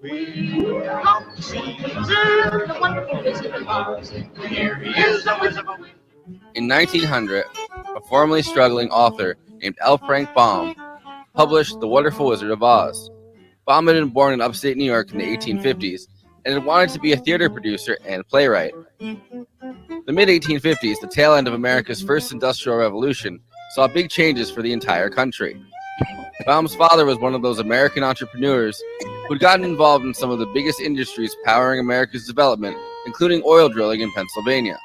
We come to see and observe the wonderful Wizard of Oz. Here he is, the Wizard of Oz. In 1900, a formerly struggling author named L. Frank Baum published The Wonderful Wizard of Oz. Baum had been born in upstate New York in the 1850s and had wanted to be a theater producer and playwright. The mid-1850s, the tail end of America's first industrial revolution, saw big changes for the entire country. Baum's father was one of those American entrepreneurs who had gotten involved in some of the biggest industries powering America's development, including oil drilling in Pennsylvania.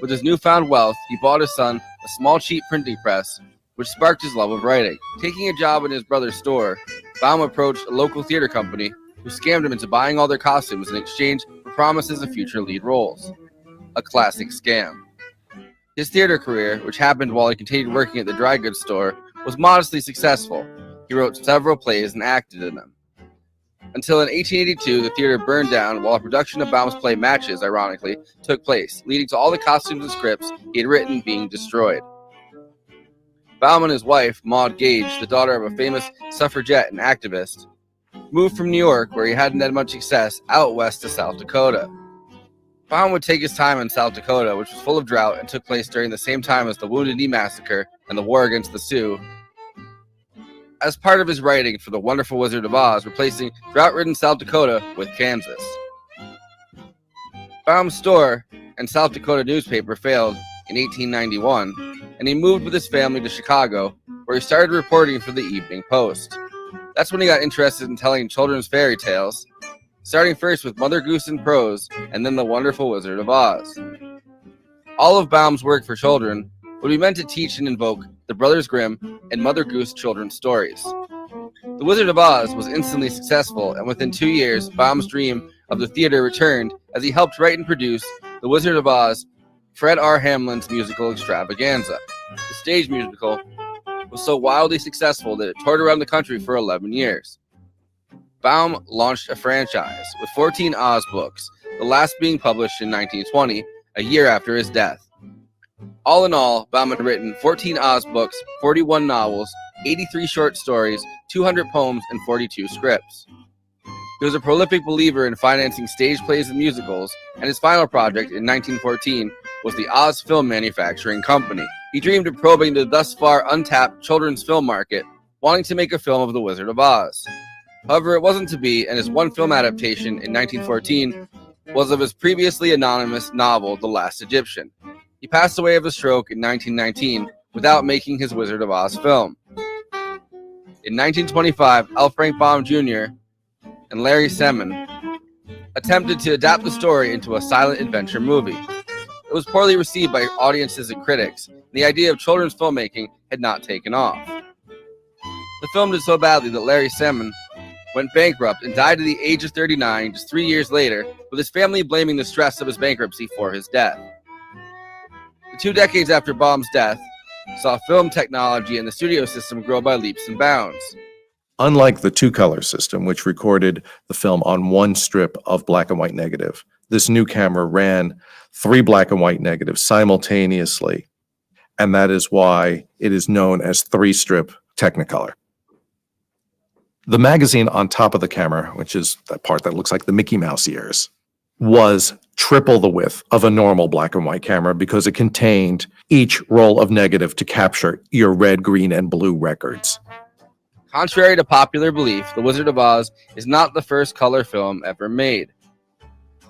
With his newfound wealth, he bought his son a small cheap printing press, which sparked his love of writing. Taking a job in his brother's store, Baum approached a local theater company who scammed him into buying all their costumes in exchange for promises of future lead roles. A classic scam. His theater career, which happened while he continued working at the dry goods store, was modestly successful. He wrote several plays and acted in them. Until in 1882, the theater burned down while a production of Baum's play Matches, ironically, took place, leading to all the costumes and scripts he had written being destroyed. Baum and his wife, Maud Gage, the daughter of a famous suffragette and activist, moved from New York, where he hadn't had much success, out west to South Dakota. Baum would take his time in South Dakota, which was full of drought and took place during the same time as the Wounded Knee Massacre and the war against the Sioux, as part of his writing for The Wonderful Wizard of Oz, replacing drought-ridden South Dakota with Kansas. Baum's store and South Dakota newspaper failed in 1891, and he moved with his family to Chicago, where he started reporting for the Evening Post. That's when he got interested in telling children's fairy tales, starting first with Mother Goose in prose, and then The Wonderful Wizard of Oz. All of Baum's work for children would be meant to teach and invoke the Brothers Grimm and Mother Goose children's stories. The Wizard of Oz was instantly successful, and within 2 years, Baum's dream of the theater returned as he helped write and produce The Wizard of Oz, Fred R. Hamlin's musical extravaganza. The stage musical was so wildly successful that it toured around the country for 11 years. Baum launched a franchise with 14 Oz books, the last being published in 1920, a year after his death. All in all, Baum had written 14 Oz books, 41 novels, 83 short stories, 200 poems, and 42 scripts. He was a prolific believer in financing stage plays and musicals, and his final project in 1914 was the Oz Film Manufacturing Company. He dreamed of probing the thus far untapped children's film market, wanting to make a film of The Wizard of Oz. However, it wasn't to be, and his one film adaptation in 1914 was of his previously anonymous novel, The Last Egyptian. He passed away of a stroke in 1919 without making his Wizard of Oz film. In 1925, L. Frank Baum Jr. and Larry Semin attempted to adapt the story into a silent adventure movie. It was poorly received by audiences and critics, and the idea of children's filmmaking had not taken off. The film did so badly that Larry Semin went bankrupt and died at the age of 39 just 3 years later, with his family blaming the stress of his bankruptcy for his death. The 2 decades after Baum's death saw film technology and the studio system grow by leaps and bounds. Unlike the two-color system, which recorded the film on one strip of black and white negative, this new camera ran 3 black and white negatives simultaneously, and that is why it is known as 3-strip Technicolor. The magazine on top of the camera, which is that part that looks like the Mickey Mouse ears, was triple the width of a normal black and white camera because it contained each roll of negative to capture your red, green, and blue records. Contrary to popular belief, The Wizard of Oz is not the first color film ever made.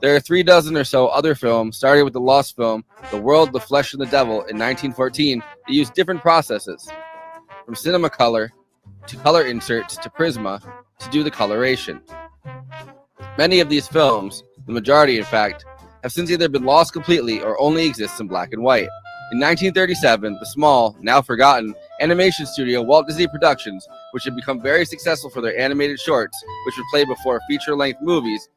There are 3 dozen or so other films, starting with the lost film The World, the Flesh, and the Devil in 1914, that used different processes, from Cinemacolor to color inserts to Prisma to do the coloration. Many of these films, the majority in fact, have since either been lost completely or only exist in black and white. In 1937, the small, now forgotten, animation studio Walt Disney Productions, which had become very successful for their animated shorts, which would play before feature-length movies,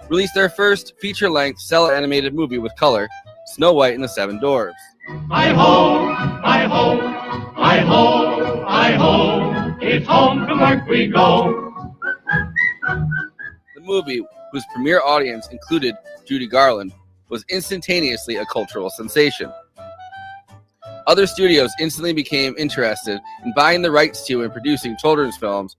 released their first feature-length cel-animated movie with color, Snow White and the Seven Dwarfs. Hi-ho, hi-ho, hi-ho, hi-ho, it's home from work we go. The movie, whose premiere audience included Judy Garland, was instantaneously a cultural sensation. Other studios instantly became interested in buying the rights to and producing children's films,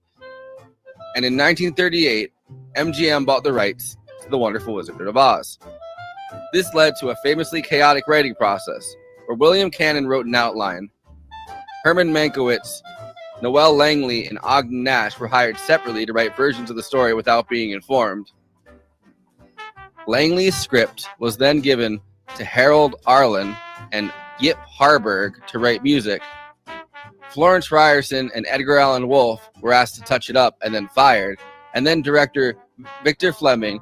and in 1938, MGM bought the rights to The Wonderful Wizard of Oz. This led to a famously chaotic writing process, where William Cannon wrote an outline. Herman Mankiewicz, Noel Langley, and Ogden Nash were hired separately to write versions of the story without being informed. Langley's script was then given to Harold Arlen and Yip Harburg to write music. Florence Ryerson and Edgar Allan Wolfe were asked to touch it up and then fired, and then director Victor Fleming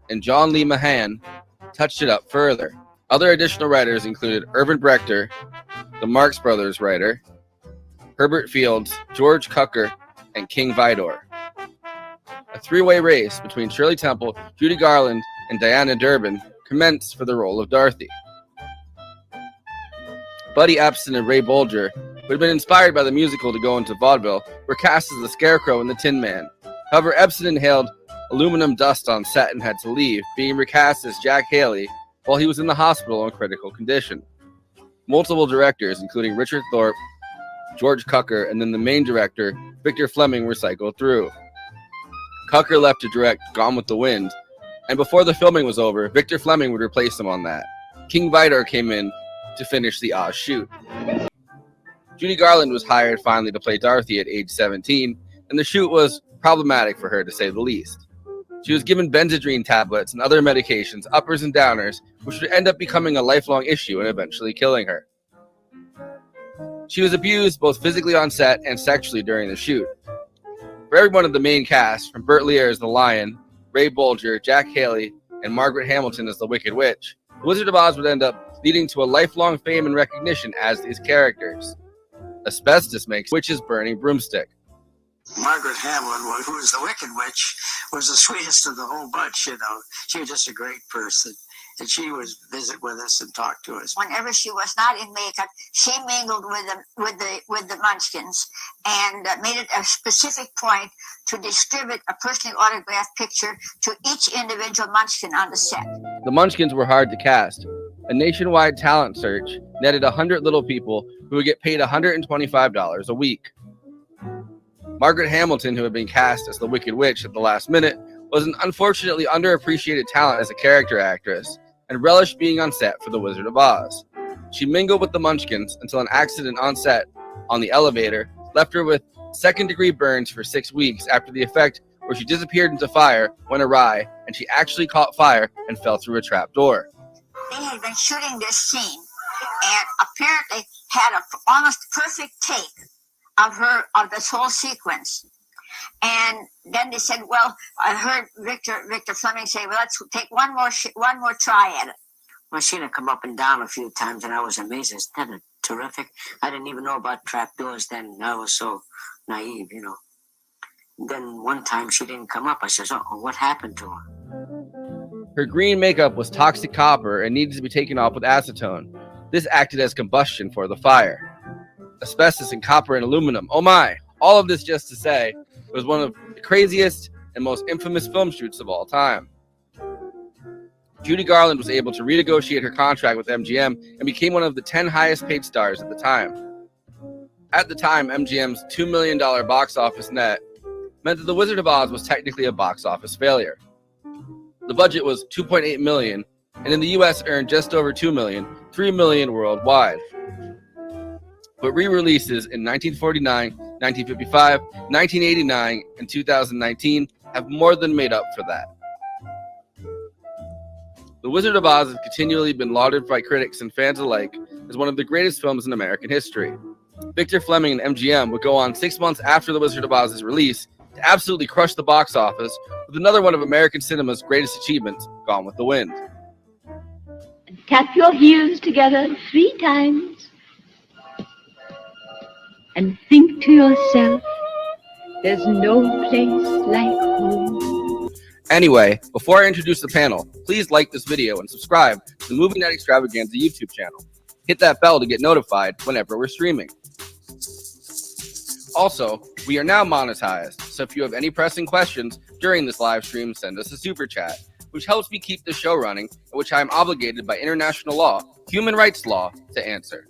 and John Lee Mahan touched it up further. Other additional writers included Irvin Brechter, the Marx Brothers writer, Herbert Fields, George Cukor, and King Vidor. A three-way race between Shirley Temple, Judy Garland, and Diana Durbin commenced for the role of Dorothy. Buddy Epson and Ray Bolger, who had been inspired by the musical to go into vaudeville, were cast as the Scarecrow and the Tin Man. However, Epson inhaled aluminum dust on set and had to leave, being recast as Jack Haley while he was in the hospital in critical condition. Multiple directors, including Richard Thorpe, George Cukor, and then the main director, Victor Fleming, were cycled through. Cukor left to direct Gone with the Wind, and before the filming was over, Victor Fleming would replace him on that. King Vidor came in to finish the Oz shoot. Judy Garland was hired finally to play Dorothy at age 17, and the shoot was problematic for her, to say the least. She was given Benzedrine tablets and other medications, uppers and downers, which would end up becoming a lifelong issue and eventually killing her. She was abused both physically on set and sexually during the shoot. For everyone of the main cast, from Bert Lear as the Lion, Ray Bolger, Jack Haley, and Margaret Hamilton as the Wicked Witch, The Wizard of Oz would end up leading to a lifelong fame and recognition as these characters. Asbestos makes witches burning broomstick. Margaret Hamlin, who was the Wicked Witch, was the sweetest of the whole bunch, you know. She was just a great person. And she would visit with us and talk to us. Whenever she was not in makeup, she mingled with the munchkins and made it a specific point to distribute a personally autographed picture to each individual munchkin on the set. The munchkins were hard to cast. A nationwide talent search netted 100 little people who would get paid $125 a week. Margaret Hamilton, who had been cast as the Wicked Witch at the last minute, was an unfortunately underappreciated talent as a character actress, and relished being on set for The Wizard of Oz. She mingled with the munchkins until an accident on set on the elevator left her with second-degree burns for 6 weeks after the effect where she disappeared into fire went awry, and she actually caught fire and fell through a trap door. They had been shooting this scene and apparently had an almost perfect take of this whole sequence. And then they said, well, I heard Victor Fleming say, well, let's take one more try at it. Well, I seen her come up and down a few times, and I was amazed. Isn't that terrific? I didn't even know about trapdoors then. I was so naive, you know. And then one time she didn't come up. I says, oh, what happened to her? Her green makeup was toxic copper and needed to be taken off with acetone. This acted as combustion for the fire. Asbestos and copper and aluminum. Oh my! All of this just to say, it was one of the craziest and most infamous film shoots of all time. Judy Garland was able to renegotiate her contract with MGM and became one of the 10 highest paid stars at the time. At the time, MGM's $2 million box office net meant that The Wizard of Oz was technically a box office failure. The budget was $2.8 million, and in the US earned just over $2 million, $3 million worldwide. But re-releases in 1949, 1955, 1989, and 2019 have more than made up for that. The Wizard of Oz has continually been lauded by critics and fans alike as one of the greatest films in American history. Victor Fleming and MGM would go on 6 months after The Wizard of Oz's release to absolutely crush the box office with another one of American cinema's greatest achievements, Gone with the Wind. Tap your heels together 3 times. And think to yourself, there's no place like home. Anyway, before I introduce the panel, please like this video and subscribe to the Movie Night Extravaganza YouTube channel. Hit that bell to get notified whenever we're streaming. Also, we are now monetized, so if you have any pressing questions during this live stream, send us a super chat, which helps me keep the show running, and which I am obligated by international law, human rights law, to answer.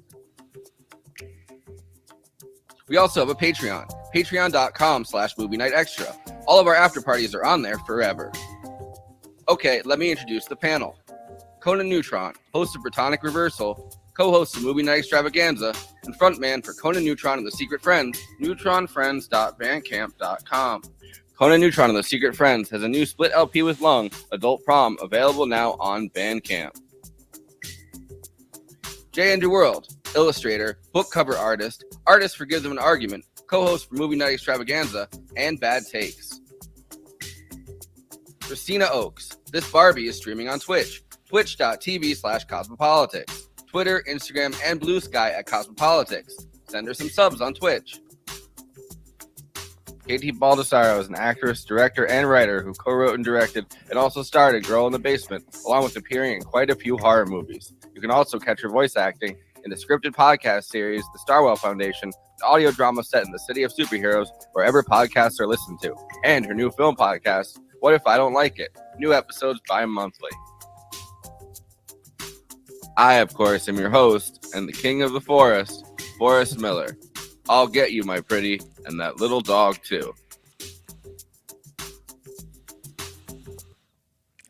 We also have a Patreon, patreon.com/Movie Night Extra. All of our after parties are on there forever. Okay, let me introduce the panel. Conan Neutron, host of Protonic Reversal, co-host of Movie Night Extravaganza, and frontman for Conan Neutron and the Secret Friends, neutronfriends.bandcamp.com. Conan Neutron and the Secret Friends has a new split LP with Lung, Adult Prom, available now on Bandcamp. J. Andrew World, illustrator, book cover artist, artist for Give Them an Argument, co-host for Movie Night Extravaganza, and Bad Takes. Kristina Oakes, This Barbie is streaming on Twitch, twitch.tv/cosmopolitics, Twitter, Instagram, and Blue Sky at Cosmopolitics. Send her some subs on Twitch. KT Baldassaro is an actress, director, and writer who co-wrote and directed and also starred in Girl in the Basement, along with appearing in quite a few horror movies. You can also catch her voice acting in the scripted podcast series, The Starwell Foundation, an audio drama set in the city of superheroes, wherever podcasts are listened to, and her new film podcast, What If I Don't Like It? New episodes bi-monthly. I, of course, am your host and the king of the forest, Forrest Miller. I'll get you, my pretty, and that little dog, too.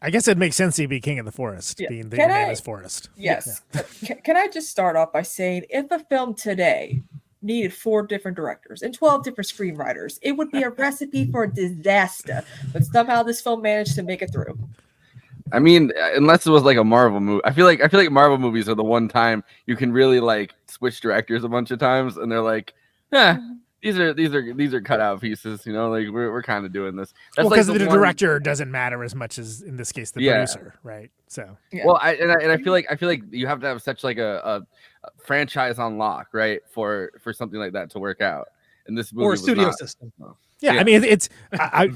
I guess it makes sense to be king of the forest, being the name is Forrest. Yes. Yeah. Can I just start off by saying, if a film today needed 4 different directors and 12 different screenwriters, it would be a recipe for disaster. But somehow this film managed to make it through. I mean, unless it was like a Marvel movie. I feel like Marvel movies are the one time you can really like switch directors a bunch of times, and they're like, these are cutout pieces, you know, like we're kind of doing this. That's because like the director doesn't matter as much as in this case the producer, right? So well, I feel like you have to have such like a franchise on lock, right, for something like that to work out. And this movie or a studio not, system. Yeah, I mean, it's I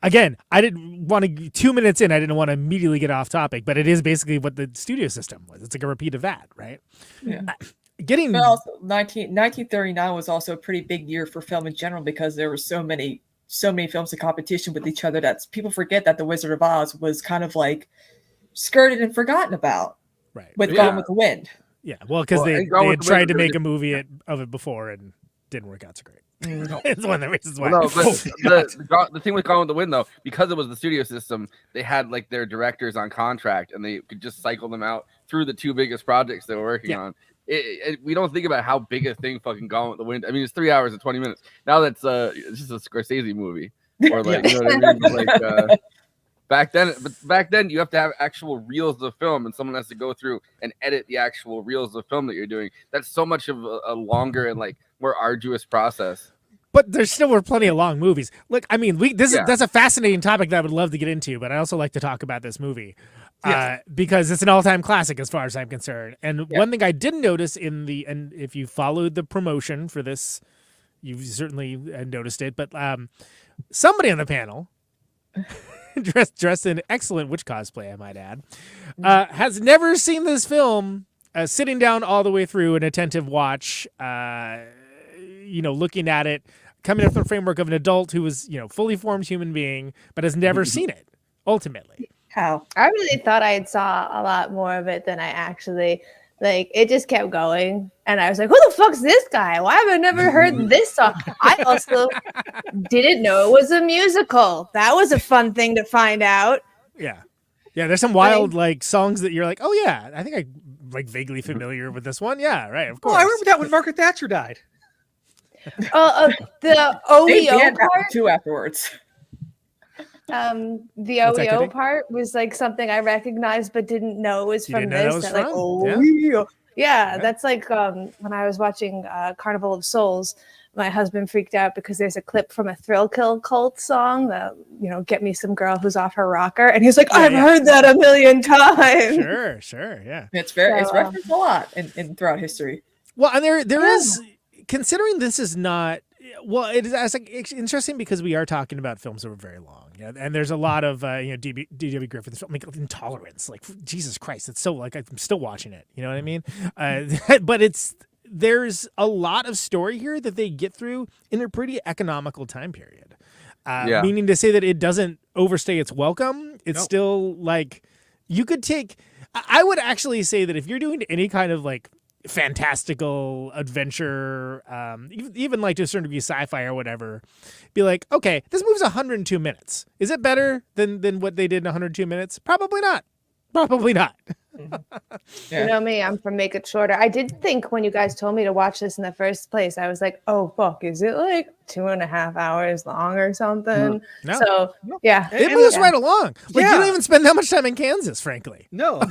didn't want to 2 minutes in. I didn't want to immediately get off topic, but it is basically what the studio system was. It's like a repeat of that, right? Yeah. But also 1939 was also a pretty big year for film in general because there were so many films in competition with each other that people forget that The Wizard of Oz was kind of like skirted and forgotten about, right? With Gone with the Wind. Yeah, well, because they had tried to make a movie of it before and didn't work out so great. It's one of the reasons why. Well, no, but the thing with Gone with the Wind, though, because it was the studio system, they had like their directors on contract, and they could just cycle them out through the 2 biggest projects they were working on. We don't think about how big a thing fucking Gone with the Wind. I mean, it's 3 hours and 20 minutes. Now that's it's just a Scorsese movie, or like you know what I mean? Like back then you have to have actual reels of the film, and someone has to go through and edit the actual reels of the film that you're doing. That's so much of a longer and like more arduous process. But there still were plenty of long movies. Look, I mean, that's a fascinating topic that I would love to get into, but I also like to talk about this movie because it's an all-time classic as far as I'm concerned. And one thing I didn't notice and if you followed the promotion for this, you've certainly noticed it, but somebody on the panel, dressed in excellent witch cosplay, I might add, has never seen this film sitting down all the way through an attentive watch, looking at it, coming up with the framework of an adult who was, fully formed human being, but has never seen it, ultimately. How? I really thought I saw a lot more of it than I actually, it just kept going. And I was like, who the fuck's this guy? Why have I never heard this song? I also didn't know it was a musical. That was a fun thing to find out. Yeah. Yeah, there's some wild, songs that you're like, oh, yeah, I think I, vaguely familiar with this one. Yeah, right, of course. Oh, I remember that when Margaret Thatcher died. The OEO part too afterwards. The OEO part was something I recognized but didn't know was from this. Yeah, that's when I was watching Carnival of Souls, my husband freaked out because there's a clip from a Thrill Kill Cult song that, get me some girl who's off her rocker. And he's like, I've heard that a million times. Sure. Yeah. It's referenced a lot in throughout history. Well, and there is, considering this is not, it's interesting because we are talking about films that were very long, and there's a lot of D.W. Griffith's film, Intolerance, Jesus Christ, it's so I'm still watching it, you know what I mean? But there's a lot of story here that they get through in a pretty economical time period, meaning to say that it doesn't overstay its welcome. It's still you could take. I would actually say that if you're doing any kind of fantastical adventure, even like to a certain degree sci-fi or whatever, be like, okay, this movie's 102 minutes. Is it better than what they did in 102 minutes? Probably not. Probably not. You know me, I'm from make it shorter. I did think when you guys told me to watch this in the first place, I was like, oh fuck, is it like 2.5 hours long or something? No. So yeah, it moves right along. Like you don't even spend that much time in Kansas, frankly. No.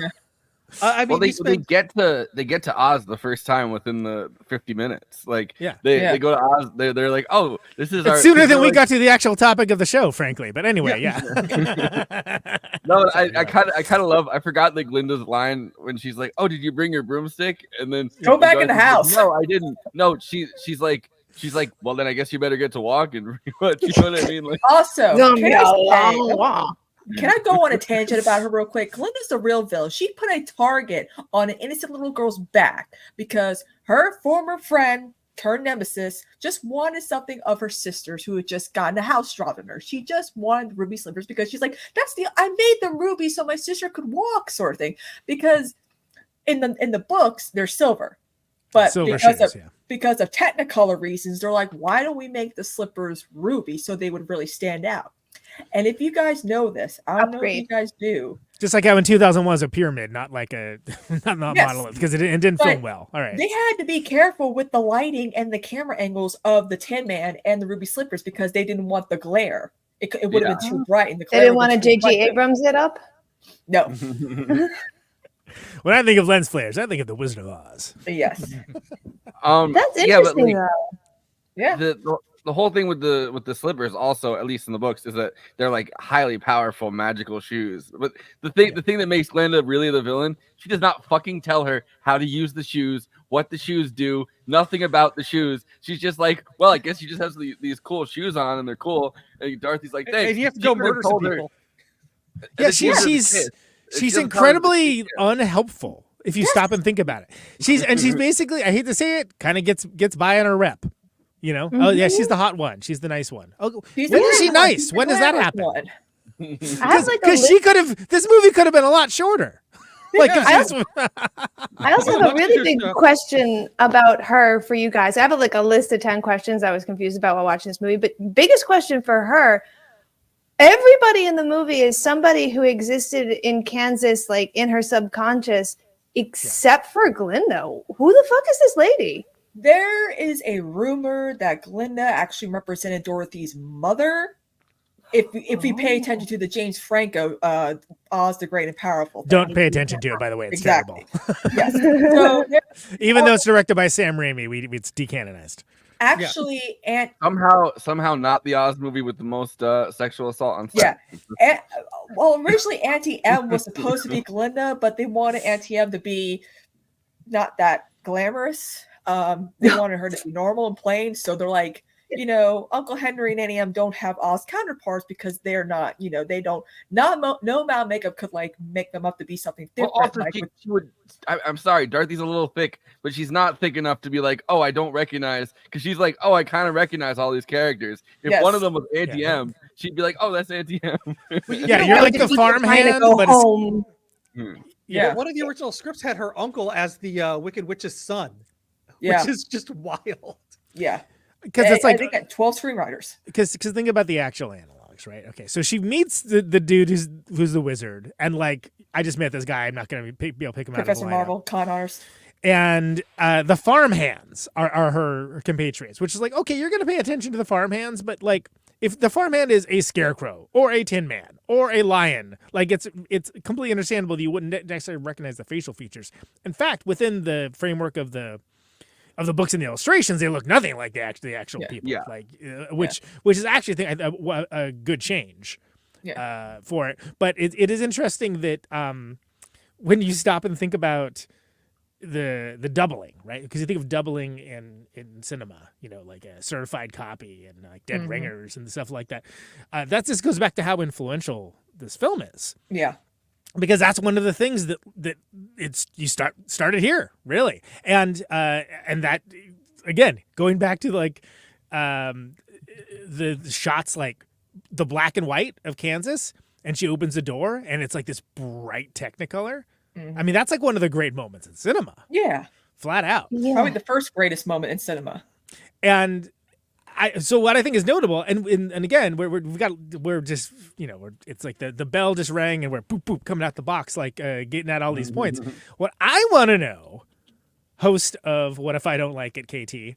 I mean, they get to Oz the first time within the 50 minutes. Like, they go to Oz. They're like, oh, this is it's sooner than we got to the actual topic of the show, frankly. But anyway, No, I kind of love. I forgot like Glinda's line when she's like, "Oh, did you bring your broomstick?" And then go back in the house. No, I didn't. No, she's like, well, then I guess you better get to walk and what? You know what I mean? Like, also, can I go on a tangent about her real quick? Glinda's the real villain. She put a target on an innocent little girl's back because her former friend, turned nemesis, just wanted something of her sisters who had just gotten a house dropped on her. She just wanted ruby slippers because she's like, I made them ruby so my sister could walk, sort of thing. Because in the books, they're silver. But because of Technicolor reasons, they're like, why don't we make the slippers ruby so they would really stand out? And if you guys know this, I don't know if you guys do. Just like how in 2001 was a pyramid, not like a monolith, because it didn't film well. All right. They had to be careful with the lighting and the camera angles of the Tin Man and the ruby slippers because they didn't want the glare. It would have been too bright. And they didn't want to J.J. Abrams it up? No. When I think of lens flares, I think of the Wizard of Oz. Yes. That's interesting, though. Yeah. The whole thing with the slippers, also, at least in the books, is that they're like highly powerful magical shoes. But the thing that makes Glinda really the villain, she does not fucking tell her how to use the shoes, what the shoes do, nothing about the shoes. She's just like, well, I guess she just has these cool shoes on and they're cool. And Dorothy's like, thanks. And you have to go murder some people. Yeah, she's incredibly unhelpful if you stop and think about it. She's basically, I hate to say it, kind of gets by on her rep. You know? Oh yeah, she's the hot one. She's the nice one. Oh, when is she nice? When does that happen? Because she could have. This movie could have been a lot shorter. Like, I also have a really big question about her for you guys. I have a list of 10 questions I was confused about while watching this movie. But biggest question for her: everybody in the movie is somebody who existed in Kansas, like in her subconscious, except for Glinda. Who the fuck is this lady? There is a rumor that Glinda actually represented Dorothy's mother. If we pay attention to the James Franco Oz the Great and Powerful thing. Don't pay attention to it, by the way. It's terrible. Yes. So, even though it's directed by Sam Raimi, it's decanonized. Actually, and somehow not the Oz movie with the most sexual assault on set. Yeah. Originally Auntie M was supposed to be Glinda, but they wanted Auntie M to be not that glamorous. They wanted her to be normal and plain, so they're like, Uncle Henry and Auntie M don't have Oz counterparts because they're not, they don't. No amount of makeup could make them up to be something different. Well, I'm sorry, Dorothy's a little thick, but she's not thick enough to be like, oh, I don't recognize, because she's like, oh, I kind of recognize all these characters. If one of them was Auntie M, she'd be like, oh, that's Auntie M. Yeah, you're like the farmhand, but home. Yeah, one of the original scripts had her uncle as the Wicked Witch's son. Yeah, which is just wild. Yeah, because it's like I think at 12 screenwriters. Because think about the actual analogs, right? Okay, so she meets the dude who's the wizard, and like, I just met this guy. I'm not going to be able to pick him out. Professor Marvel, con artist. And the farmhands are her compatriots, which is like, okay, you're going to pay attention to the farmhands, but like, if the farmhand is a scarecrow or a tin man or a lion, like it's completely understandable that you wouldn't necessarily recognize the facial features. In fact, within the framework of the books and the illustrations, they look nothing like the actual people. Yeah. Like, which is actually a good change for it. But it is interesting that when you stop and think about the doubling, right? Because you think of doubling in cinema, like a certified copy and like dead ringers and stuff like that. That just goes back to how influential this film is. Yeah. Because that's one of the things that you started here, really, and that, again, going back to like the shots, like the black and white of Kansas, and she opens the door and it's like this bright Technicolor. I mean, that's like one of the great moments in cinema. Yeah, flat out. Yeah. Probably the first greatest moment in cinema. And so what I think is notable, and again, we're just, it's like the bell just rang and we're boop boop coming out the box, like getting at all these points. What I want to know, host of What If I Don't Like It, KT,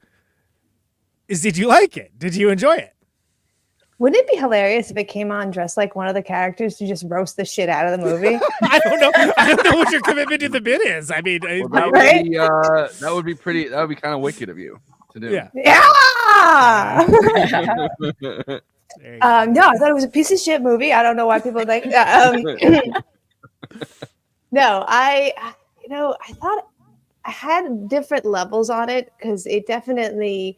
is did you like it? Did you enjoy it? Wouldn't it be hilarious if it came on dressed like one of the characters to just roast the shit out of the movie? I don't know what your commitment to the bit is. I mean, that would be pretty. That would be kind of wicked of you to do. Yeah. No, I thought it was a piece of shit movie. I don't know why people think. No, I thought I had different levels on it because it definitely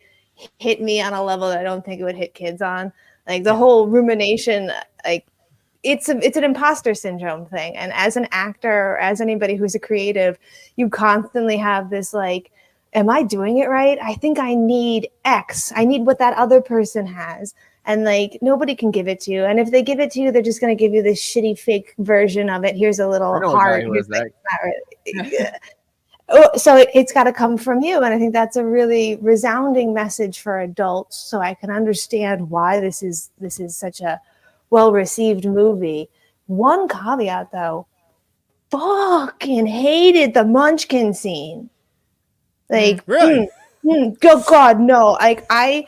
hit me on a level that I don't think it would hit kids on. Like the whole rumination, like it's an imposter syndrome thing. And as an actor or as anybody who's a creative, you constantly have this like, am I doing it right? I think I need X. I need what that other person has. And like nobody can give it to you. And if they give it to you, they're just going to give you this shitty fake version of it. Here's a little heart. So it's got to come from you. And I think that's a really resounding message for adults. So I can understand why this is such a well-received movie. One caveat though, fucking hated the munchkin scene. Like, really? Good God, no. Like I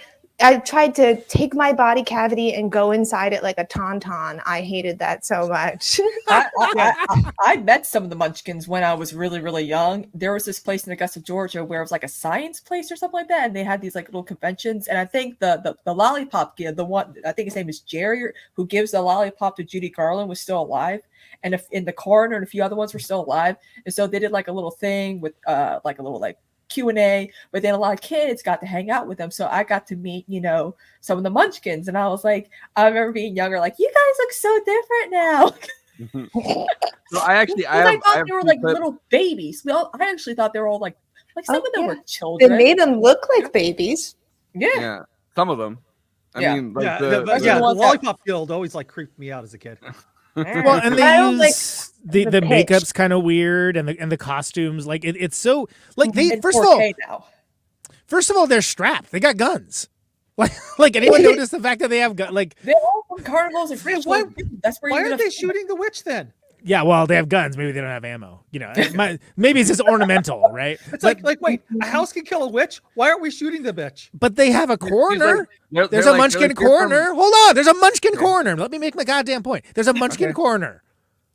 tried to take my body cavity and go inside it like a tauntaun. I hated that so much. I met some of the munchkins when I was really, really young. There was this place in Augusta, Georgia, where it was like a science place or something like that, and they had these like little conventions. And I think the lollipop kid, the one, I think his name is Jerry, who gives the lollipop to Judy Garland, was still alive. And if in the coroner and a few other ones were still alive, and so they did like a little thing with like a little like Q&A, but then a lot of kids got to hang out with them, so I got to meet some of the munchkins, and I was like, I remember being younger, like, you guys look so different now. So I thought they were like little babies. I actually thought they were all like some of them were children. They made them look like babies. Yeah, some of them. I mean, like the lollipop guild always like creeped me out as a kid. Well, and they use the makeup's kind of weird, and the costumes, like it's so like they first of all they're strapped. They got guns. Like anyone notice the fact that they have guns? Like they're all from carnivals and free. That's where why aren't they shooting the witch then? Yeah, well, they have guns. Maybe they don't have ammo. Maybe it's just ornamental, right? It's like wait, a house can kill a witch. Why aren't we shooting the bitch? But they have a coroner. There's a munchkin coroner. Hold on, there's a munchkin coroner. Let me make my goddamn point. There's a munchkin coroner.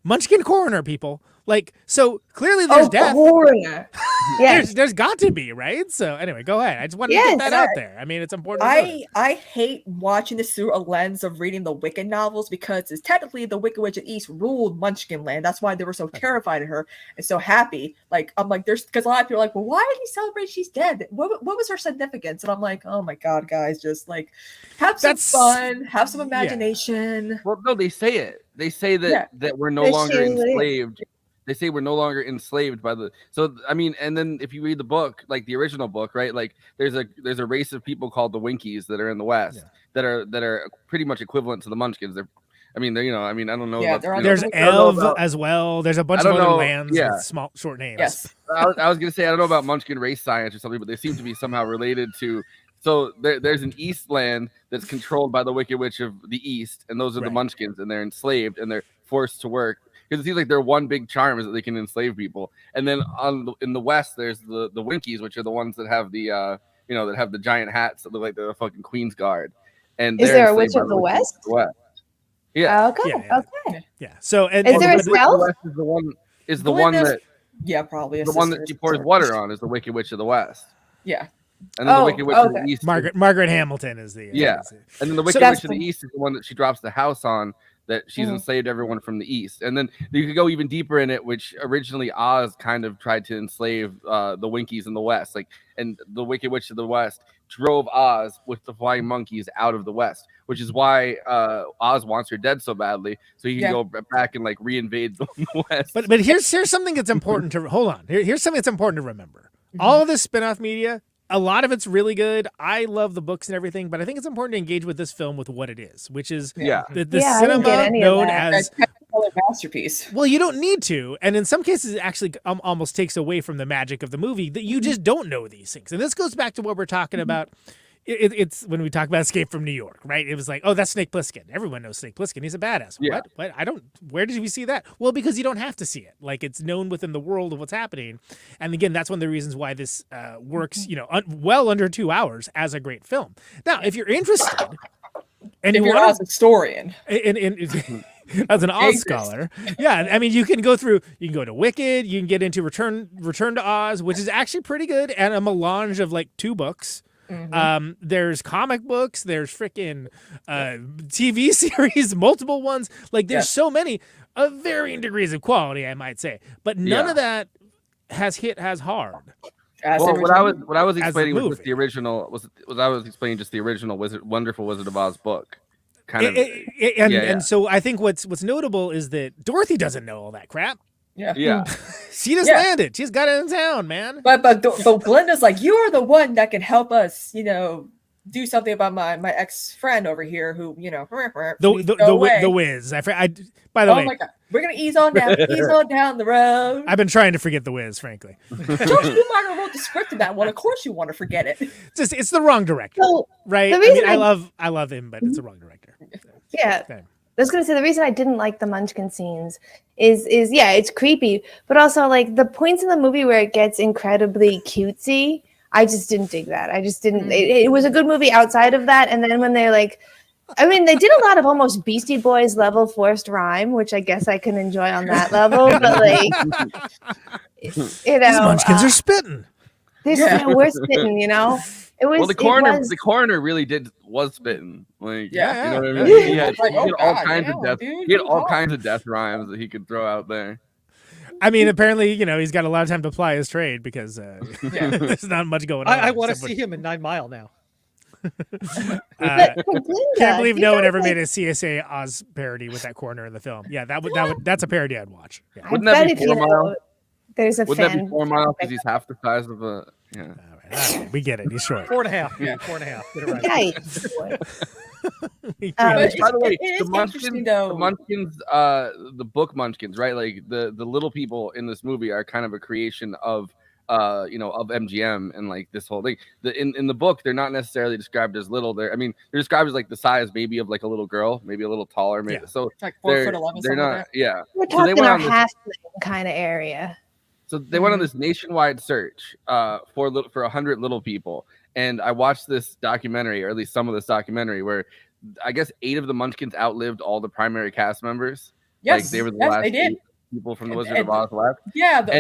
Munchkin coroner, people. Like, so clearly there's death. Coroner. Yes. There's got to be, right? So anyway, go ahead. I just wanted to get that out there. I mean, it's important. I hate watching this through a lens of reading the Wicked novels because it's technically the Wicked Witch of the East ruled Munchkin Land. That's why they were so terrified of her and so happy. Like, I'm like, because a lot of people are like, well, why did he celebrate she's dead? What was her significance? And I'm like, oh my God, guys, just like have some fun, have some imagination. Yeah. Well, no, they say it. They say that we're no longer enslaved. They say we're no longer enslaved by the. So I mean, and then if you read the book, like the original book, right? Like there's a race of people called the Winkies that are in the West that are pretty much equivalent to the Munchkins. I don't know. Yeah, there's Elv as well. There's a bunch of other lands with small short names. Yes. I was gonna say I don't know about Munchkin race science or something, but they seem to be somehow related to. So there's an East land that's controlled by the Wicked Witch of the East, and those are the Munchkins, and they're enslaved and they're forced to work. Because it seems like their one big charm is that they can enslave people. And then in the West, there's the Winkies, which are the ones that have the that have the giant hats that look like the fucking Queen's Guard. And is there a Witch of the West? Yeah. Okay. Yeah. So is there a spell? Is the one that probably the one that she pours water on is the Wicked Witch of the West. Yeah. And then the Wicked Witch of the East. Margaret Hamilton is the and then the Wicked Witch of the East is the one that she drops the house on. That she's enslaved everyone from the East. And then you could go even deeper in it, which originally Oz kind of tried to enslave the Winkies in the West. And the Wicked Witch of the West drove Oz with the flying monkeys out of the West, which is why Oz wants her dead so badly, so he can go back and reinvade the West. But here's something that's important to hold on. Here's something that's important to remember. All of this spin-off media, a lot of it's really good. I love the books and everything, but I think it's important to engage with this film with what it is, which is the cinema known as masterpiece. Well, you don't need to, and in some cases, it actually almost takes away from the magic of the movie that you just don't know these things. And this goes back to what we're talking about. It's when we talk about Escape from New York, right? It was like, oh, that's Snake Plissken. Everyone knows Snake Plissken. He's a badass. Yeah. What? I don't. Where did we see that? Well, because you don't have to see it. Like, it's known within the world of what's happening. And again, that's one of the reasons why this works. Well under 2 hours as a great film. Now, if you're interested, and if you're a historian, as an Oz scholar, yeah, I mean, you can go to Wicked, you can get into Return to Oz, which is actually pretty good, and a melange of like 2 books. Mm-hmm. There's comic books, there's freaking TV series, multiple ones. Like, there's so many of varying degrees of quality, I might say, but none of that has hit as hard. What I was explaining was just the original. I was explaining just the original Wonderful Wizard of Oz book. And so I think what's notable is that Dorothy doesn't know all that crap. Yeah. She just landed. She's got it in town, man. But Glenda's like, you're the one that can help us, do something about my ex-friend over here who, the Wiz. By the way, my God. We're gonna ease on down the road. I've been trying to forget the Wiz, frankly. George Schumacher wrote the script of that one. Of course you want to forget it. It's the wrong director, right? I love him, but it's the wrong director. Yeah. Okay. I was going to say, the reason I didn't like the Munchkin scenes is it's creepy, but also like the points in the movie where it gets incredibly cutesy, I just didn't dig that. I just didn't. It was a good movie outside of that, and then when they're like, I mean, they did a lot of almost Beastie Boys level forced rhyme, which I guess I can enjoy on that level, but like, these Munchkins are spitting. We're spitting, It was the coroner really was spitting. Like, you know what I mean? He had all kinds of death. He had all kinds of death rhymes that he could throw out there. I mean, apparently, he's got a lot of time to ply his trade because there's not much going on. I want to see him in 9 Mile now. Can't believe no one ever made a CSA Oz parody with that corner in the film. Yeah, that's a parody I'd watch. Yeah. Wouldn't that be 4 Mile? There's a Wouldn't that be 4 Mile because he's half the size of a? Yeah. All right, we get it. He's short. 4.5. Yeah, 4.5. Get it right. By the way, the Munchkins, the book Munchkins, right? Like the little people in this movie are kind of a creation of of MGM and like this whole thing. In the book, they're not necessarily described as little. They're described as like the size maybe of like a little girl, maybe a little taller, maybe. So it's like 4'11". They're not. Yeah. We're talking a halfling kind of area. So they went on this nationwide search for 100 little people, and I watched this documentary, or at least some of this documentary, where I guess 8 of the Munchkins outlived all the primary cast members. Yes, like they were the last they did. People from the Wizard of Oz left. Yeah, the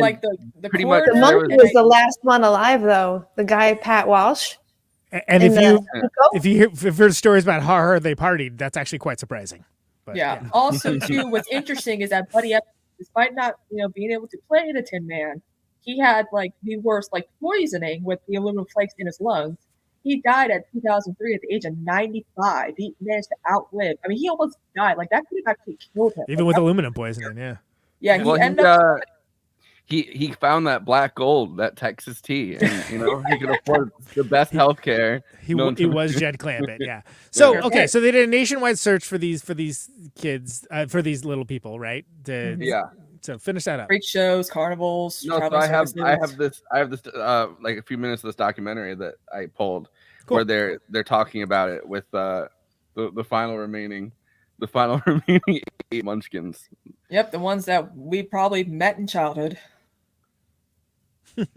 pretty much the monkey was the last one alive, though. The guy Pat Walsh. And if you've heard stories about how hard they partied, that's actually quite surprising. But, Also, too, what's interesting is that Buddy Evans, despite not being able to play the Tin Man, he had like the worst poisoning with the aluminum flakes in his lungs. He died at 2003 at the age of 95. He managed to outlive. I mean, he almost died. Like that could have actually killed him. Even with aluminum poisoning, yeah. Yeah, he found that black gold, that Texas tea, and he could afford the best health care. He was Jed Clampett, yeah. So okay, so they did a nationwide search for these kids, for these little people, right? So finish that up. Freak shows, carnivals. No, so I have this like a few minutes of this documentary that I pulled where they're talking about it with the final remaining 8 Munchkins. Yep, the ones that we probably met in childhood. There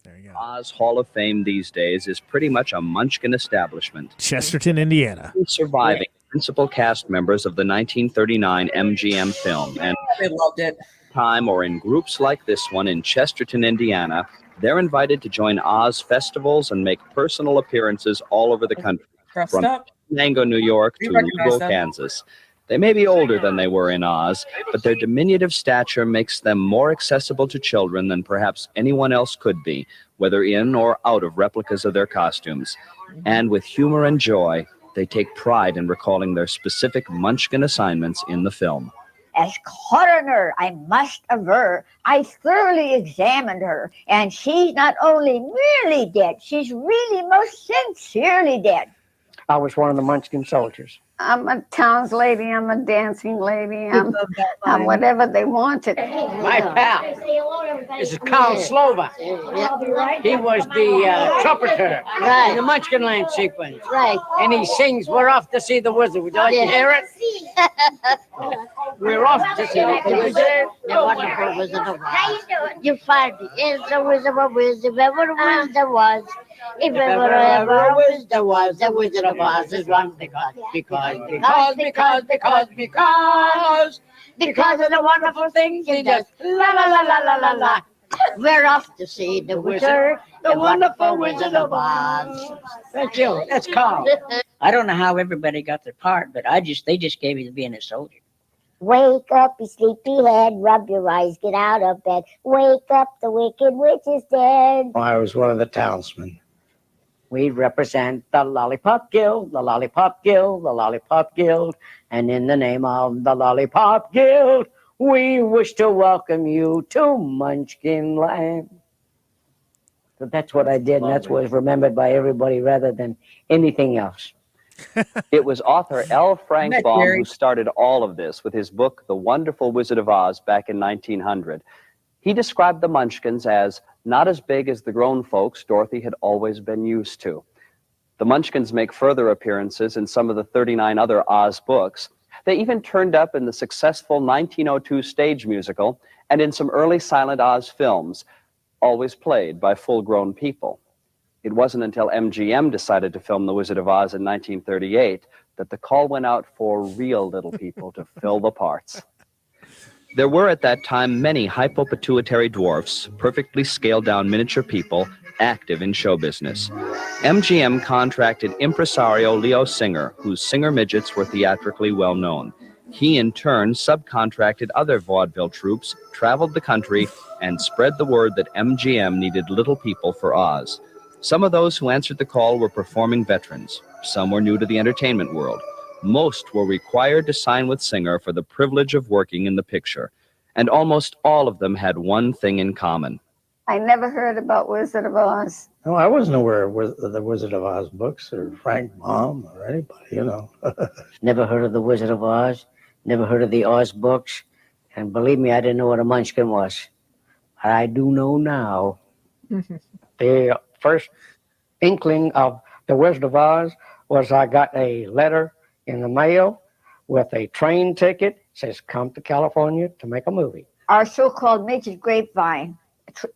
you go. Oz Hall of Fame these days is pretty much a Munchkin establishment. Chesterton, Indiana. Surviving principal cast members of the 1939 MGM film, and they loved it. Time or in groups like this one in Chesterton, Indiana, they're invited to join Oz festivals and make personal appearances all over the country, from Mango, New York to Louisville, Kansas. They may be older than they were in Oz, but their diminutive stature makes them more accessible to children than perhaps anyone else could be, whether in or out of replicas of their costumes. And with humor and joy, they take pride in recalling their specific Munchkin assignments in the film. As coroner, I must aver, I thoroughly examined her, and she's not only merely dead, she's really most sincerely dead. I was one of the Munchkin soldiers. I'm a towns lady, I'm a dancing lady, I'm whatever they wanted. My pal, this is Carl Slova. He was the trumpeter in the Munchkin Land sequence. Right. And he sings, "We're off to see the wizard." Would you like to hear it? We're off to see the wizard. The wonderful Wizard of Oz. You find me is the Wizard of Oz, if ever a wizard was. If ever a wizard was, the Wizard of Oz is one because of the wonderful things he does. La la la la la la la. We're off to see the wizard, the wonderful Wizard of Oz. Thank you. That's Carl. I don't know how everybody got their part, but they just gave me to being a soldier. Wake up, you sleepyhead, rub your eyes, get out of bed. Wake up, the wicked witch is dead. I was one of the townsmen. We represent the Lollipop Guild, the Lollipop Guild, the Lollipop Guild. And in the name of the Lollipop Guild, we wish to welcome you to Munchkin Land. So that's what I did, and that's what was remembered by everybody rather than anything else. It was author L. Frank Baum who started all of this with his book, The Wonderful Wizard of Oz, back in 1900. He described the Munchkins as not as big as the grown folks Dorothy had always been used to. The Munchkins make further appearances in some of the 39 other Oz books. They even turned up in the successful 1902 stage musical and in some early silent Oz films, always played by full-grown people. It wasn't until MGM decided to film The Wizard of Oz in 1938 that the call went out for real little people to fill the parts. There were at that time many hypopituitary dwarfs, perfectly scaled-down miniature people, active in show business. MGM contracted impresario Leo Singer, whose singer midgets were theatrically well known. He, in turn, subcontracted other vaudeville troupes, traveled the country, and spread the word that MGM needed little people for Oz. Some of those who answered the call were performing veterans. Some were new to the entertainment world. Most were required to sign with Singer for the privilege of working in the picture. And almost all of them had one thing in common. I never heard about Wizard of Oz. No, I wasn't aware of the Wizard of Oz books or Frank Baum or anybody, you know. Never heard of the Wizard of Oz, never heard of the Oz books. And believe me, I didn't know what a munchkin was. But I do know now. The first inkling of the Wizard of Oz was I got a letter in the mail with a train ticket. It says, come to California to make a movie. Our so-called midget grapevine,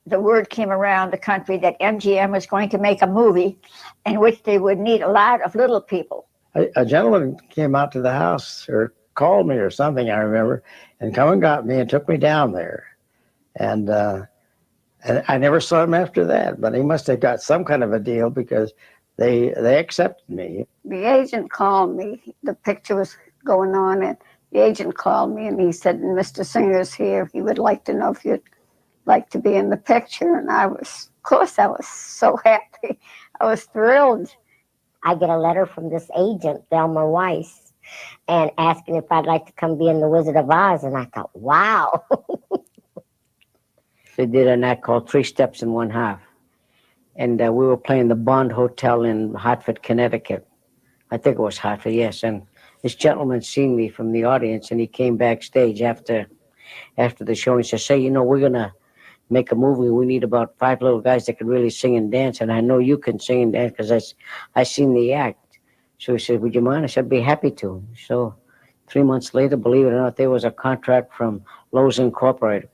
the word came around the country that MGM was going to make a movie in which they would need a lot of little people. A gentleman came out to the house or called me or something, I remember, and come and got me and took me down there. And I never saw him after that, but he must have got some kind of a deal because they accepted me. The agent called me. The picture was going on, and the agent called me, and he said, Mr. Singer's here. He would like to know if you'd like to be in the picture. And I was so happy. I was thrilled. I get a letter from this agent, Thelma Weiss, and asking if I'd like to come be in The Wizard of Oz. And I thought, wow. They did an act called 3 Steps in 1/2. And we were playing the Bond Hotel in Hartford, Connecticut. I think it was Hartford, yes. And this gentleman seen me from the audience, and he came backstage after the show and said, say, you know, we're going to make a movie. We need about 5 little guys that can really sing and dance. And I know you can sing and dance because I seen the act. So he said, would you mind? I said, I'd be happy to. So 3 months later, believe it or not, there was a contract from Lowe's Incorporated.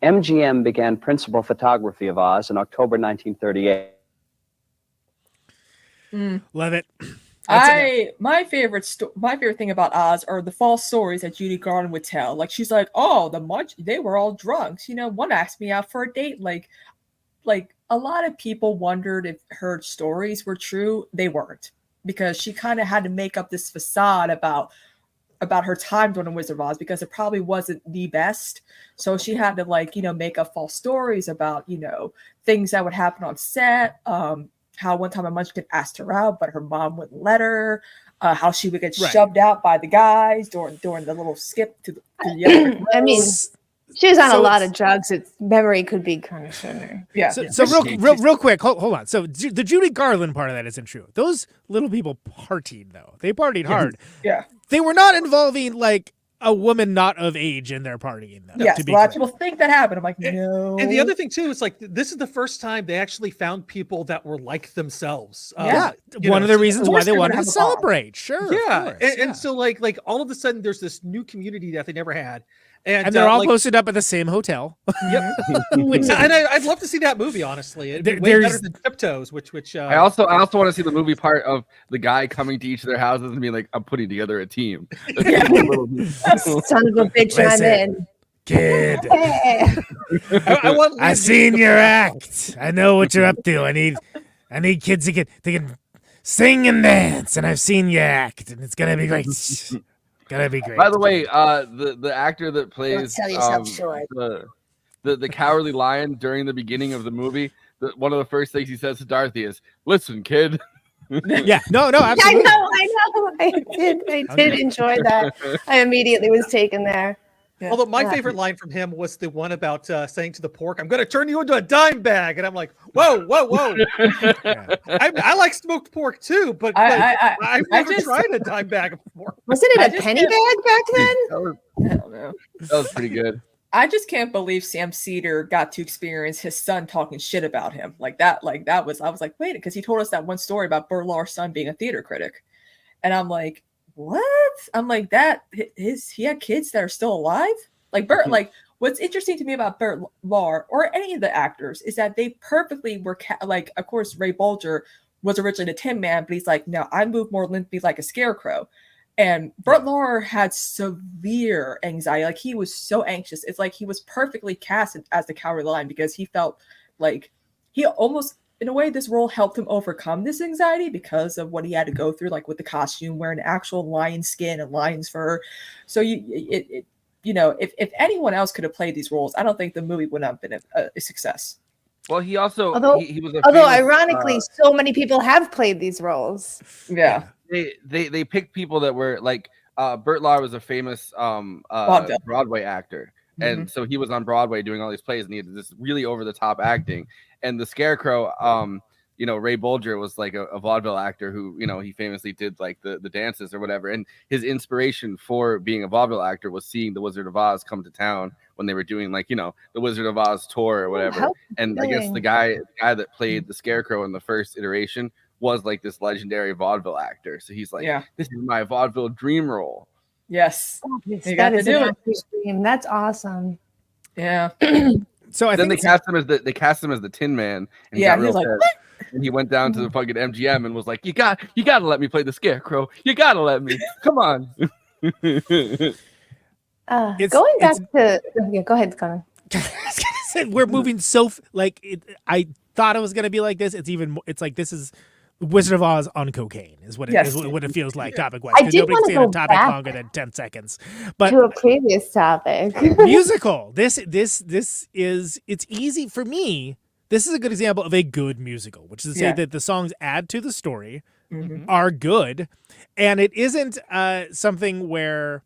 MGM began principal photography of Oz in October 1938. Love it. My favorite thing about Oz are the false stories that Judy Garland would tell. Like she's like, oh, they were all drunks. You know, one asked me out for a date. Like a lot of people wondered if her stories were true. They weren't, because she kind of had to make up this facade about her time doing Wizard of Oz because it probably wasn't the best. So she had to make up false stories about, things that would happen on set. How one time a munchkin asked her out, but her mom wouldn't let her. How she would get shoved out by the guys during the little skip to the other. I mean, She was on a lot of drugs. Its memory could be kind of sooner. Yeah. So real quick, hold on. So the Judy Garland part of that isn't true. Those little people partied though. They partied hard. Yeah. They were not involving like a woman not of age in their partying. Though, yes, a lot of people think that happened. I'm like, no. And the other thing too is like this is the first time they actually found people that were like themselves. One of the reasons why they wanted to celebrate. Sure. Yeah. And so like all of a sudden there's this new community that they never had. And they're all posted up at the same hotel. Yep. And I'd love to see that movie, honestly. It'd be way better than Tiptoes, which I also want to see the movie part of the guy coming to each of their houses and being like, I'm putting together a team. Son of a bitch, I'm in. Kid. I seen your act. I know what you're up to. I need kids they can sing and dance, and I've seen you act, and it's gonna be great. Gonna be great. By the way, the actor that plays the cowardly lion during the beginning of the movie, one of the first things he says to Dorothy is, "Listen, kid." Yeah, no, absolutely. I did enjoy that. I immediately was taken there. Yeah. Although my favorite line from him was the one about saying to the pork, "I'm going to turn you into a dime bag," and I'm like, "Whoa!" I like smoked pork too, but I've never tried a dime bag before. Wasn't it a penny bag back then? I don't know. That was pretty good. I just can't believe Sam Cedar got to experience his son talking shit about him like that. I was like, wait, because he told us that one story about Bert Lahr's son being a theater critic, and I'm like, what? I'm like, he had kids that are still alive? Like Bert, like what's interesting to me about Bert Lahr or any of the actors is that they perfectly were like, of course, Ray Bolger was originally the Tin Man, but he's like, no, I move more limply like a scarecrow. And Bert Lahr had severe anxiety. Like he was so anxious. It's like he was perfectly cast as the Cowardly Lion because he felt like he almost, in a way, this role helped him overcome this anxiety because of what he had to go through, like with the costume, wearing actual lion skin and lion's fur. So if anyone else could have played these roles, I don't think the movie would not have been a success. Well, he also although ironically, so many people have played these roles. Yeah. They picked people that were like Bert Lahr was a famous Broadway actor. And so he was on Broadway doing all these plays, and he had this really over the top acting. And the Scarecrow, Ray Bolger was like a vaudeville actor who, he famously did like the dances or whatever. And his inspiration for being a vaudeville actor was seeing the Wizard of Oz come to town when they were doing like, the Wizard of Oz tour or whatever. And I guess the guy that played the Scarecrow in the first iteration was like this legendary vaudeville actor. So he's like, this is my vaudeville dream role. Yes. That is an actor's dream. That's awesome. Yeah. So I then think they cast him as the Tin Man. And he was like, and he went down to the fucking MGM and was like, you gotta let me play the Scarecrow. You gotta let me. Come on. Going back to go ahead, Conan. We're moving so I thought it was gonna be like this. It's like this is Wizard of Oz on cocaine is what it feels like topic wise. I did want to go topic back longer than 10 seconds. But to a previous topic. Musical. This is it's easy for me. This is a good example of a good musical, which is to say that the songs add to the story, are good, and it isn't something where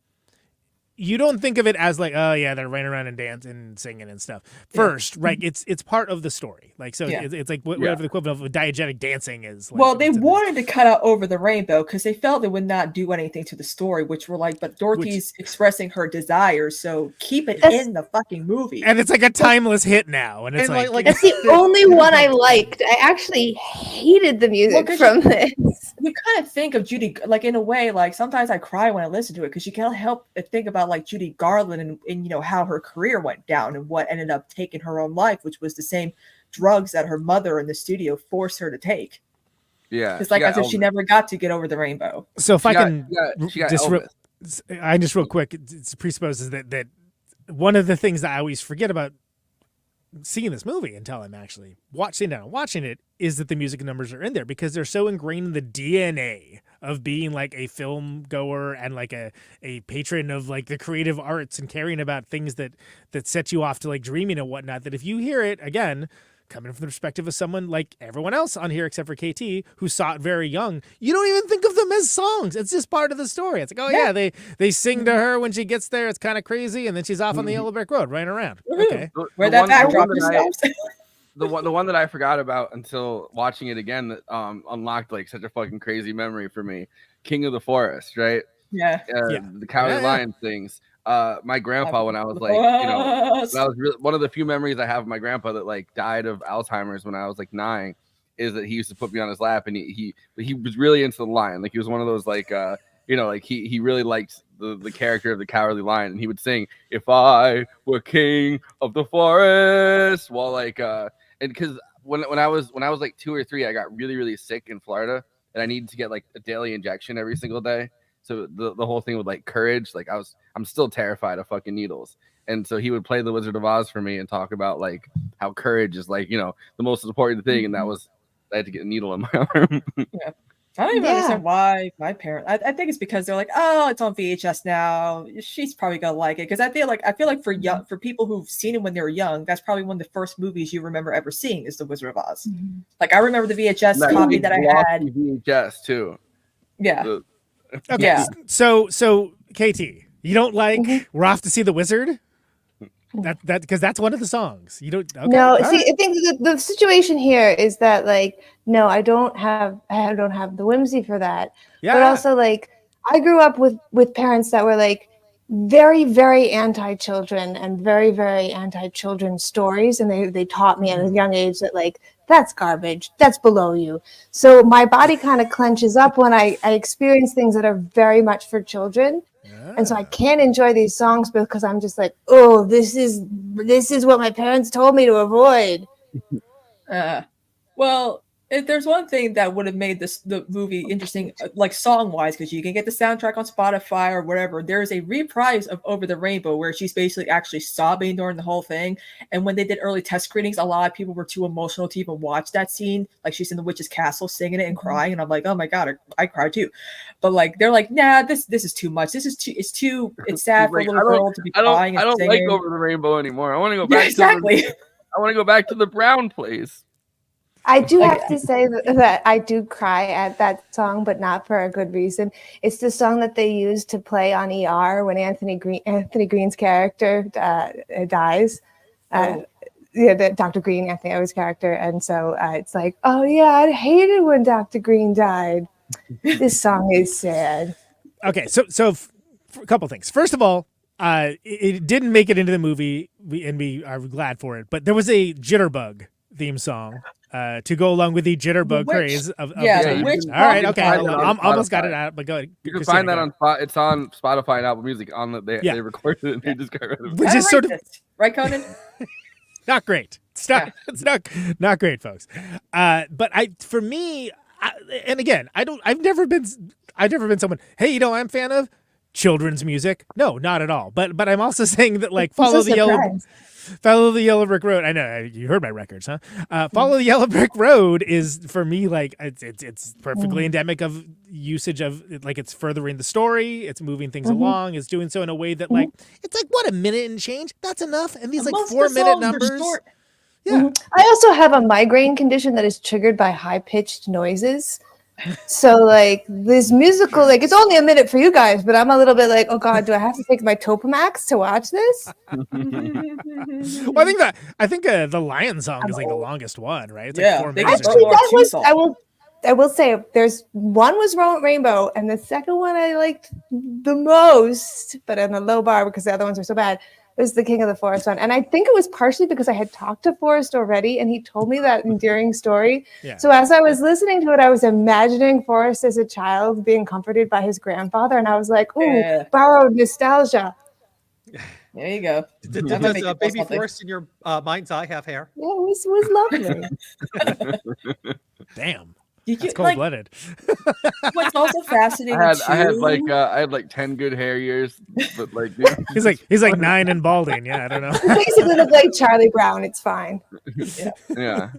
you don't think of it as like, oh yeah, they're running around and dancing and singing and stuff first, right? It's part of the story. Like, so it's like whatever the equivalent of diegetic dancing is. Like, well, they wanted to cut out Over the Rainbow because they felt it would not do anything to the story, which were like, but Dorothy's expressing her desires, so keep it in the fucking movie. And it's like a timeless hit now. And it's like that's the only one I liked. I actually hated the music from this. You kind of think of Judy, like in a way, like sometimes I cry when I listen to it because you can't help but think about like Judy Garland and how her career went down and what ended up taking her own life, which was the same drugs that her mother in the studio forced her to take. Yeah, it's like I said, she never got to get over the rainbow. So if I just real quick, it presupposes that one of the things that I always forget about seeing this movie until I'm actually sitting down and watching it is that the music numbers are in there because they're so ingrained in the DNA of being like a film goer and like a patron of like the creative arts and caring about things that set you off to like dreaming and whatnot, that if you hear it again, coming from the perspective of someone like everyone else on here except for KT, who saw it very young, you don't even think of them as songs. It's just part of the story. It's like, oh yeah, they sing to her when she gets there. It's kind of crazy, and then she's off on the yellow brick road running around. Okay, where that backdrop yourselves. The one that I forgot about until watching it again that unlocked like such a fucking crazy memory for me. King of the Forest, right? Yeah. The Cowardly Lion things. My grandpa, when I was like, when I was really, one of the few memories I have of my grandpa that like died of Alzheimer's when I was like 9, is that he used to put me on his lap, and he was really into the lion. Like he was one of those like like he really liked the character of the Cowardly Lion, and he would sing "If I Were King of the Forest" while like and because when I was like 2 or 3, I got really, really sick in Florida, and I needed to get like a daily injection every single day. So the whole thing with like courage, like I'm still terrified of fucking needles. And so he would play The Wizard of Oz for me and talk about like how courage is like, the most important thing. And that was, I had to get a needle in my arm. Yeah. I don't even understand why my parents. I think it's because they're like, oh, it's on VHS now. She's probably gonna like it, because I feel like for people who've seen it when they were young, that's probably one of the first movies you remember ever seeing is The Wizard of Oz. Mm-hmm. Like I remember the VHS copy that I had. VHS too. Yeah. Okay. Yeah. So KT, you don't like We're Off to See the Wizard? That because that's one of the songs. You don't. Okay. No, see, right. I think the situation here is that like, no, I don't have the whimsy for that. Yeah. But also like, I grew up with parents that were like very, very anti-children and very, very anti-children stories, and they taught me at a young age that like that's garbage, that's below you. So my body kind of clenches up when I experience things that are very much for children. And so I can't enjoy these songs because I'm just like, oh, this is what my parents told me to avoid. Well, if there's one thing that would have made the movie interesting, like song-wise, because you can get the soundtrack on Spotify or whatever, there is a reprise of Over the Rainbow where she's basically actually sobbing during the whole thing. And when they did early test screenings, a lot of people were too emotional to even watch that scene. Like she's in the witch's castle singing it and crying, and I'm like, oh my god, I cried too. But like they're like, nah, this is too much. It's sad for a little girl to be crying. I don't like Over the Rainbow anymore. I want to go back. Exactly. I want to go back to the Brown Place. I do have to say that I do cry at that song, but not for a good reason. It's the song that they used to play on ER when Anthony Green's character dies. Dr. Green, Anthony Oakes' character. And so it's like, oh yeah, I hated when Dr. Green died. This song is sad. Okay, so a couple things. First of all, it didn't make it into the movie, and we are glad for it. But there was a Jitterbug theme song to go along with the Jitterbug craze of the time. All right, okay, I almost got it out, but go ahead. You can find that on it's on Spotify and Apple Music. They recorded it and they just got rid of it. Which is sort of right, Conan. Not great. It's not great, folks. But for me, and again, I've never been someone, hey, I'm a fan of children's music. No, not at all. But I'm also saying that like follow the Yellow Brick Road. I know you heard my records, huh? Follow the Yellow Brick Road is for me like it's perfectly endemic of usage of like it's furthering the story, it's moving things along, it's doing so in a way that like it's like what, a minute and change, that's enough, and these like 4-minute numbers. Yeah. I also have a migraine condition that is triggered by high-pitched noises. So like this musical, like it's only a minute for you guys, but I'm a little bit like, oh god, do I have to take my Topamax to watch this? Well, I think the Lion song is like the longest one, right? It's like 4 minutes. Actually, that was I will say there's one was Rainbow, and the second one I liked the most, but on the low bar because the other ones were so bad. It was the King of the Forest one. And I think it was partially because I had talked to Forrest already and he told me that endearing story. Yeah. So as I was listening to it, I was imagining Forrest as a child being comforted by his grandfather. And I was like, ooh, borrowed nostalgia. There you go. Does baby Forrest in your mind's eye have hair? Yeah, it was lovely. Damn. That's cold-blooded. What's also fascinating I had like 10 good hair years, but like he's like 9 and balding. Yeah, I don't know. He basically look like Charlie Brown. It's fine. Yeah.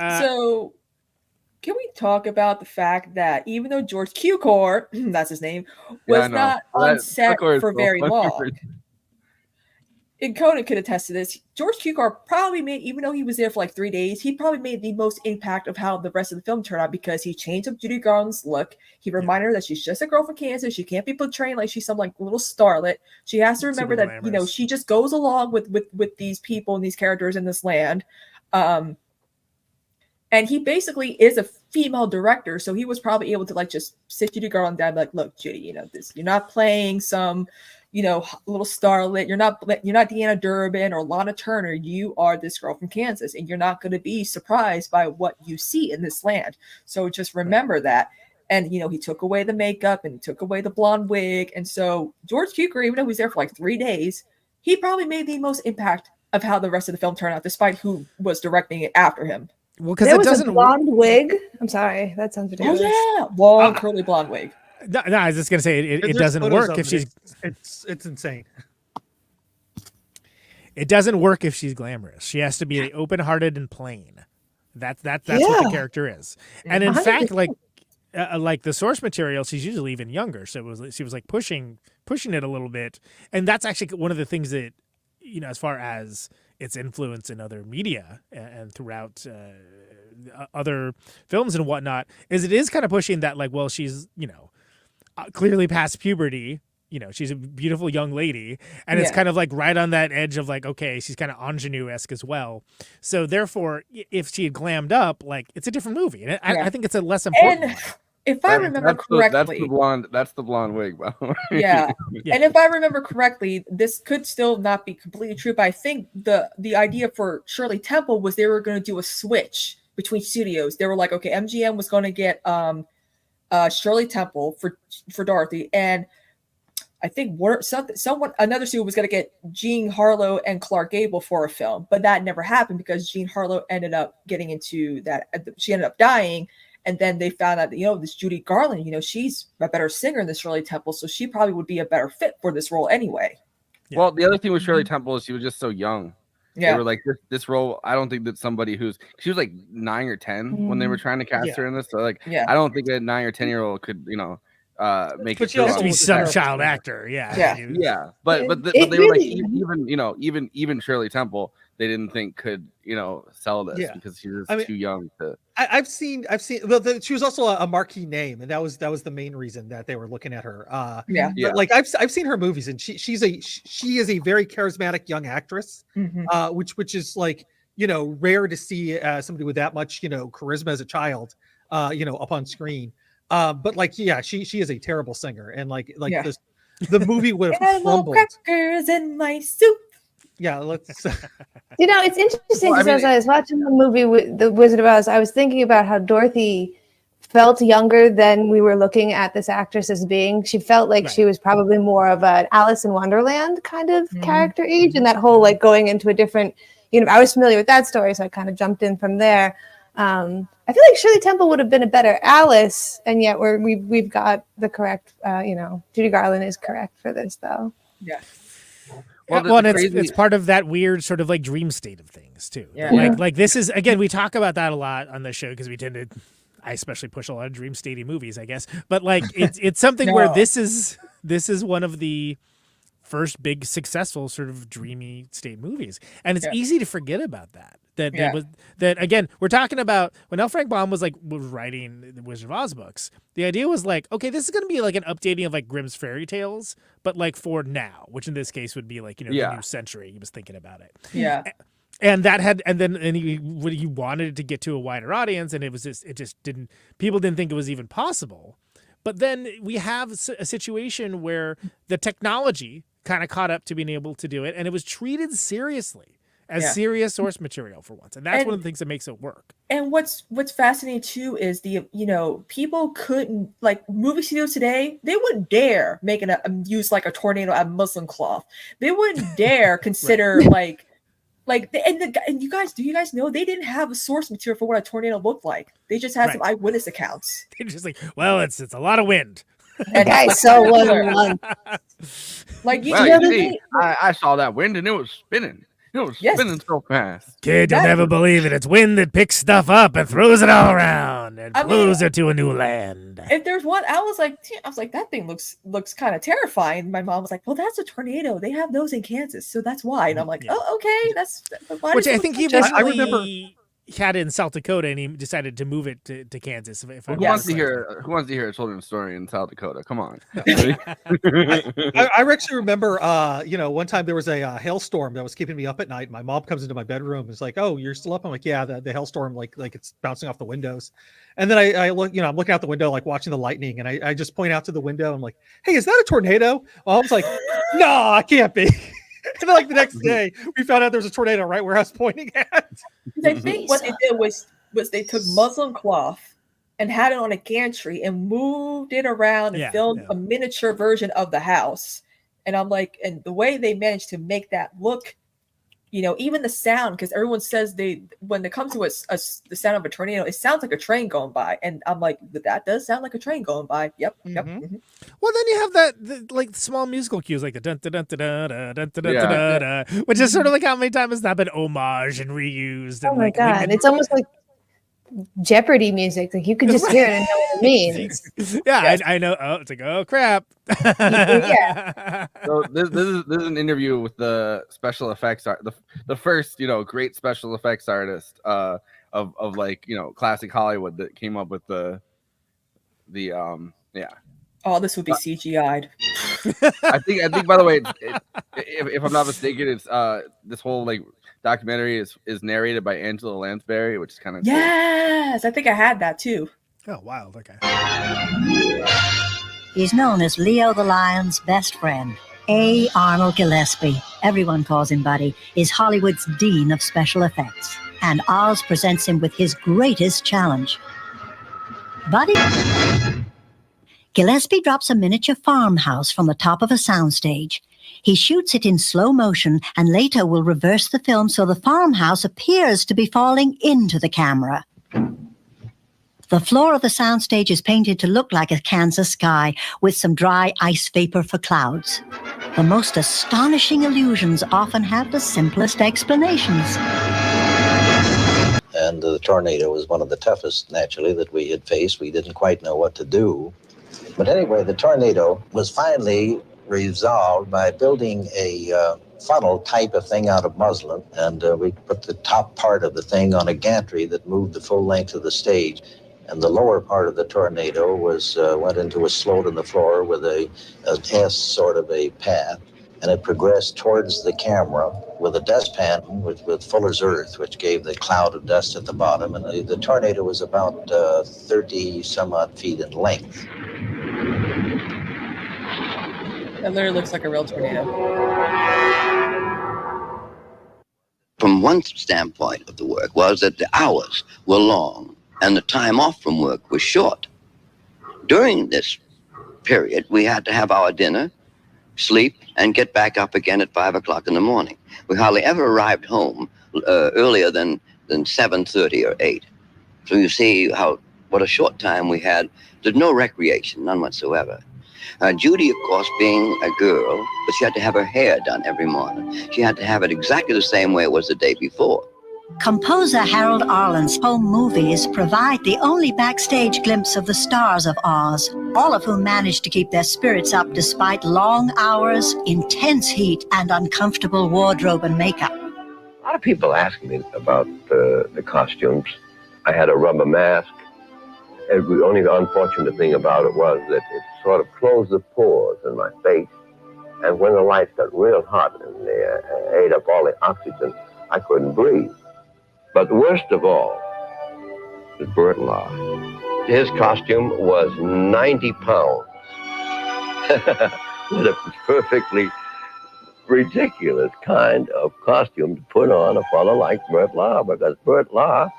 So, can we talk about the fact that even though George Cukor, that's his name, was not on set for very long, and Conan could attest to this, George Cukor probably made, even though he was there for like 3 days, he probably made the most impact of how the rest of the film turned out, because he changed up Judy Garland's look. He reminded her that she's just a girl from Kansas. She can't be portraying like she's some like little starlet. She has to remember that, you know, she just goes along with these people and these characters in this land. And he basically is a female director, so he was probably able to like just sit Judy Garland down, like, look, Judy, you know, this, you're not playing some, you know, little starlet. You're not Deanna Durbin or Lana Turner. You are this girl from Kansas, and you're not going to be surprised by what you see in this land. So just remember that. And, you know, he took away the makeup and he took away the blonde wig. And so George Cukor, even though he was there for like 3 days, he probably made the most impact of how the rest of the film turned out, despite who was directing it after him. Well, because it doesn't a blonde wig. I'm sorry, that sounds ridiculous. Oh yeah, long curly blonde wig. No, I was just gonna say it doesn't work if she's. It's insane. It doesn't work if she's glamorous. She has to be open-hearted and plain. That's what the character is. And in 100%. Fact, like the source material, she's usually even younger. So she was like pushing it a little bit, and that's actually one of the things that, you know, as far as its influence in other media and throughout other films and whatnot, is it is kind of pushing that, like, well, she's, you know, clearly past puberty, you know, she's a beautiful young lady, and it's kind of like right on that edge of like, okay, she's kind of ingenue-esque as well. So therefore, if she had glammed up, like, it's a different movie, and I think it's a less important one. If I remember correctly, that's the blonde wig. yeah. And if I remember correctly, this could still not be completely true, but I think the idea for Shirley Temple was they were going to do a switch between studios. They were like, okay, MGM was going to get Shirley Temple for Dorothy, and I think another studio was going to get Jean Harlow and Clark Gable for a film, but that never happened because Jean Harlow ended up getting into that. She ended up dying, and then they found out that, you know, this Judy Garland, you know, she's a better singer than Shirley Temple, so she probably would be a better fit for this role anyway. Yeah. Well, the other thing with Shirley Temple is she was just so young. Yeah, they were like, this role, I don't think that somebody she was like 9 or 10 when they were trying to cast her in this. So like, I don't think a 9 or 10-year-old could, you know, make it. But she has to be some child actor. Yeah. But they were like, even, you know, even Shirley Temple, they didn't think could, you know, sell this because she was too young to. I've seen. Well, she was also a marquee name, and that was the main reason that they were looking at her. But like I've seen her movies, and she is a very charismatic young actress, which is like, you know, rare to see somebody with that much, you know, charisma as a child, you know, up on screen. But like, she is a terrible singer, and like the movie would have crumbled. Crackers in my soup. Yeah, let's. You know, it's interesting because as I was watching the movie with The Wizard of Oz, I was thinking about how Dorothy felt younger than we were looking at this actress as being. She felt like she was probably more of an Alice in Wonderland kind of character age, and that whole like going into a different. You know, I was familiar with that story, so I kind of jumped in from there. I feel like Shirley Temple would have been a better Alice, and yet we've got the correct. You know, Judy Garland is correct for this, though. Yeah. Well, and it's part of that weird sort of like dream state of things too. Yeah. Like this is, again, we talk about that a lot on the show because I especially push a lot of dream statey movies, I guess. But like it's something where this is one of the first big successful sort of dreamy state movies, and it's easy to forget about that. That again, we're talking about when L. Frank Baum was writing the Wizard of Oz books. The idea was like, okay, this is going to be like an updating of like Grimm's fairy tales, but like for now, which in this case would be like, you know, the new century. He was thinking about it. Yeah. And he wanted to get to a wider audience, and it just didn't. People didn't think it was even possible. But then we have a situation where the technology kind of caught up to being able to do it, and it was treated seriously. As serious source material for once. And that's one of the things that makes it work. And what's fascinating too is people couldn't, like, movie studios today, they wouldn't dare use like a tornado at Muslim cloth. They wouldn't dare consider and you guys know they didn't have a source material for what a tornado looked like. They just had some eyewitness accounts. They're just like, well, it's a lot of wind. And I saw one. Like, I saw that wind and it was spinning. Spinning so fast. Kid, you'll never believe it. It's wind that picks stuff up and throws it all around and blows it to a new land. If there's one, I was like, that thing looks kind of terrifying. My mom was like, well, that's a tornado. They have those in Kansas, so that's why. And I'm like, oh, okay, that's why. Which I think he eventually had it in South Dakota, and he decided to move it to Kansas. Who wants to hear a children's story in South Dakota? Come on. I actually remember, one time there was a hailstorm that was keeping me up at night. My mom comes into my bedroom and is like, "Oh, you're still up?" I'm like, "Yeah, the hailstorm, like it's bouncing off the windows." And then I look, I'm looking out the window, like watching the lightning, and I just point out to the window. I'm like, "Hey, is that a tornado?" Well, I was like, "No, it can't be." And then, like the next day, we found out there was a tornado right where I was pointing at. I think what they did was they took muslin cloth and had it on a gantry and moved it around and filmed a miniature version of the house. And I'm like, and the way they managed to make that look, even the sound, because everyone says when it comes to the sound of a tornado, it sounds like a train going by. And I'm like, that does sound like a train going by. Yep. Mm-hmm. Well, then you have the small musical cues, like the dun dun dun dun dun dun dun dun dun, which is sort of like how many times has that been homaged and reused. Oh my God. It's almost like Jeopardy music. Like you can just hear it and know what it means. I know. Oh, it's like, oh crap. So this is an interview with the special effects the first great special effects artist of classic Hollywood that came up with the Oh, this would be CGI'd. I think by the way, if I'm not mistaken, it's this whole documentary is narrated by Angela Lansbury, which is kind of yes, cool. I think I had that too. Oh, wow. Okay. He's known as Leo the Lion's best friend. A. Arnold Gillespie, everyone calls him Buddy, is Hollywood's dean of special effects. And Oz presents him with his greatest challenge. Buddy? Gillespie drops a miniature farmhouse from the top of a soundstage. He shoots it in slow motion and later will reverse the film so the farmhouse appears to be falling into the camera. The floor of the soundstage is painted to look like a Kansas sky with some dry ice vapor for clouds. The most astonishing illusions often have the simplest explanations. And the tornado was one of the toughest, naturally, that we had faced. We didn't quite know what to do. But anyway, the tornado was finally resolved by building a funnel type of thing out of muslin, and we put the top part of the thing on a gantry that moved the full length of the stage, and the lower part of the tornado was went into a slope in the floor with a S sort of a path, and it progressed towards the camera with a dustpan with fuller's earth, which gave the cloud of dust at the bottom, and the tornado was about 30 some odd feet in length. It literally looks like a real tornado. From one standpoint of the work was that the hours were long and the time off from work was short. During this period, we had to have our dinner, sleep, and get back up again at 5 o'clock in the morning. We hardly ever arrived home earlier than 7:30 or 8. So you see what a short time we had. There's no recreation, none whatsoever. Judy, of course, being a girl, but she had to have her hair done every morning. She had to have it exactly the same way it was the day before. Composer Harold Arlen's home movies provide the only backstage glimpse of the stars of Oz, all of whom managed to keep their spirits up despite long hours, intense heat, and uncomfortable wardrobe and makeup. A lot of people ask me about the costumes. I had a rubber mask. And the only unfortunate thing about it was that it sort of closed the pores in my face. And when the lights got real hot and they ate up all the oxygen, I couldn't breathe. But the worst of all was Burt Lahr. His costume was 90 pounds. With a perfectly ridiculous kind of costume to put on a fellow like Burt Lahr, because Burt Lahr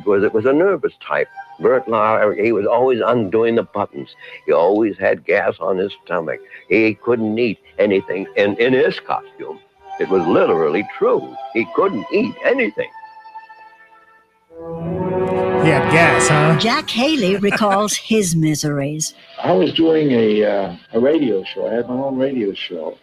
was a nervous type. Burt Lahr, he was always undoing the buttons. He always had gas on his stomach. He couldn't eat anything in his costume. It was literally true. He couldn't eat anything. He had gas, huh? Jack Haley recalls his miseries. I was doing a radio show. I had my own radio show.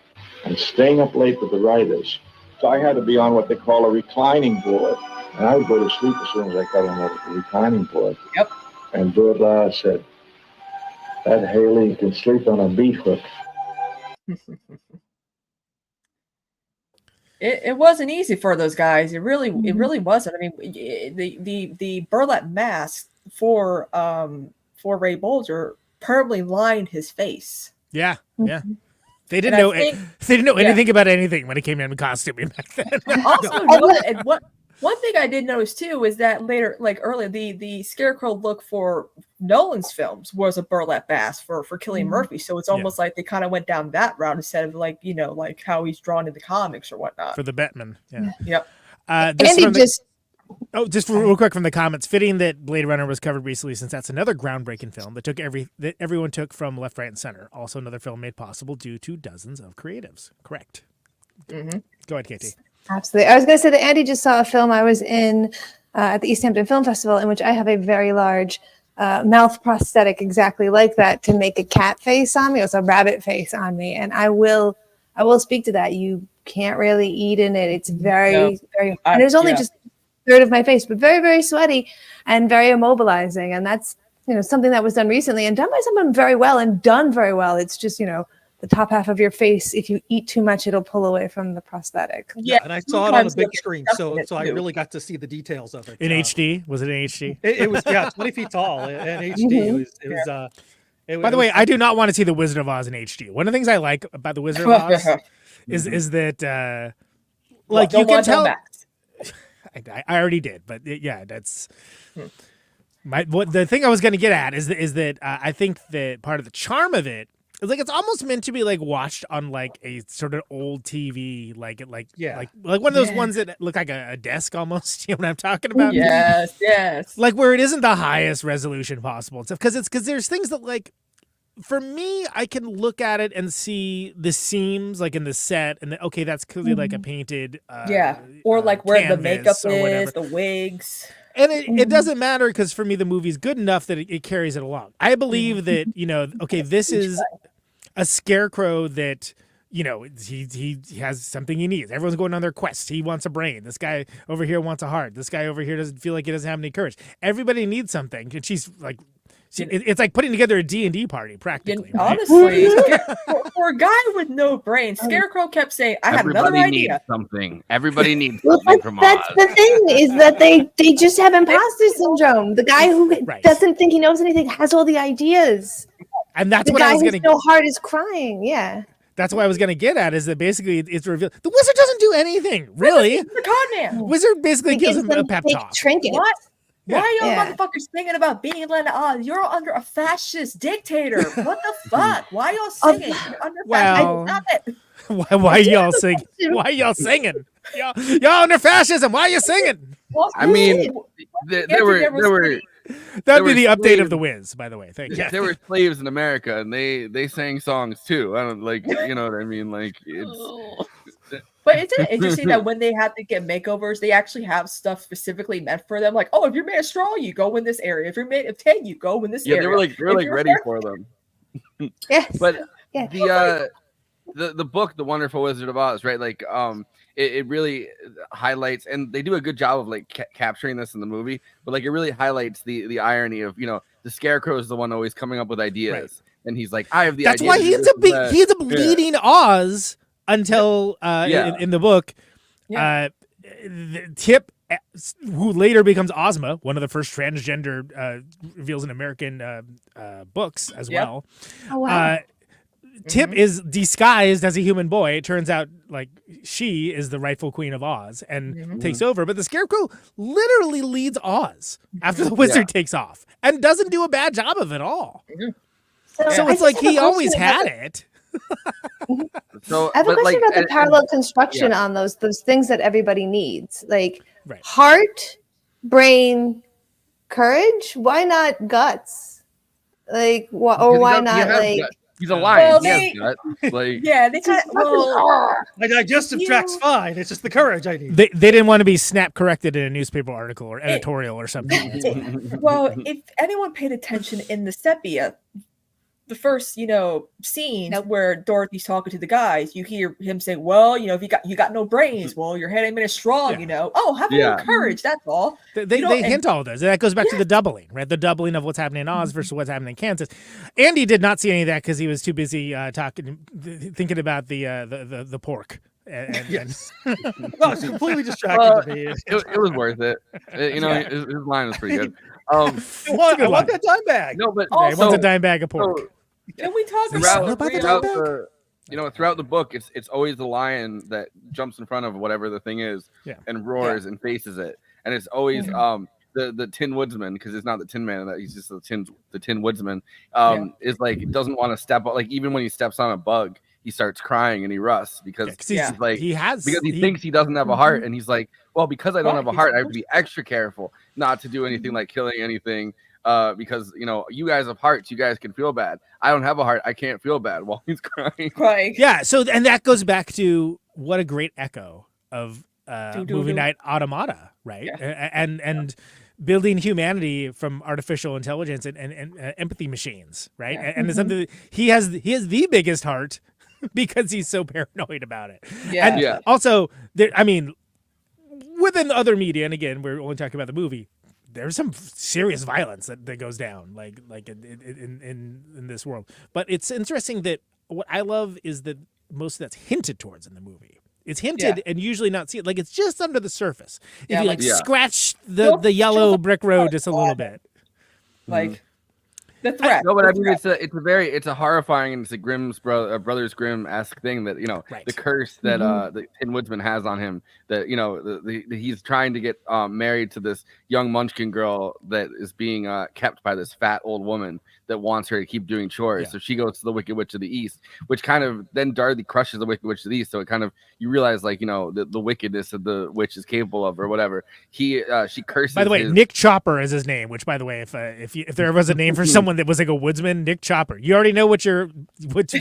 And staying up late with the writers. So I had to be on what they call a reclining board. And I would go to sleep as soon as I got on the reclining board. Yep. And Birdla said, that Haley can sleep on a beef hook. It wasn't easy for those guys. It really wasn't. I mean, the burlap mask for Ray Bolger permanently lined his face. Yeah, yeah. They didn't know. They didn't know anything about anything when it came down to costuming back then. Also, one thing I did notice too is that later, like earlier, the Scarecrow look for Nolan's films was a burlap mask for Cillian Murphy. So it's almost like they kind of went down that route instead of like like how he's drawn in the comics or whatnot. For the Batman, yeah. Yep. Just real quick from the comments, fitting that Blade Runner was covered recently since that's another groundbreaking film that everyone took from left, right, and center. Also another film made possible due to dozens of creatives. Correct. Mm-hmm. Go ahead, Katie. Absolutely. I was going to say that Andy just saw a film I was in at the East Hampton Film Festival in which I have a very large mouth prosthetic exactly like that to make a cat face on me. It was a rabbit face on me. And I will speak to that. You can't really eat in it. It's very, very, and there's only just a third of my face, but very, very sweaty and very immobilizing. And that's, something that was done recently and done by someone very well and done very well. It's just, the top half of your face, if you eat too much, it'll pull away from the prosthetic. Yeah, and I saw it on a big screen, so I really got to see the details of it. In HD? Was it in HD? It was 20 feet tall in HD. It was. By the way, I do not want to see The Wizard of Oz in HD. One of the things I like about The Wizard of Oz is that you can tell. I already did, but that's. The thing I was going to get at is that I think that part of the charm of it. It's like it's almost meant to be like watched on like a sort of old TV, like one of those ones that look like a desk almost. You know what I'm talking about? Yes. Like where it isn't the highest resolution possible and stuff. Because there's things that like, for me, I can look at it and see the seams like in the set, and okay, that's clearly like a painted or like where the makeup is, the wigs. And it doesn't matter because for me the movie's good enough that it carries it along. I believe that this is a Scarecrow that he has something he needs. Everyone's going on their quest. He wants a brain. This guy over here wants a heart. This guy over here doesn't feel like he doesn't have any courage. Everybody needs something, and she's like. It's like putting together a D&D party, practically. Right? Honestly, for a guy with no brain, Scarecrow kept saying, "I have another idea." Needs something. Everybody needs something from That's Oz. the thing is that they just have imposter syndrome. The guy who doesn't think he knows anything has all the ideas, and that's the what guy I was who's going so hard is crying. Yeah. That's what I was going to get at, is that basically it's revealed the wizard doesn't do anything really. The con man. Wizard basically gives him a pep talk. Trinkets. What? Why are y'all motherfuckers thinking about being in Land of Oz? You're under a fascist dictator. What the fuck? Why y'all singing? You're under fascism. Stop it. Why y'all singing? Why y'all singing? Y'all under fascism. Why are you singing? I mean, there were. That'd be the update of The Wiz, by the way. Thank you. There were slaves in America, and they sang songs too. I don't what I mean. Like it's. But isn't it interesting that when they have to get makeovers, they actually have stuff specifically meant for them? Like, oh, if you're made of straw, you go in this area. If you're made of tin, you go in this area. They were like ready for them. Yes. But the book, The Wonderful Wizard of Oz, right? Like it really highlights, and they do a good job of like capturing this in the movie. But like it really highlights the irony of the Scarecrow is the one always coming up with ideas, and he's like, I have the. That's idea why he ends up leading Oz. Until in the book, Tip, who later becomes Ozma, one of the first transgender reveals in American books as well. Oh, wow. Tip is disguised as a human boy. It turns out like she is the rightful queen of Oz and takes over. But the Scarecrow literally leads Oz after the wizard takes off and doesn't do a bad job of it all. So it's like he always had it. I have a question about the parallel construction on those things that everybody needs, like heart, brain, courage. Why not guts? Like, why not like? He's a lion. They just my digestive tract's fine. It's just the courage I need. They didn't want to be snap corrected in a newspaper article or editorial or something. Well, if anyone paid attention in the sepia. scenes where Dorothy's talking to the guys, you hear him say, "Well, if you got no brains, well, your head ain't been strong, Oh, have a little courage. That's all." They hint all those. And that goes back to the doubling, right? The doubling of what's happening in Oz versus what's happening in Kansas. Andy did not see any of that because he was too busy thinking about the pork. Yes. No, it's completely distracting to me. It was worth it. His line was pretty good. I want that dime bag. No, but he wants a dime bag of pork. Can we talk throughout the book? It's always the lion that jumps in front of whatever the thing is and roars and faces it, and it's always the Tin Woodsman, because it's not the Tin Man, he's just the Tin Woodsman. Is like doesn't want to step up, like even when he steps on a bug, he starts crying and he rusts because he's like he thinks he doesn't have a heart, and he's like, well, because I don't have a heart, I have to be extra careful not to do anything like killing anything. Because you guys have hearts, you guys can feel bad. I don't have a heart, I can't feel bad while he's crying. Yeah, so and that goes back to what a great echo of movie night Automata, right? And building humanity from artificial intelligence and empathy machines, right? And it's something that he has the biggest heart because he's so paranoid about it. Also, within other media, and again, we're only talking about the movie, there's some serious violence that goes down, like in this world. But it's interesting that what I love is that most of that's hinted towards in the movie. It's hinted and usually not seen. Like it's just under the surface. If you scratch the yellow brick road just a little bit, like the threat. No, but I mean it's a horrifying and it's a Grimm's Brothers Grimm-esque thing that the curse that the Tin Woodsman has on him, that he's trying to get married to this young munchkin girl that is being kept by this fat old woman that wants her to keep doing chores. So she goes to the Wicked Witch of the East, which kind of then Dorothy crushes the Wicked Witch of the East. So it kind of, you realize the wickedness that the witch is capable of or whatever. She curses. By the way, Nick Chopper is his name, which by the way, if there was a name for someone that was like a woodsman, Nick Chopper. You already know what your job's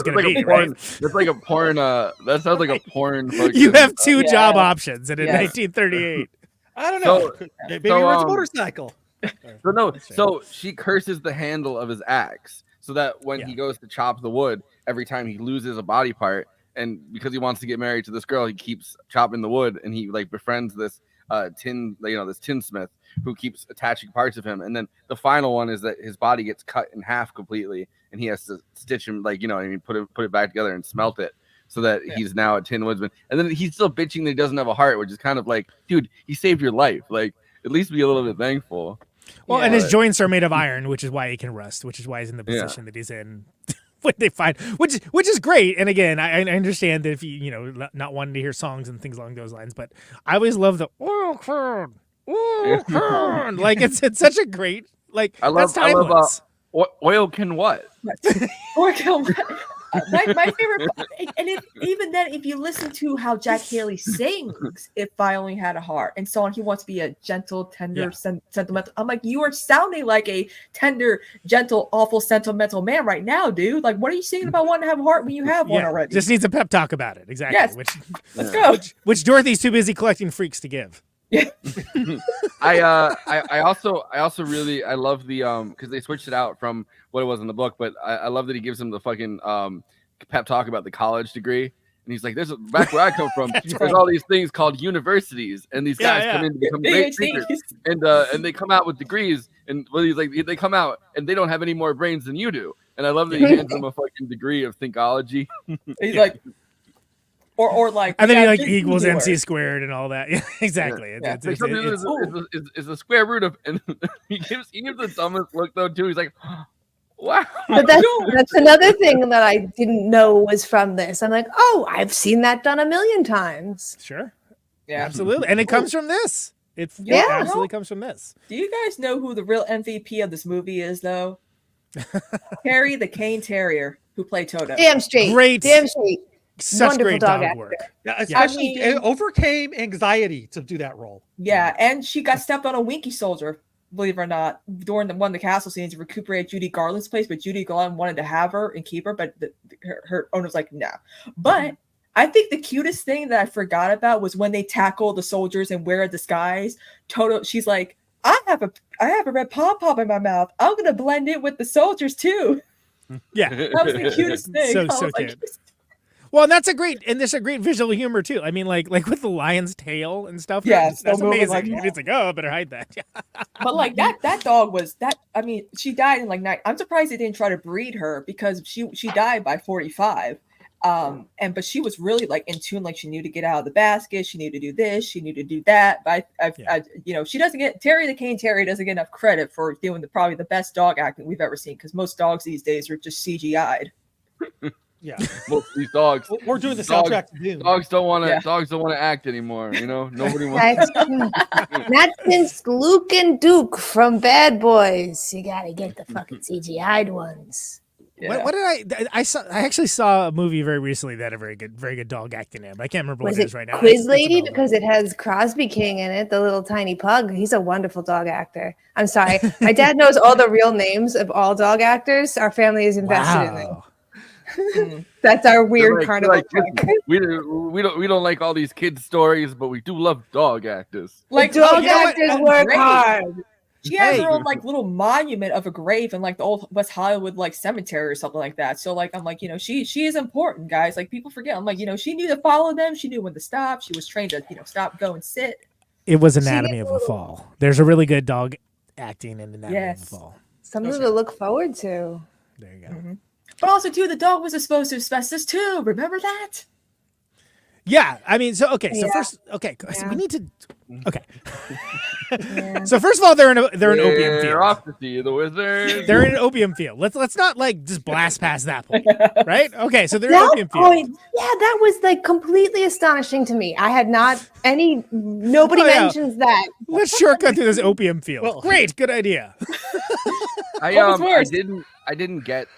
gonna be, right? That's like a porn. That sounds like a porn. You have two job options, and in 1938, I don't know. Maybe it's a motorcycle. So she curses the handle of his axe so that when he goes to chop the wood, every time he loses a body part, and because he wants to get married to this girl, he keeps chopping the wood, and he like befriends this this tinsmith who keeps attaching parts of him. And then the final one is that his body gets cut in half completely, and he has to stitch him put it back together and smelt it so that he's now a Tin Woodsman. And then he's still bitching that he doesn't have a heart, which is kind of like, dude, he saved your life. Like, at least be a little bit thankful. Well, and his joints are made of iron, which is why he can rust, which is why he's in the position that he's in. What they find, which is great. And again, I understand that if you not wanting to hear songs and things along those lines, but I always love the oil can. Like it's such a great that's timeless. Oil can what? Oil can what? My favorite, and even then, if you listen to how Jack Haley sings, "If I Only Had a Heart," and so on, he wants to be a gentle, tender, sentimental. I'm like, you are sounding like a tender, gentle, awful, sentimental man right now, dude. Like, what are you singing about wanting to have a heart when you have one already? Just needs a pep talk about it, exactly. Yes. Let's go. Which Dorothy's too busy collecting freaks to give. Yeah. I also really love the because they switched it out from what it was in the book, but I love that he gives him the fucking pep talk about the college degree, and he's like, "There's back where I come from, there's all these things called universities, and these guys come in to become great speakers, and they come out with degrees, and he's like, they come out and they don't have any more brains than you do." And I love that he hands them a fucking degree of thinkology. He's like. Or like, and then he equals MC squared and all that. Yeah, exactly. It's the square root of, and he gives the dumbest look though too. He's like, wow. But that's another thing that I didn't know was from this. I'm like, oh, I've seen that done a million times. Sure. Yeah, absolutely. And it comes from this. It absolutely comes from this. Do you guys know who the real MVP of this movie is though? Harry the Cane Terrier, who played Toto. Damn straight. Great. Damn straight. Such wonderful great dog dog work. Yeah, especially it overcame anxiety to do that role. Yeah, and she got stepped on a Winky Soldier, believe it or not, during one of the castle scenes to recuperate Judy Garland's place. But Judy Garland wanted to have her and keep her, but her owner was like, no. But I think the cutest thing that I forgot about was when they tackle the soldiers and wear a disguise. Toto, she's like, I have a red pom pom in my mouth. I'm gonna blend it with the soldiers too. Yeah, that was the cutest thing. So cute. Well, and that's a great visual humor too. I mean, like with the lion's tail and stuff. Yeah, that's amazing. Like it's like, oh, I better hide that. But like that dog was that. I mean, she died in like 9. I'm surprised they didn't try to breed her because she died by 45. But she was really like in tune. Like she knew to get out of the basket. She knew to do this. She knew to do that. But she doesn't get Terry the Cane Terrier doesn't get enough credit for doing probably the best dog acting we've ever seen because most dogs these days are just CGI'd. Yeah, most of these dogs. We're doing the soundtrack to Dune. Dogs don't want to act anymore. You know, nobody wants. Not since Luke and Duke from Bad Boys. You gotta get the fucking CGI'd ones. Yeah. What did I actually saw a movie very recently that had a very good dog acting in, but I can't remember what it is right now. Quiz Lady, because it has Crosby King in it, the little tiny pug. He's a wonderful dog actor. I'm sorry, my dad knows all the real names of all dog actors. Our family is invested in it. That's our weird carnival trick. We don't like all these kids' stories, but we do love dog actors. Like dog actors work hard. She has her own like little monument of a grave in like the old West Hollywood like cemetery or something like that. So like I'm like, she is important, guys. Like people forget. I'm like, she knew to follow them. She knew when to stop. She was trained to stop, go, and sit. It was Anatomy of the Fall. There's a really good dog acting in Anatomy of the Fall. Something to look forward to. There you go. Mm-hmm. But also, too, the dog was exposed to asbestos, too. Remember that? Yeah. I mean, so first, so we need to, So first of all, they're in opium field. They're off to see the wizards. They're in an opium field. Let's not like just blast past that point, right? Okay, so they're in opium field. That was like completely astonishing to me. I had nobody mentions that. Let's shortcut through this opium field. Well, great, good idea. I didn't get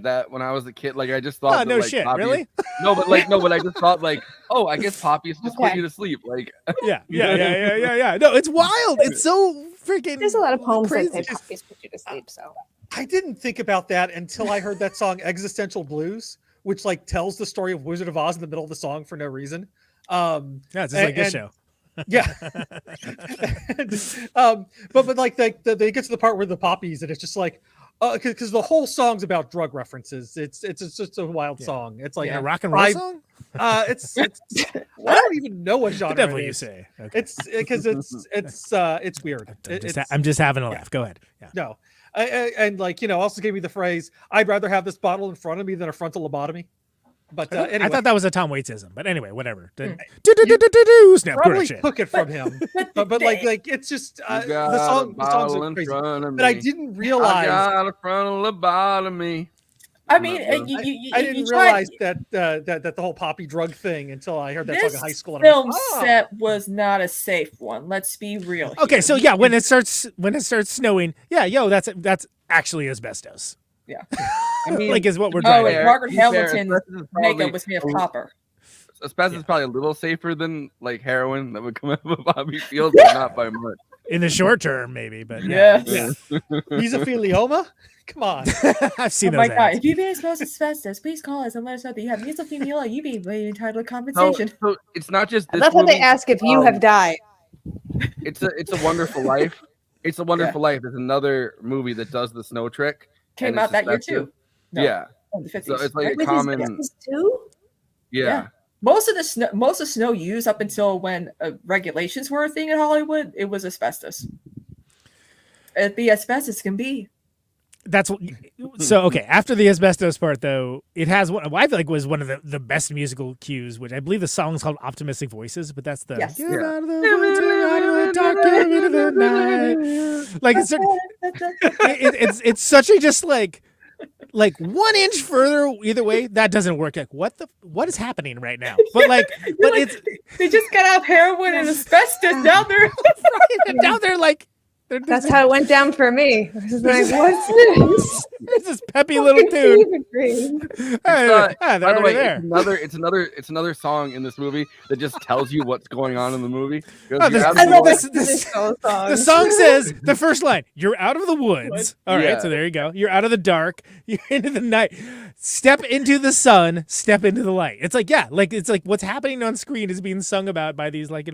that when I was a kid. Like I just thought. Oh, no shit, Poppy, really? No, but I just thought like, oh, I guess Poppy's just put you to sleep. Like yeah. No, it's wild. It's so freaking. There's a lot of poems crazy. that say Poppy's put you to sleep. So I didn't think about that until I heard that song "Existential Blues," which like tells the story of Wizard of Oz in the middle of the song for no reason. Yeah, it's just like this show. Yeah. But like they get to the part where the poppies and it's just like because the whole song's about drug references. It's just a wild song. It's like a rock and roll song. It's I don't even know what genre. The devil, it is. you say? Okay. It's because it's weird. I'm just having a laugh. Go ahead. Yeah. No, and like also gave me the phrase, "I'd rather have this bottle in front of me than a frontal lobotomy." But anyway. I thought that was a Tom Waitsism, but anyway, whatever. Snap, probably took it from him, but like it's just the songs are crazy. But I didn't realize. I got a frontal lobotomy. I mean, I didn't realize that the whole poppy drug thing until I heard that song in high school. This film set was not a safe one. Let's be real. Okay, so yeah, when it starts snowing, that's actually asbestos. Yeah, I mean, like is what we're doing. Margaret Hamilton's makeup was made of copper. Asbestos is probably a little safer than like heroin that would come out of Bobby Fields, but not by much. In the short term, maybe, but yeah. Mesothelioma? Come on. I've seen those. My God. If you've been exposed to asbestos, please call us and let us know that you have mesothelioma. You be entitled to compensation. So it's not just this I love how movie. they ask if you have died. It's a Wonderful Life. It's a Wonderful Life. There's another movie that does the snow trick. Came out that year too. No. Yeah. So it's like a common. Yeah. Most of the snow used up until when regulations were a thing in Hollywood, it was asbestos. The asbestos can be. That's so okay. After the asbestos part, though, it has what I feel like was one of the best musical cues, which I believe the song's called "Optimistic Voices," but that's the yes. Get out of the woods, out of the dark, get into the night. Like it's such a just like 1 inch further either way. That doesn't work. Like what is happening right now? But it's they just got off heroin and asbestos down there. Down there like. That's how it went down for me. I was like, what's this? It's this peppy little tune. By the way, it's another song in this movie that just tells you what's going on in the movie. I love this song. The song says the first line: "You're out of the woods." All right, so there you go. You're out of the dark. You're into the night. Step into the sun. Step into the light. It's like it's like what's happening on screen is being sung about by these like.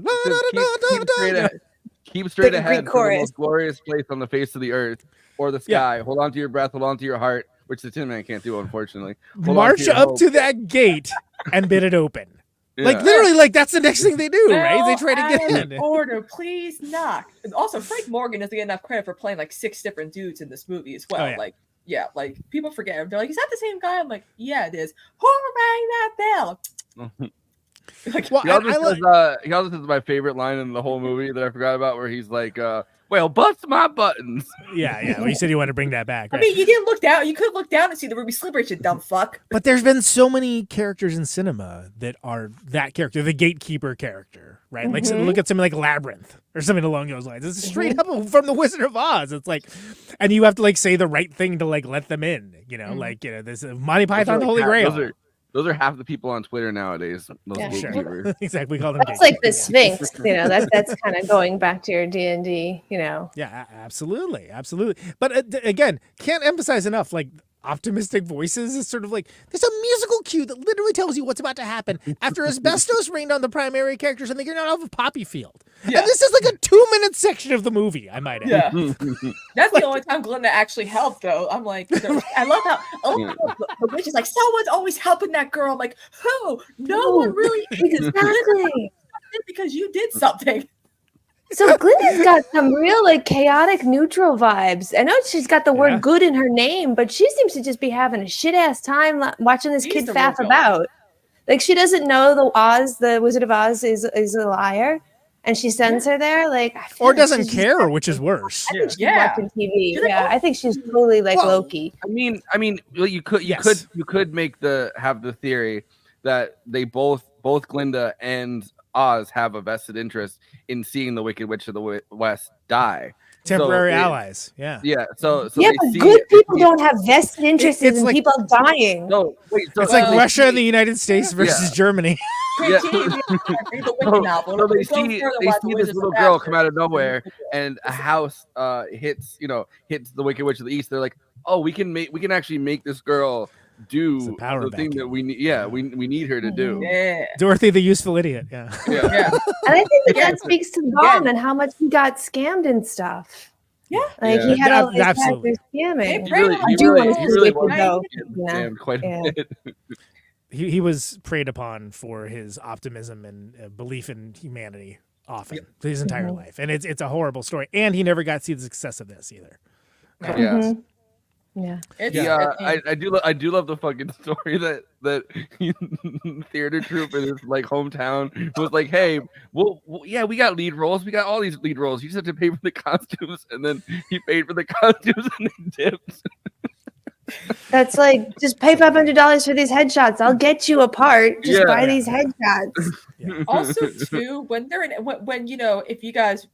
Keep straight ahead to the most glorious place on the face of the earth or the sky. Hold on to your breath. Hold on to your heart. which the Tin Man can't do, unfortunately. March up to that gate and bid it open. Yeah. Like literally, like that's the next thing they do, right? They try to get in. Order, please knock. And also, Frank Morgan doesn't get enough credit for playing like 6 different dudes in this movie as well. Oh, yeah. Like people forget him. They're like, is that the same guy? I'm like, yeah, it is. Who rang that bell? Like, he also says my favorite line in the whole movie that I forgot about, where he's like, well, bust my buttons. Yeah. Well, you said you wanted to bring that back. Right? I mean, you didn't look down. You could look down and see the Ruby Slippery, you dumb fuck. But there's been so many characters in cinema that are that character, the gatekeeper character, right? Like, so look at something like Labyrinth or something along those lines. It's straight up from the Wizard of Oz. It's like, and you have to like say the right thing to like let them in. You know, like this Monty Python, the Holy Grail. Those are half the people on Twitter nowadays. Those gatekeepers. Exactly, we call them. That's like the Sphinx. You know, that's kind of going back to your D&D. You know. Yeah, absolutely. But again, can't emphasize enough. Like optimistic voices is sort of like there's a musical cue that literally tells you what's about to happen after asbestos rained on the primary characters and they get out of a poppy field. Yeah. And this is like a 2-minute section of the movie, I might add. Yeah. That's the only time Glinda actually helped, though. I'm like, I love how the witch is like, someone's always helping that girl. I'm like, who? No one really is. Exactly. Because you did something. So Glinda's got some real like chaotic neutral vibes. I know she's got the word good in her name, but she seems to just be having a shit ass time watching this kid faff about. Like she doesn't know the Wizard of Oz is a liar, and she sends her there. Like or doesn't care, which is worse. I think she's watching TV. Yeah, I think she's totally like Loki. I mean, you could have the theory that they both Glinda and Oz have a vested interest in seeing the Wicked Witch of the West die. Temporary allies. Yeah. So yeah, but good people don't have vested interests in like, people dying. No, wait. So it's like Russia and the United States versus Germany. Yeah. So they see this little girl come out of nowhere, and a house hits the Wicked Witch of the East. They're like, oh, we can actually make this girl do the thing that we need. Yeah, we need her to do. Yeah. Dorothy, the useful idiot. Yeah. And I think that speaks to Baum and how much he got scammed and stuff. Yeah, like he had all his characters scamming. Quite a bit. He was preyed upon for his optimism and belief in humanity often his entire life, and it's a horrible story. And he never got to see the success of this either. Yes. Yeah. I do love the fucking story that theater troupe in his like hometown was like, hey, we got lead roles, we got all these lead roles. You just have to pay for the costumes, and then he paid for the costumes and they dipped. That's like, just pay $500 for these headshots. I'll get you a part. Just buy these headshots. Also, too, when they're in, when if you guys,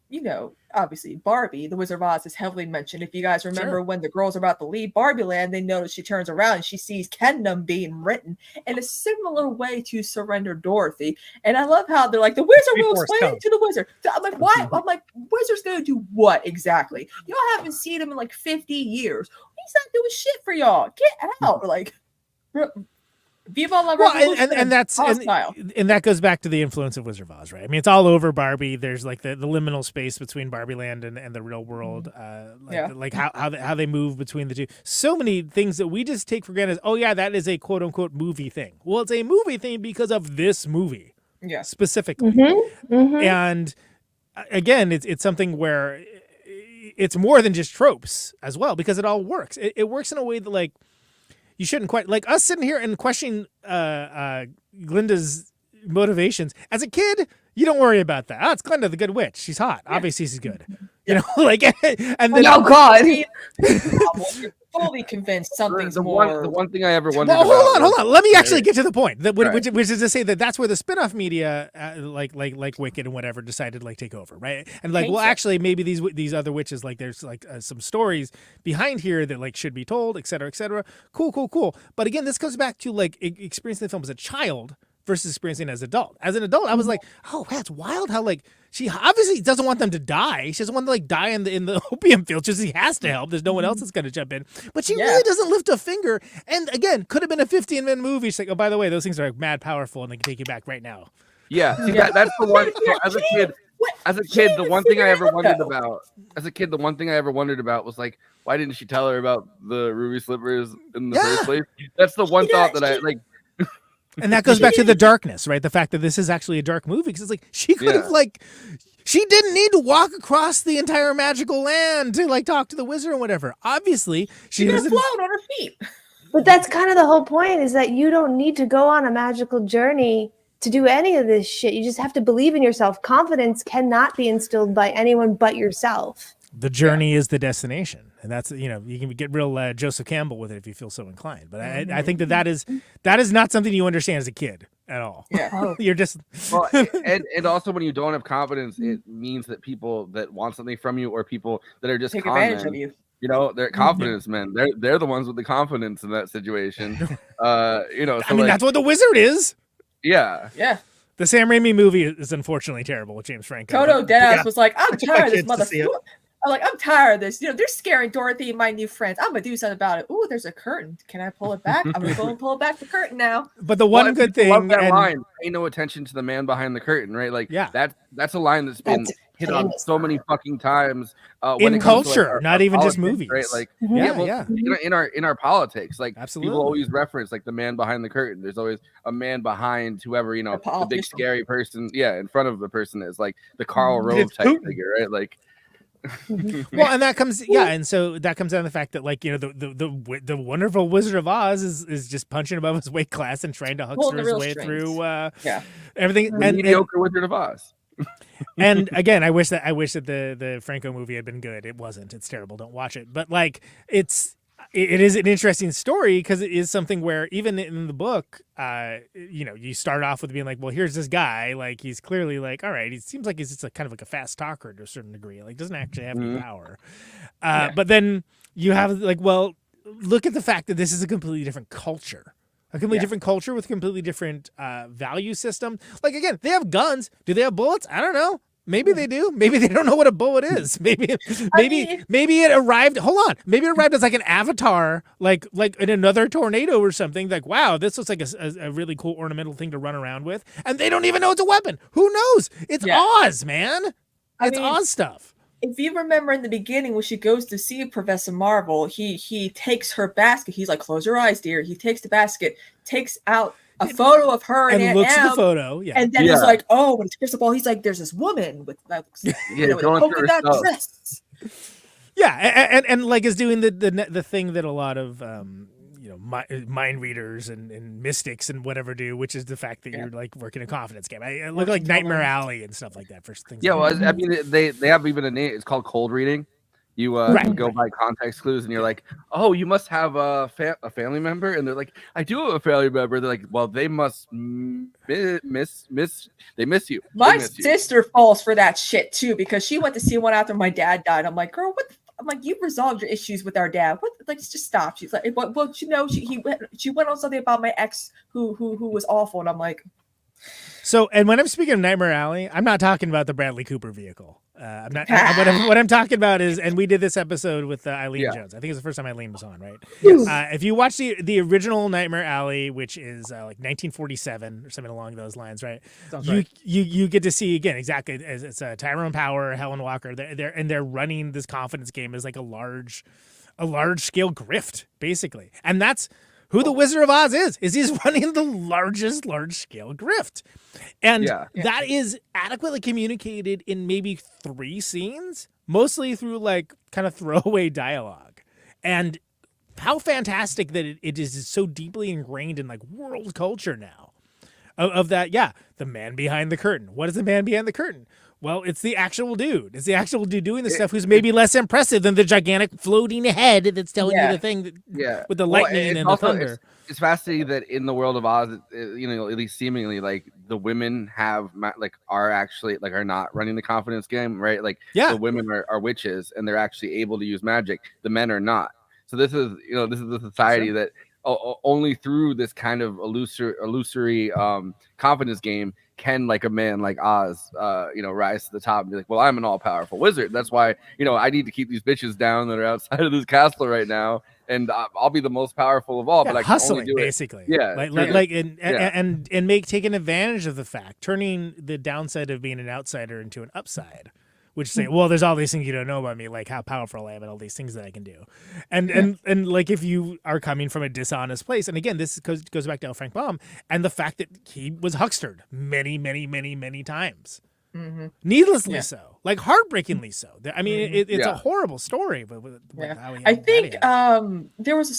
obviously Barbie, the Wizard of Oz is heavily mentioned. If you guys remember when the girls are about to leave Barbie Land, they notice she turns around and she sees Kingdom being written in a similar way to Surrender Dorothy. And I love how they're like, the wizard will explain to the wizard. So I'm like, why? I'm like, wizard's gonna do what exactly? Y'all haven't seen him in like 50 years. He's not doing shit for y'all. Get out. Like, Viva la Revolution. And that goes back to the influence of Wizard of Oz, right? I mean, it's all over Barbie. There's like the liminal space between Barbie Land and the real world. Like how they move between the two. So many things that we just take for granted. Oh yeah, that is a quote unquote movie thing. Well, it's a movie thing because of this movie, specifically. And again, it's something where it's more than just tropes as well, because it all works. It works in a way that like. You shouldn't quite like us sitting here and questioning Glinda's motivations. As a kid, you don't worry about that. Oh, it's Glinda, the good witch. She's hot. Obviously, she's good. You know, like, and then oh god, you're fully convinced something's more. The one thing I ever wondered. Well, hold on. Let me actually get to the point. Which is to say that's where the spin-off media, like Wicked and whatever, decided to like take over, right? And like, well, actually, maybe these other witches, like, there's like some stories behind here that like should be told, et cetera, et cetera. Cool. But again, this goes back to like experiencing the film as a child versus experiencing it as an adult. As an adult, I was like, oh, that's wild how like she obviously doesn't want them to die. She doesn't want to like die in the opium field. She has to help. There's no one else that's going to jump in. But she really doesn't lift a finger. And again, could have been a 15-minute movie. She's like, oh, by the way, those things are like mad powerful and they can take you back right now. Yeah, see, that's the one. So as a kid, As a kid, the one thing I ever wondered about was like, why didn't she tell her about the ruby slippers in the first place? That's the one thought that I like. And that goes back to the darkness, right? The fact that this is actually a dark movie, because it's like she could have she didn't need to walk across the entire magical land to like talk to the wizard or whatever. Obviously, she could have flown on her feet. But that's kind of the whole point, is that you don't need to go on a magical journey to do any of this shit. You just have to believe in yourself. Confidence cannot be instilled by anyone but yourself. The journey is the destination. And that's, you can get real Joseph Campbell with it if you feel so inclined. But I think that is not something you understand as a kid at all. Yeah. You're just... Well, and also when you don't have confidence, it means that people that want something from you or people that are just take advantage of you. They're confidence men. They're the ones with the confidence in that situation. So I mean, that's what the wizard is. Yeah. Yeah. The Sam Raimi movie is unfortunately terrible with James Franco. Toto Deadass was like, I'm tired of this motherfucker. I'm tired of this. They're scaring Dorothy and my new friends. I'm gonna do something about it. Ooh, there's a curtain. Can I pull it back? I'm gonna go and pull back the curtain now. But the one good thing, love that line, pay no attention to the man behind the curtain, right? Like, that's a line that's been hit on so many fucking times in culture, not even just movies, right? Like, in our politics, like people always reference like the man behind the curtain. There's always a man behind whoever the big scary person, in front of the person is like the Karl Rove type figure, right? Like. Well, and that comes and so that comes down to the fact that the wonderful Wizard of Oz is just punching above his weight class and trying to huckster his way through everything. And mediocre Wizard of Oz. And again, I wish that the Franco movie had been good. It wasn't. It's terrible. Don't watch it. But like it is an interesting story because it is something where even in the book, you start off with being like, well, here's this guy, like he's clearly like, all right, he seems like he's just kind of like a fast talker to a certain degree, like doesn't actually have any power. But then you have like, well, look at the fact that this is a completely different culture. A completely different culture with a completely different value system. Like, again, they have guns. Do they have bullets? I don't know. Maybe they do. Maybe they don't know what a bullet is. Maybe it arrived. Hold on. Maybe it arrived as like an avatar, like in another tornado or something. Like, wow, this looks like a really cool ornamental thing to run around with, and they don't even know it's a weapon. Who knows? It's Oz, man. It's Oz stuff. If you remember in the beginning when she goes to see Professor Marvel, he takes her basket. He's like, "Close your eyes, dear." He takes the basket, takes out a photo of her and looks at the photo, and then he's like, "Oh, when it's crystal ball," he's like, "There's this woman with like, going through her stuff." Dress." Yeah, and like is doing the thing that a lot of mind readers and mystics and whatever do, which is the fact that you're like working a confidence game. I look like Nightmare Alley and stuff like that for things. Yeah, like well, I mean, they have even a name. It's called cold reading. You go by context clues, and you're like, "Oh, you must have a family member," and they're like, "I do have a family member." They're like, "Well, they must miss you." My sister falls for that shit too because she went to see one after my dad died. I'm like, "Girl, what?" I'm like, "You resolved your issues with our dad. What? Like, just stop." She's like, "Well, she went on something about my ex who was awful," and I'm like. So, and when I'm speaking of Nightmare Alley, I'm not talking about the Bradley Cooper vehicle. I'm not. What I'm talking about is, and we did this episode with Eileen Jones. I think it's the first time Eileen was on, right? Yes. If you watch the original Nightmare Alley, which is like 1947 or something along those lines, right? You get to see again exactly. It's Tyrone Power, Helen Walker. They're running this confidence game as like a large scale grift, basically, and that's. Who the Wizard of Oz is he's running the largest large-scale grift. And that is adequately communicated in maybe 3 scenes, mostly through like kind of throwaway dialogue. And how fantastic that it is so deeply ingrained in like world culture now of that. Yeah, the man behind the curtain. What is the man behind the curtain? Well, it's the actual dude. It's the actual dude doing the stuff who's maybe less impressive than the gigantic floating head that's telling you the thing with the lightning and the thunder. It's fascinating that in the world of Oz, at least seemingly, like the women are not running the confidence game, right? Like the women are witches and they're actually able to use magic. The men are not. So this is the society that only through this kind of illusory confidence game can like a man like Oz, rise to the top and be like, well, I'm an all-powerful wizard. That's why, I need to keep these bitches down that are outside of this castle right now. and I'll be the most powerful of all. Yeah, but I can hustling, only do basically. it. Yeah, and taking advantage of the fact, turning the downside of being an outsider into an upside. Which say, well, there's all these things you don't know about me, like how powerful I am and all these things that I can do. And like if you are coming from a dishonest place, and again, this goes back to L. Frank Baum and the fact that he was huckstered many, many, many, many times. Mm-hmm. Needlessly so, like heartbreakingly so. I mean, it's a horrible story, but I think there was a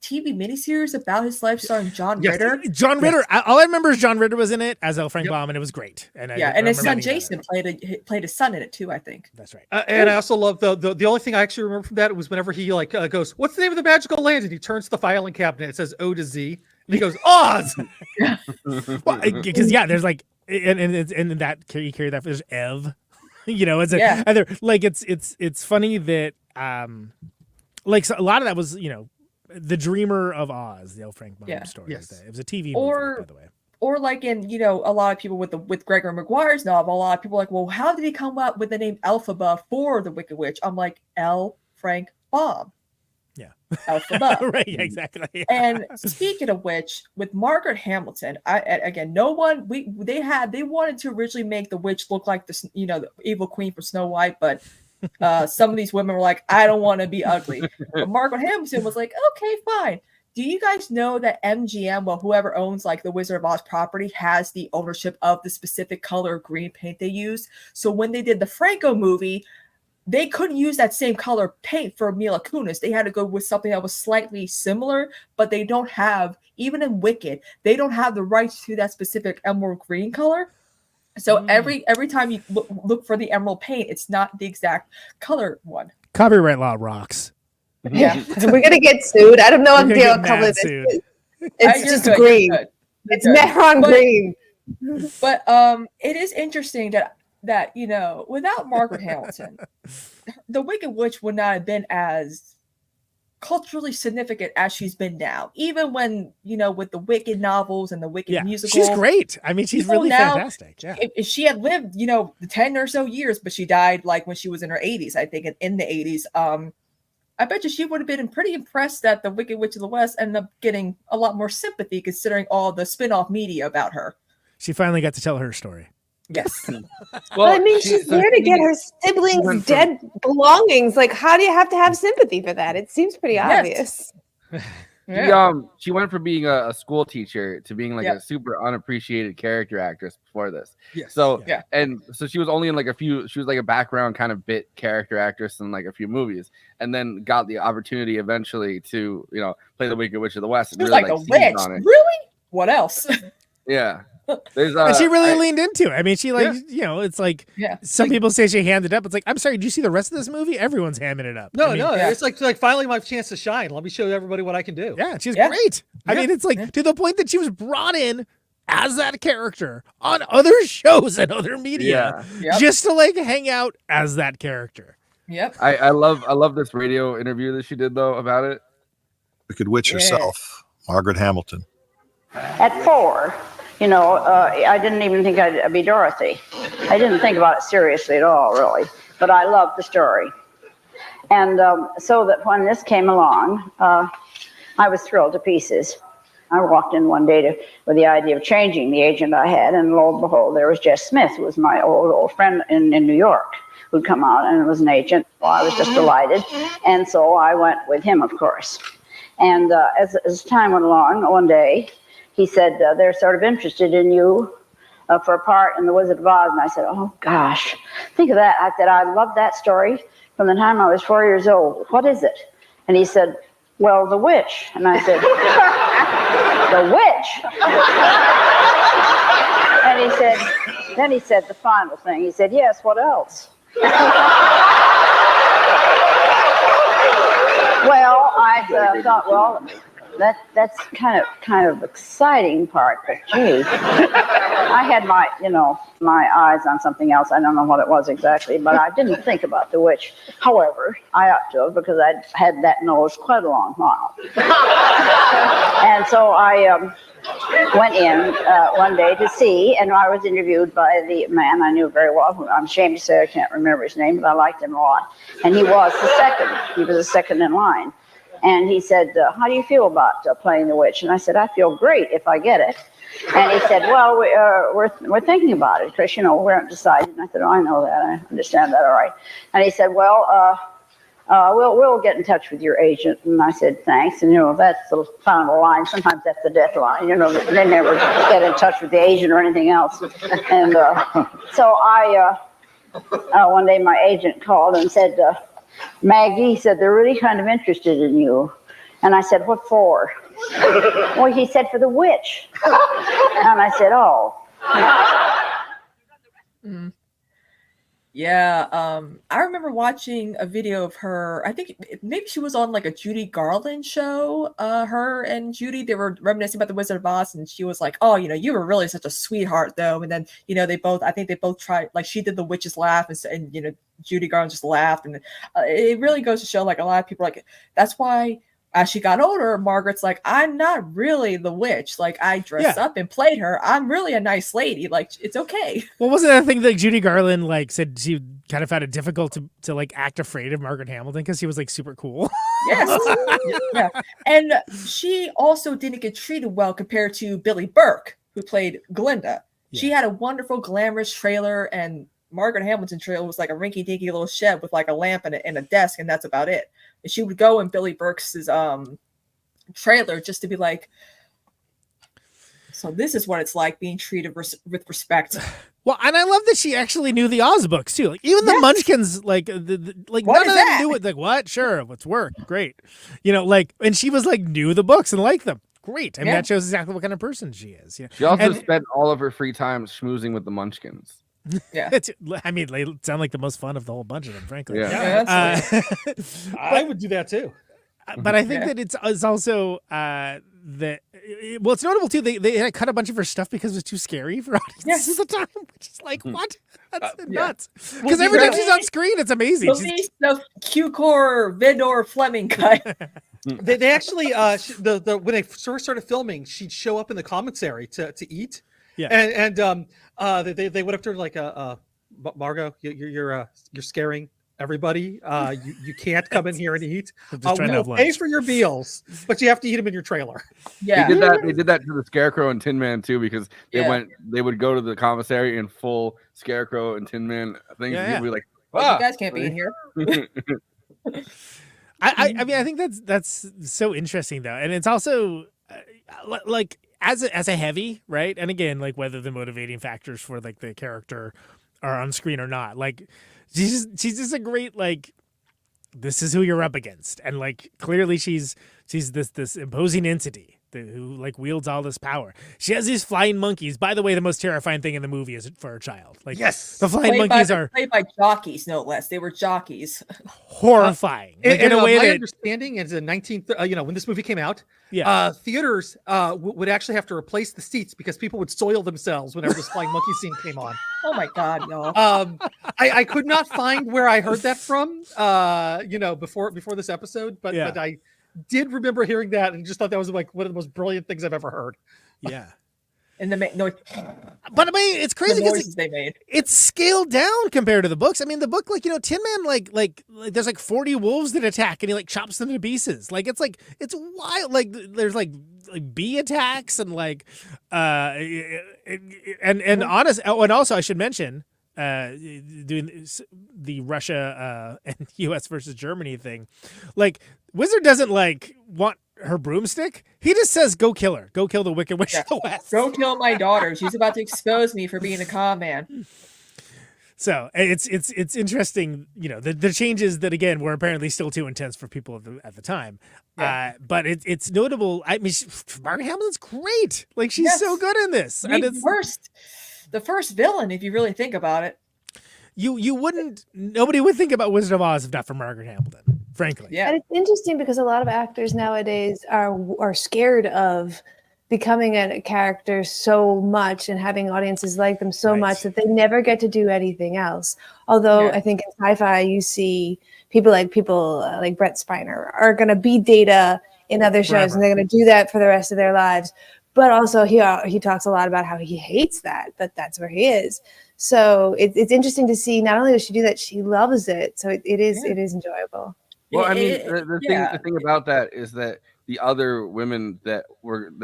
TV miniseries about his life starring John Ritter. John Ritter. All I remember is John Ritter was in it as L. Frank Baum, and it was great. And and his son Jason played his son in it too. I think that's right. And I also love the only thing I actually remember from that was whenever he goes, "What's the name of the magical land?" and he turns to the filing cabinet. It says O to Z, and he goes, "Oz." Because there's like. And that you carry that there's Ev, it's it's funny that like so a lot of that was the Dreamer of Oz, the L. Frank Baum story. Yes. It was a TV movie, by the way. Or like in a lot of people with Gregor Maguire's novel, a lot of people are like, well, how did he come up with the name Elphaba for the Wicked Witch? I'm like, L. Frank Baum. Yeah. Elphaba. Right, yeah, exactly. And speaking of which, with Margaret Hamilton, they wanted to originally make the witch look like the evil queen from Snow White, but some of these women were like, I don't want to be ugly. But Margaret Hamilton was like, okay, fine. Do you guys know that MGM, well, whoever owns like the Wizard of Oz property, has the ownership of the specific color of green paint they use? So when they did the Franco movie, they couldn't use that same color paint for Mila Kunis. They had to go with something that was slightly similar, but they don't have, even in Wicked, they don't have the rights to that specific emerald green color. So every time you look for the emerald paint, it's not the exact color one. Copyright law rocks. Yeah, we're gonna get sued. I don't know what color this is. It's just green. It's neon green. But it is interesting that without Margaret Hamilton, the Wicked Witch would not have been as culturally significant as she's been now. Even when, with the Wicked novels and the Wicked musical. She's great. I mean, she's really fantastic. Yeah. If she had lived, the 10 or so years, but she died like when she was in her 80s, I think in the 80s. I bet you she would have been pretty impressed that the Wicked Witch of the West ended up getting a lot more sympathy considering all the spin-off media about her. She finally got to tell her story. Yes. Well, I mean, she's there to get her siblings' dead belongings. Like, how do you have to have sympathy for that? It seems pretty obvious. She went from being a school teacher to being like a super unappreciated character actress before this. Yes. So she was only in like she was like a background kind of bit character actress in like a few movies, and then got the opportunity eventually to play the Wicked Witch of the West. She was like a witch. Really? What else? Yeah. And she really leaned into it. I mean, she it's like some people say she hammed it up. It's like, I'm sorry, did you see the rest of this movie? Everyone's hamming it up. No, it's like finally my chance to shine. Let me show everybody what I can do. Yeah, she's great. I mean, it's like to the point that she was brought in as that character on other shows and other media just to like hang out as that character. Yep. I love this radio interview that she did though about it. Wicked Witch herself, Margaret Hamilton. At 4. I didn't even think I'd be Dorothy. I didn't think about it seriously at all, really. But I loved the story. And so that when this came along, I was thrilled to pieces. I walked in one day with the idea of changing the agent I had, and lo and behold, there was Jess Smith, who was my old friend in New York, who'd come out and was an agent. Well, I was just delighted. And so I went with him, of course. And as time went along, one day, he said, they're sort of interested in you for a part in The Wizard of Oz. And I said, oh, gosh, think of that. I said, I loved that story from the time I was 4 years old. What is it? And he said, well, the witch. And I said, the witch? And then he said the final thing. He said, yes, what else? Well, I thought, well, that's kind of exciting part, but gee, I had my eyes on something else. I don't know what it was exactly, but I didn't think about the witch. However, I ought to have, because I'd had that nose quite a long while. And so I went in one day to see, and I was interviewed by the man I knew very well, who I'm ashamed to say I can't remember his name, but I liked him a lot. And he was the second. He was the second in line. And he said, how do you feel about playing the witch? And I said, I feel great if I get it. And he said, well, we're thinking about it, Chris. We haven't decided. And I said, oh, I know that. I understand that. All right. And he said, well, we'll get in touch with your agent. And I said, thanks. And, that's the final line. Sometimes that's the death line. They never get in touch with the agent or anything else. And so one day my agent called and said, Maggie, he said, they're really kind of interested in you. And I said, what for? Well, he said, for the witch. And I said, oh. Yeah, I remember watching a video of her. I think maybe she was on like a Judy Garland show. Her and Judy, they were reminiscing about the Wizard of Oz, and she was like, "Oh, you were really such a sweetheart, though." And then, I think they both tried. Like she did the witch's laugh, and Judy Garland just laughed, and it really goes to show like a lot of people like that's why. As she got older, Margaret's like, I'm not really the witch. Like, I dressed up and played her. I'm really a nice lady. Like, it's okay. Well, wasn't that thing that Judy Garland like said she kind of found it difficult to like act afraid of Margaret Hamilton because she was like super cool? Yes. Yeah. And she also didn't get treated well compared to Billie Burke, who played Glinda. Yeah. She had a wonderful, glamorous trailer, and Margaret Hamilton's trailer was like a rinky-dinky little shed with like a lamp and a desk, and that's about it. And she would go in Billie Burke's trailer just to be like, so this is what it's like being treated with respect. Well, and I love that she actually knew the Oz books too. Like even the Munchkins, like none of them knew it. Like what? Sure, let's work. Great, and she was like knew the books and liked them. Great. I mean, that shows exactly what kind of person she is. She also spent all of her free time schmoozing with the Munchkins. Yeah, they sound like the most fun of the whole bunch of them, frankly. Yeah, I would do that too. But I think that it's also it's notable too. They had cut a bunch of her stuff because it was too scary for audiences at the time. Which is like what? That's nuts. Because every time she's on screen, it's amazing. She's the Q-Core Vidor Fleming cut. They actually when they first started filming, she'd show up in the commissary to eat. Yeah, and they went up to her like, Margot, you're scaring everybody. You can't come in here and eat. We'll pay for your meals, but you have to eat them in your trailer. Yeah, they did that to the Scarecrow and Tin Man too, because they would go to the commissary in full Scarecrow and Tin Man things. Yeah, and be like, you guys can't be in here. I mean, I think that's so interesting though, and it's also like. As a heavy, right? And again, like whether the motivating factors for like the character are on screen or not, like she's just a great like this is who you're up against, and like clearly she's this imposing entity who like wields all this power. She has these flying monkeys. By the way, the most terrifying thing in the movie is for a child. Like the flying monkeys are played by jockeys, no less. They were jockeys. Horrifying. In a way, my understanding is in when this movie came out, theaters would actually have to replace the seats because people would soil themselves whenever this flying monkey scene came on. Oh my God, no. I could not find where I heard that from, before this episode, but I did remember hearing that and just thought that was like one of the most brilliant things I've ever heard. Yeah. And but I mean, it's crazy because it's scaled down compared to the books. I mean, the book, like, Tin Man, like there's like 40 wolves that attack and he like chops them to pieces. Like, it's wild. Like there's like bee attacks and like, and also I should mention, doing the Russia and US versus Germany thing, like Wizard doesn't like want her broomstick. He just says, go kill her. Go kill the Wicked Witch of the West. Go kill my daughter. She's about to expose me for being a con man. So it's interesting, the changes that again were apparently still too intense for people at the time. Yeah. But it's notable. I mean, Margaret Hamilton's great. Like she's so good in this. And it's the first villain, if you really think about it. Nobody would think about Wizard of Oz if not for Margaret Hamilton, frankly. Yeah. And it's interesting because a lot of actors nowadays are scared of becoming a character so much and having audiences like them so much that they never get to do anything else. Although I think in sci-fi you see people like Brett Spiner are going to be Data in other shows and they're going to do that for the rest of their lives. But also he talks a lot about how he hates that, but that's where he is. So it's interesting to see. Not only does she do that, she loves it. So it is enjoyable. Well, I mean, the thing about that is that the other women that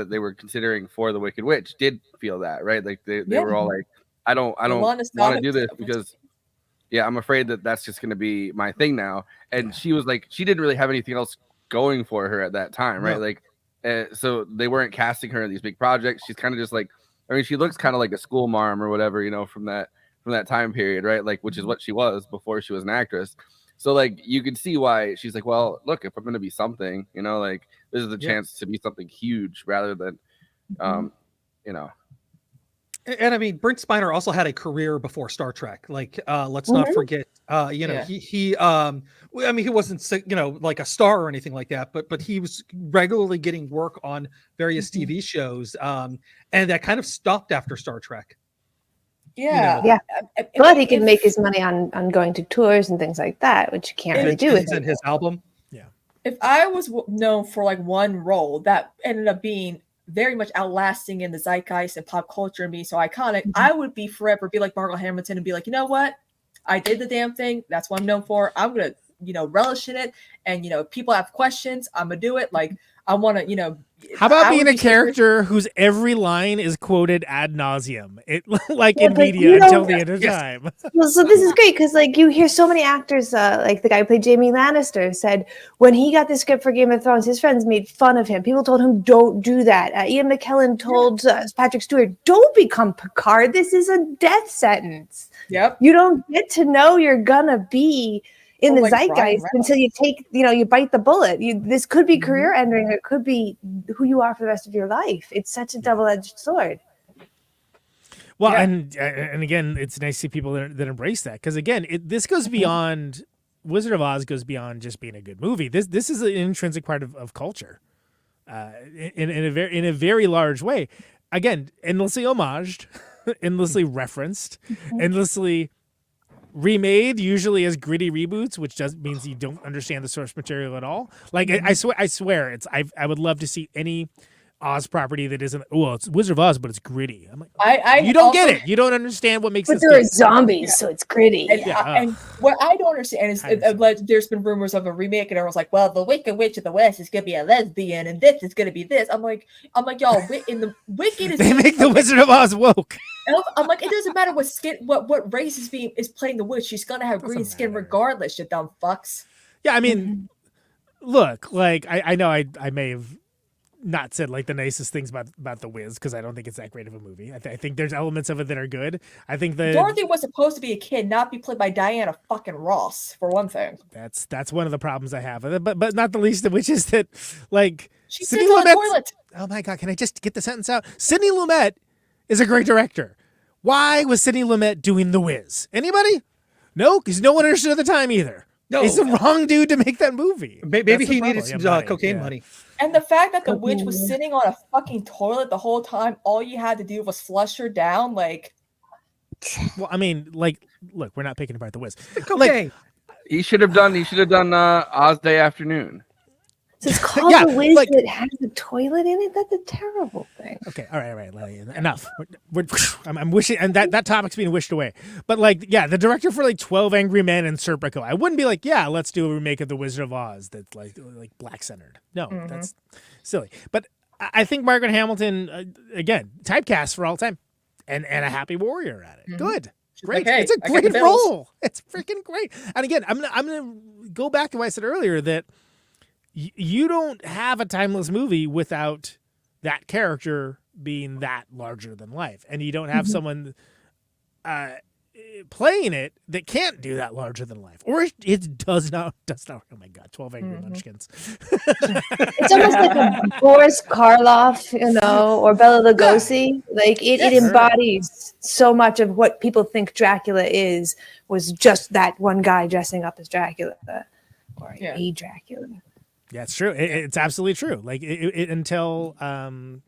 they were considering for the Wicked Witch did feel that, right? Like they were all like, I don't want to do this because, I'm afraid that that's just going to be my thing now. And she was like, she didn't really have anything else going for her at that time, right? No. Like, so they weren't casting her in these big projects. She's kind of just like, I mean, she looks kind of like a school marm or whatever, from that time period, right? Like, which is what she was before she was an actress. So, like, you can see why she's like, well, look, if I'm going to be something, like, this is a chance to be something huge rather than, And I mean, Brent Spiner also had a career before Star Trek. Like, let's not forget, he I mean, he wasn't, like a star or anything like that, but he was regularly getting work on various TV shows. And that kind of stopped after Star Trek. Yeah. But he could make his money on going to tours and things like that, which you can't really do with his album. Yeah. If I was known for like one role that ended up being very much outlasting in the zeitgeist and pop culture and being so iconic, I would be forever be like Margot Hamilton and be like, you know what? I did the damn thing. That's what I'm known for. I'm going to, relish in it. And, if people have questions, I'm going to do it. Like, I want to, How about being a character whose every line is quoted ad nauseum, in media until the end of time? Well, so this is great because, like, you hear so many actors, like the guy who played Jaime Lannister said when he got the script for Game of Thrones, his friends made fun of him. People told him, "Don't do that." Ian McKellen told Patrick Stewart, "Don't become Picard. This is a death sentence. Yep, you don't get to know you're gonna be." In the zeitgeist until you take, you bite the bullet. This could be career ending. It could be who you are for the rest of your life. It's such a double-edged sword. Well, and again, it's nice to see people that embrace that. Because again, this goes beyond, Wizard of Oz goes beyond just being a good movie. This is an intrinsic part of culture in a very large way. Again, endlessly homaged, endlessly referenced, endlessly remade, usually as gritty reboots, which means you don't understand the source material at all. Like I swear, I would love to see any Oz property that isn't. Well, it's Wizard of Oz, but it's gritty. I'm like, you don't get it. You don't understand what makes it. But there are zombies, so it's gritty. And what I don't understand is there's been rumors of a remake, and everyone's like, "Well, the Wicked Witch of the West is gonna be a lesbian, and this is gonna be this." I'm like, y'all, in the Wicked is they make the Wizard of Oz woke. I'm like, it doesn't matter what skin, what race is playing the witch. She's gonna have green skin regardless. You dumb fucks. Yeah, I mean, look, like I know I may have not said like the nicest things about the Wiz because I don't think it's that great of a movie. I think there's elements of it that are good. I think Dorothy was supposed to be a kid, not be played by Diana fucking Ross, for one thing. That's one of the problems I have with it, but not the least of which is that like she sits on the toilet. Oh my god, can I just get the sentence out? Sidney Lumet is a great director. Why was Sidney Lumet doing The Wiz? Anybody? No, because no one understood at the time either. No, he's the wrong dude to make that movie. Maybe he needed some cocaine money. And the fact that the witch was sitting on a fucking toilet the whole time, all you had to do was flush her down, like. Well, I mean, like, look, we're not picking apart the Wiz. Cocaine. He should have done Oz Day Afternoon. So it's called The Wiz that has a toilet in it? That's a terrible thing. Okay, all right, enough. I'm wishing, and that topic's being wished away. But like, yeah, the director for like 12 Angry Men and Serpico, I wouldn't be like, yeah, let's do a remake of The Wizard of Oz that's like black centered. No, that's silly. But I think Margaret Hamilton, again, typecast for all time, and a happy warrior at it. Good. Great. Okay, it's a great role. It's freaking great. And again, I'm gonna go back to what I said earlier that you don't have a timeless movie without that character being that larger than life, and you don't have someone playing it that can't do that larger than life, or it does not. Oh my god, 12 Angry Munchkins. It's almost like a Boris Karloff, or Bela Lugosi. Like it embodies so much of what people think Dracula was just that one guy dressing up as Dracula, or a Dracula. Yeah, it's true. It's absolutely true. Like until and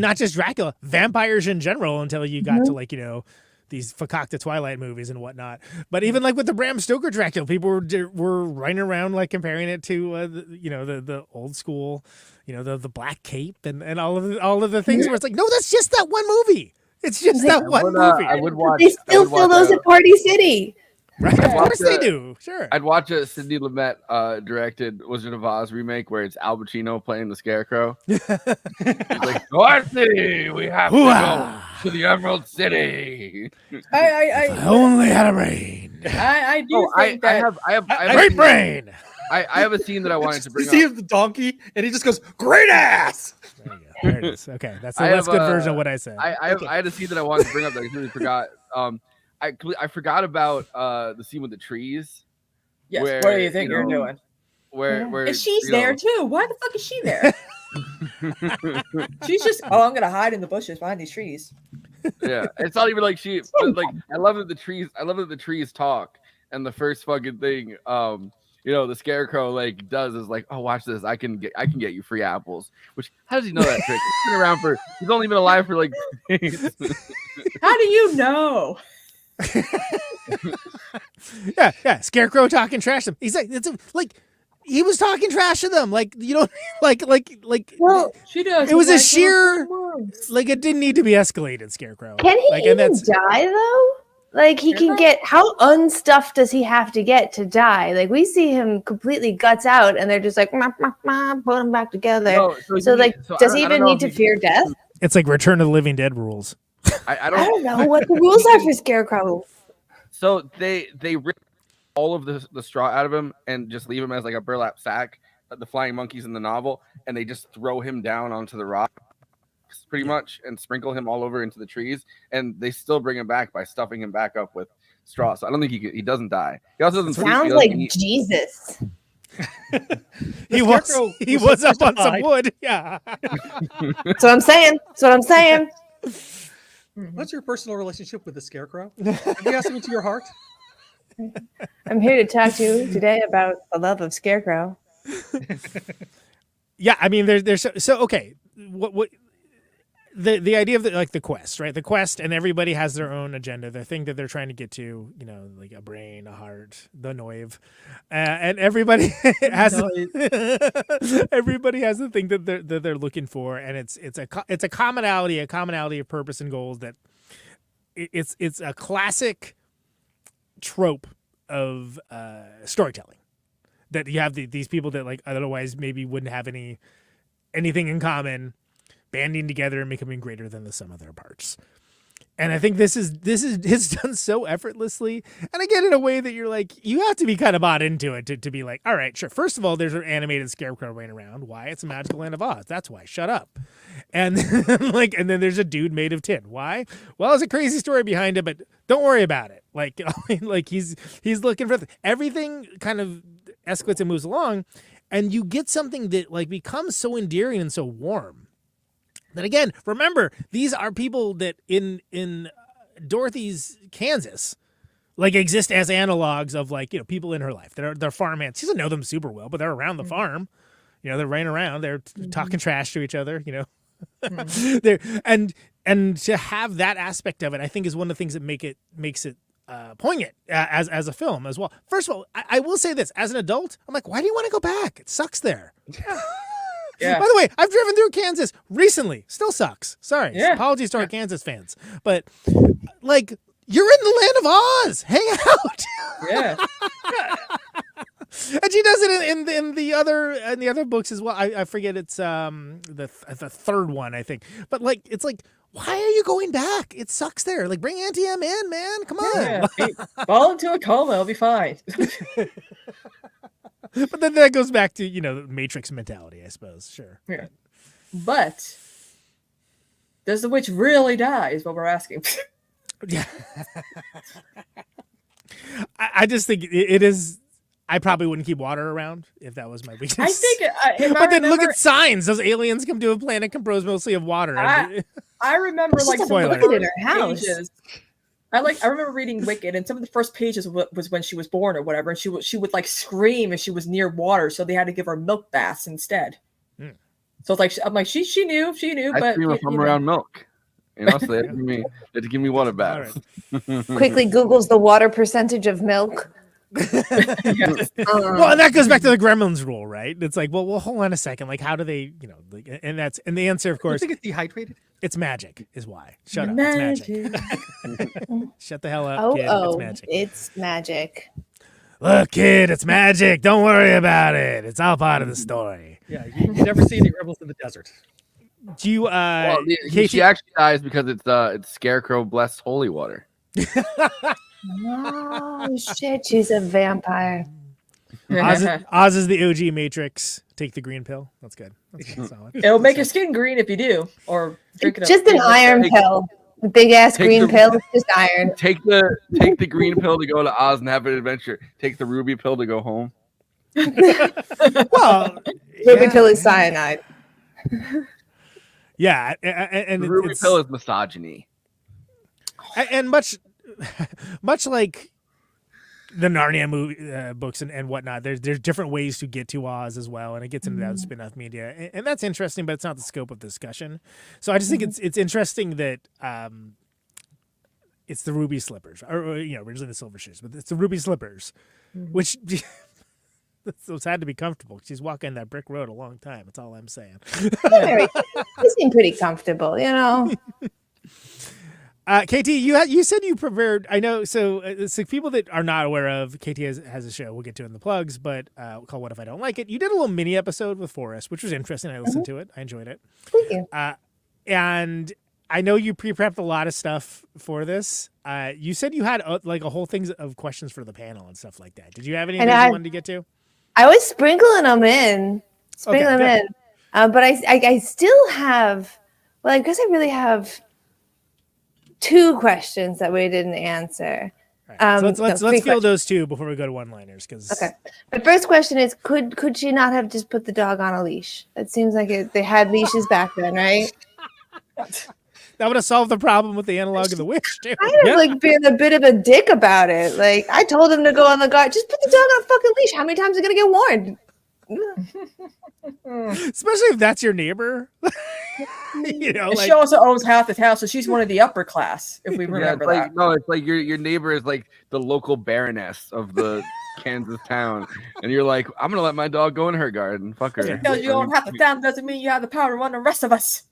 not just Dracula, vampires in general. Until you got to these Fakakta Twilight movies and whatnot. But even like with the Bram Stoker Dracula, people were running around like comparing it to the old school, the black cape and all of the things where it's like, no, that's just that one movie. It's just that one movie. They still feel those at Party City. Right? Of course they do. Sure. I'd watch a Sidney Lumet directed Wizard of Oz remake where it's Al Pacino playing the Scarecrow. He's like, Dorothy, we have to go to the Emerald City. I only had a brain. I do think that I have great brain. I have a scene that I wanted to bring up. You see the donkey, and he just goes, "Great ass." There it is. Okay, that's a less good version of what I said. I had a scene that I wanted to bring up that I completely forgot. I forgot about the scene with the trees. Yes. What do you think you're doing? Where and she's there too. Why the fuck is she there? She's just I'm gonna hide in the bushes behind these trees. Yeah, it's not even like she. But like I love that the trees talk, and the first fucking thing the Scarecrow like does is like, oh, watch this, I can get you free apples. Which, how does he know that trick? He's been around he's only been alive for like days. How do you know? yeah. Scarecrow talking trash to them. He's like, he was talking trash to them. Like, you know, like. Well, she does. It was a sheer, like, it didn't need to be escalated. Scarecrow. Can he even die though? Like, he can get, how unstuffed does he have to get to die? Like, we see him completely guts out, and they're just like, put him back together. No, does he even need to fear death? It's like Return of the Living Dead rules. I don't know what the rules are for Scarecrow. So they rip all of the straw out of him and just leave him as like a burlap sack, the flying monkeys in the novel, and they just throw him down onto the rock. Pretty much, and sprinkle him all over into the trees, and they still bring him back by stuffing him back up with straw. So I don't think he doesn't die. He also doesn't. Sounds like Jesus. he was up on some wood. Yeah. That's what I'm saying. What's your personal relationship with the Scarecrow? Have you asked him into your heart? I'm here to talk to you today about the love of Scarecrow. Yeah, I mean, there's so okay. What the idea of the quest, right? The quest, and everybody has their own agenda. The thing that they're trying to get to, you know, like a brain, a heart, the noive, and everybody has everybody has the thing that they're looking for, and it's a commonality of purpose and goals. That it's a classic trope of storytelling, that you have these people that like otherwise maybe wouldn't have anything in common, banding together and becoming greater than the sum of their parts. And I think this is it's done so effortlessly, and again in a way that you're like, you have to be kind of bought into it to be like, all right, sure. First of all, there's an animated Scarecrow running around. Why? It's a magical land of Oz. That's why. Shut up. And and then there's a dude made of tin. Why? Well, there's a crazy story behind it, but don't worry about it. Like he's looking for everything. Kind of escalates and moves along, and you get something that like becomes so endearing and so warm. That again, remember, these are people that in Dorothy's Kansas, like exist as analogs of like, you know, people in her life. They're farm hands. She doesn't know them super well, but they're around the farm. You know, they're running around. They're talking trash to each other. You know, they're and to have that aspect of it, I think, is one of the things that makes it poignant as a film as well. First of all, I will say this: as an adult, I'm like, why do you want to go back? It sucks there. Yeah. By the way, I've driven through Kansas recently. Still sucks. Sorry. Yeah. Apologies to our Kansas fans. But like, you're in the land of Oz. Hang out. Yeah. And she does it in the other books as well. I forget, it's the third one, I think. But like, it's like, why are you going back? It sucks there. Like, bring Auntie M in, man. Come on. Yeah. Fall into a coma. It'll be fine. But then that goes back to, you know, Matrix mentality, I suppose. Sure. Yeah. But does the witch really die is what we're asking. Yeah. I just think it is. I probably wouldn't keep water around if that was my weakness. I think, but then look at signs. Those aliens come to a planet composed mostly of water. I remember like some of the look at her house. Pages. I remember reading Wicked, and some of the first pages was when she was born or whatever, and she would like scream if she was near water, so they had to give her milk baths instead. So it's like I'm like she knew, I but scream if I'm around milk. You know, so they had to give me water baths. Quickly Googles the water percentage of milk. Well, that goes back to the Gremlins rule, right? It's like, well, hold on a second. Like, how do they, you know, like, and the answer, of course, you think it's dehydrated? It's magic, is why. Shut up. It's magic. Shut the hell up, kid. It's magic. It's magic. Look, kid, it's magic. Don't worry about it. It's all part of the story. Yeah, you never see any rebels in the desert. Do you? She actually dies because it's Scarecrow blessed holy water. Oh shit! She's a vampire. Oz is the OG Matrix. Take the green pill. That's good. That's good. Solid. It'll make your skin green if you do, or drink it. Just an iron pill. The big ass green pill. Just iron. Take the green pill to go to Oz and have an adventure. Take the ruby pill to go home. Well, ruby pill is cyanide. Yeah, and the ruby pill is misogyny. And much like the Narnia movie books and whatnot, there's different ways to get to Oz as well, and it gets into that spin-off media, and that's interesting, but it's not the scope of discussion. So I just think it's interesting that it's the ruby slippers, or originally the silver shoes, but it's the ruby slippers, which those had to be comfortable. She's walking that brick road a long time. That's all I'm saying. They seem pretty comfortable, KT, you said you prepared. I know. So it's like people that are not aware of KT has a show. We'll get to it in the plugs, but called "What If I Don't Like It." You did a little mini episode with Forrest, which was interesting. I listened to it. I enjoyed it. Thank you. And I know you pre-prepped a lot of stuff for this. You said you had like a whole thing of questions for the panel and stuff like that. Did you have any you wanted to get to? I was sprinkling them in, but I still have. Well, I guess I really have 2 questions that we didn't answer. Right. So let's fill those 2 before we go to one-liners. Okay. My first question is: Could she not have just put the dog on a leash? It seems like they had leashes back then, right? That would have solved the problem with the analog of the wish, too. I was like being a bit of a dick about it. Like I told him to go on the guard. Just put the dog on a fucking leash. How many times are gonna get warned? Especially if that's your neighbor. She also owns half the town, so she's one of the upper class. If we remember that. No, it's like your neighbor is like the local baroness of the Kansas town, and you're like, I'm gonna let my dog go in her garden. Fuck her. Because you own half the town doesn't mean you have the power to run the rest of us.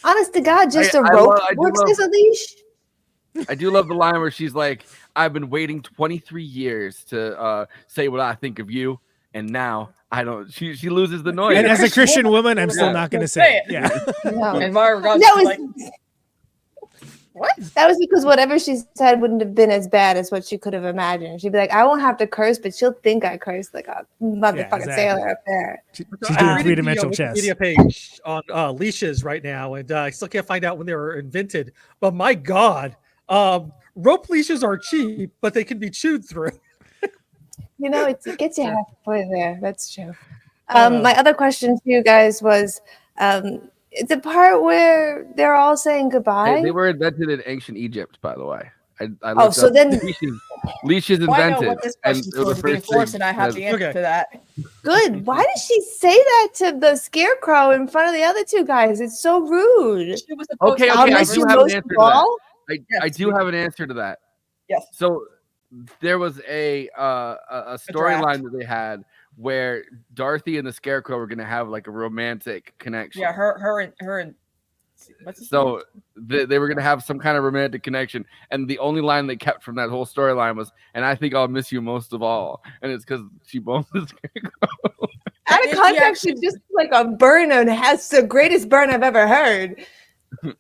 Honest to God, just a rope works as a leash. I do love the line where she's like, I've been waiting 23 years to say what I think of you, and now I don't. She loses the noise. And as a Christian woman, I'm still not going to say it. Yeah. No. And Mara what? That was because whatever she said wouldn't have been as bad as what she could have imagined. She'd be like, I won't have to curse, but she'll think I cursed like a motherfucking sailor up there. She's doing 3-dimensional chess. Wikipedia page on leashes right now, and I still can't find out when they were invented. But my God, rope leashes are cheap, but they can be chewed through. It gets you halfway there. That's true. My other question to you guys was the part where they're all saying goodbye. They were invented in ancient Egypt, by the way. Leashes invented. I know what this question's going to be, Forrest, and I have the answer to that. Good. Why did she say that to the Scarecrow in front of the other 2 guys? It's so rude. Okay. I do have an answer to that. I do have an answer to that. Yes. So there was a storyline that they had where Dorothy and the Scarecrow were going to have like a romantic connection. Yeah, her and so they were going to have some kind of romantic connection, and the only line they kept from that whole storyline was, "And I think I'll miss you most of all," and it's because she boned the Scarecrow. Out of context, it's just like a burn, and has the greatest burn I've ever heard.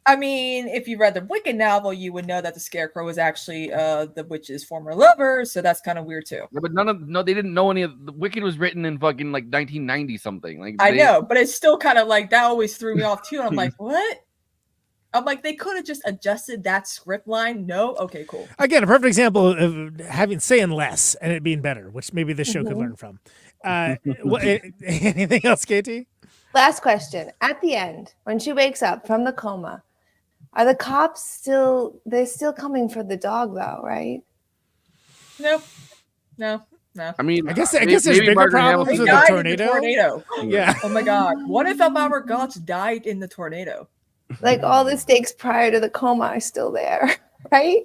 I mean, if you read the Wicked novel, you would know that the Scarecrow was actually the witch's former lover, so that's kind of weird too. Yeah, but they didn't know any of the Wicked was written in fucking like 1990 something. Like I know, but it's still kind of like that always threw me off too. I'm like, what? I'm like, they could have just adjusted that script line. No, okay, cool. Again, a perfect example of saying less and it being better, which maybe this show could learn from. Anything else, KT? Last question. At the end, when she wakes up from the coma, are the cops still coming for the dog though, right? No. I mean, I guess there's bigger problems with the tornado. Yeah. Oh my God. What if Elvira Gulch died in the tornado? Like all the stakes prior to the coma are still there, right?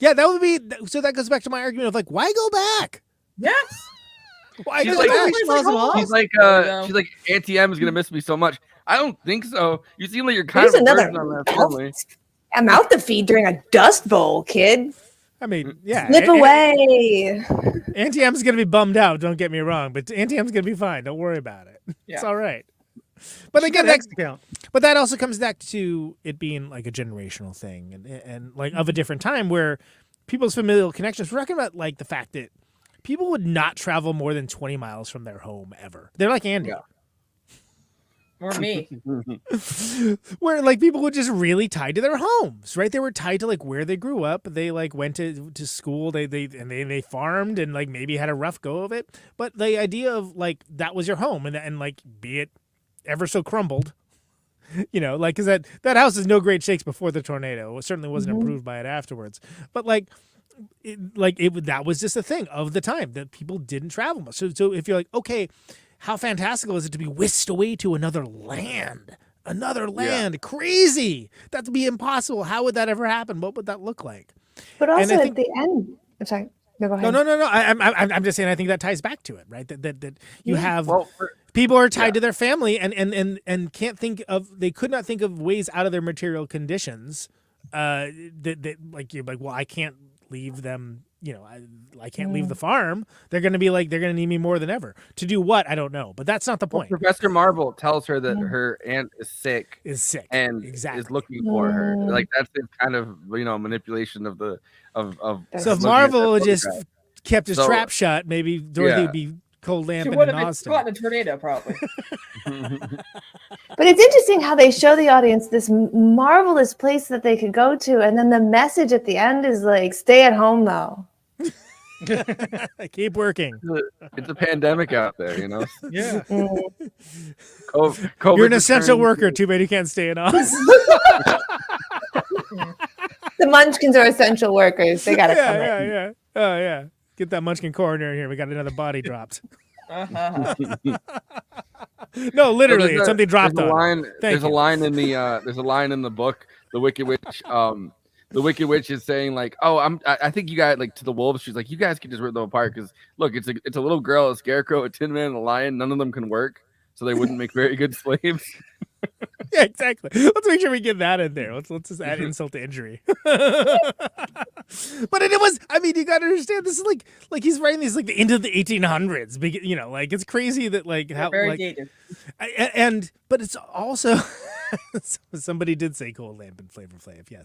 Yeah, that would be. So that goes back to my argument of like, why go back? Yes. She's like, Auntie M is gonna miss me so much. I don't think so. You seem like you're kind Here's of a another burden on that family. a mouth to feed during a dust bowl, kid. I mean, yeah. Slip away. Auntie M's gonna be bummed out. Don't get me wrong, but Auntie M's gonna be fine. Don't worry about it. Yeah. It's all right. But again, that also comes back to it being like a generational thing and like of a different time where people's familial connections. We're talking about like the fact that people would not travel more than 20 miles from their home ever. They're like Andy. Yeah. Or me. Where like people were just really tied to their homes, right? They were tied to like where they grew up. They like went to school. They farmed and like maybe had a rough go of it. But the idea of like that was your home and like be it ever so crumbled, you know, like because that house is no great shakes before the tornado. It certainly wasn't improved by it afterwards. But that was just a thing of the time that people didn't travel much. So if you're like, okay, how fantastical is it to be whisked away to another land? Crazy. That'd be impossible. How would that ever happen? What would that look like? But also at the end, I'm sorry. No, go ahead. No. I'm just saying. I think that ties back to it, right? That you have people are tied to their family and can't think of. They could not think of ways out of their material conditions. That like you're like, well, I can't leave them. You know, I can't leave the farm. They're going to be like, they're going to need me more than ever. To do what? I don't know. But that's not the point. Professor Marvel tells her that her aunt is sick. And exactly. is looking for her. Like that's his kind of, you know, manipulation of the of. So if Marvel just kept his trap shut, maybe Dorothy would be cold lamping in Austin. Caught in a tornado, probably. But it's interesting how they show the audience this marvelous place that they could go to, and then the message at the end is like, "Stay at home, though." Keep working. It's a pandemic out there, you know. Yeah. You're an essential worker. Too bad you can't stay in office. The Munchkins are essential workers. They gotta come in. Yeah. Oh yeah. Get that Munchkin coroner in here. We got another body dropped. No, literally, it's something dropped on. There's a line in the book. The Wicked Witch. The Wicked Witch is saying like, "Oh, I think you guys like to the wolves." She's like, "You guys can just rip them apart because look, it's a little girl, a scarecrow, a tin man, and a lion. None of them can work, so they wouldn't make very good slaves." Yeah, exactly. Let's make sure we get that in there. Let's just add insult to injury. But it was. I mean, you got to understand. This is like he's writing these like into the 1800s. You know, like it's crazy that like how very like dated. But it's also. Somebody did say Cold Lamp and Flavor Flav, yes.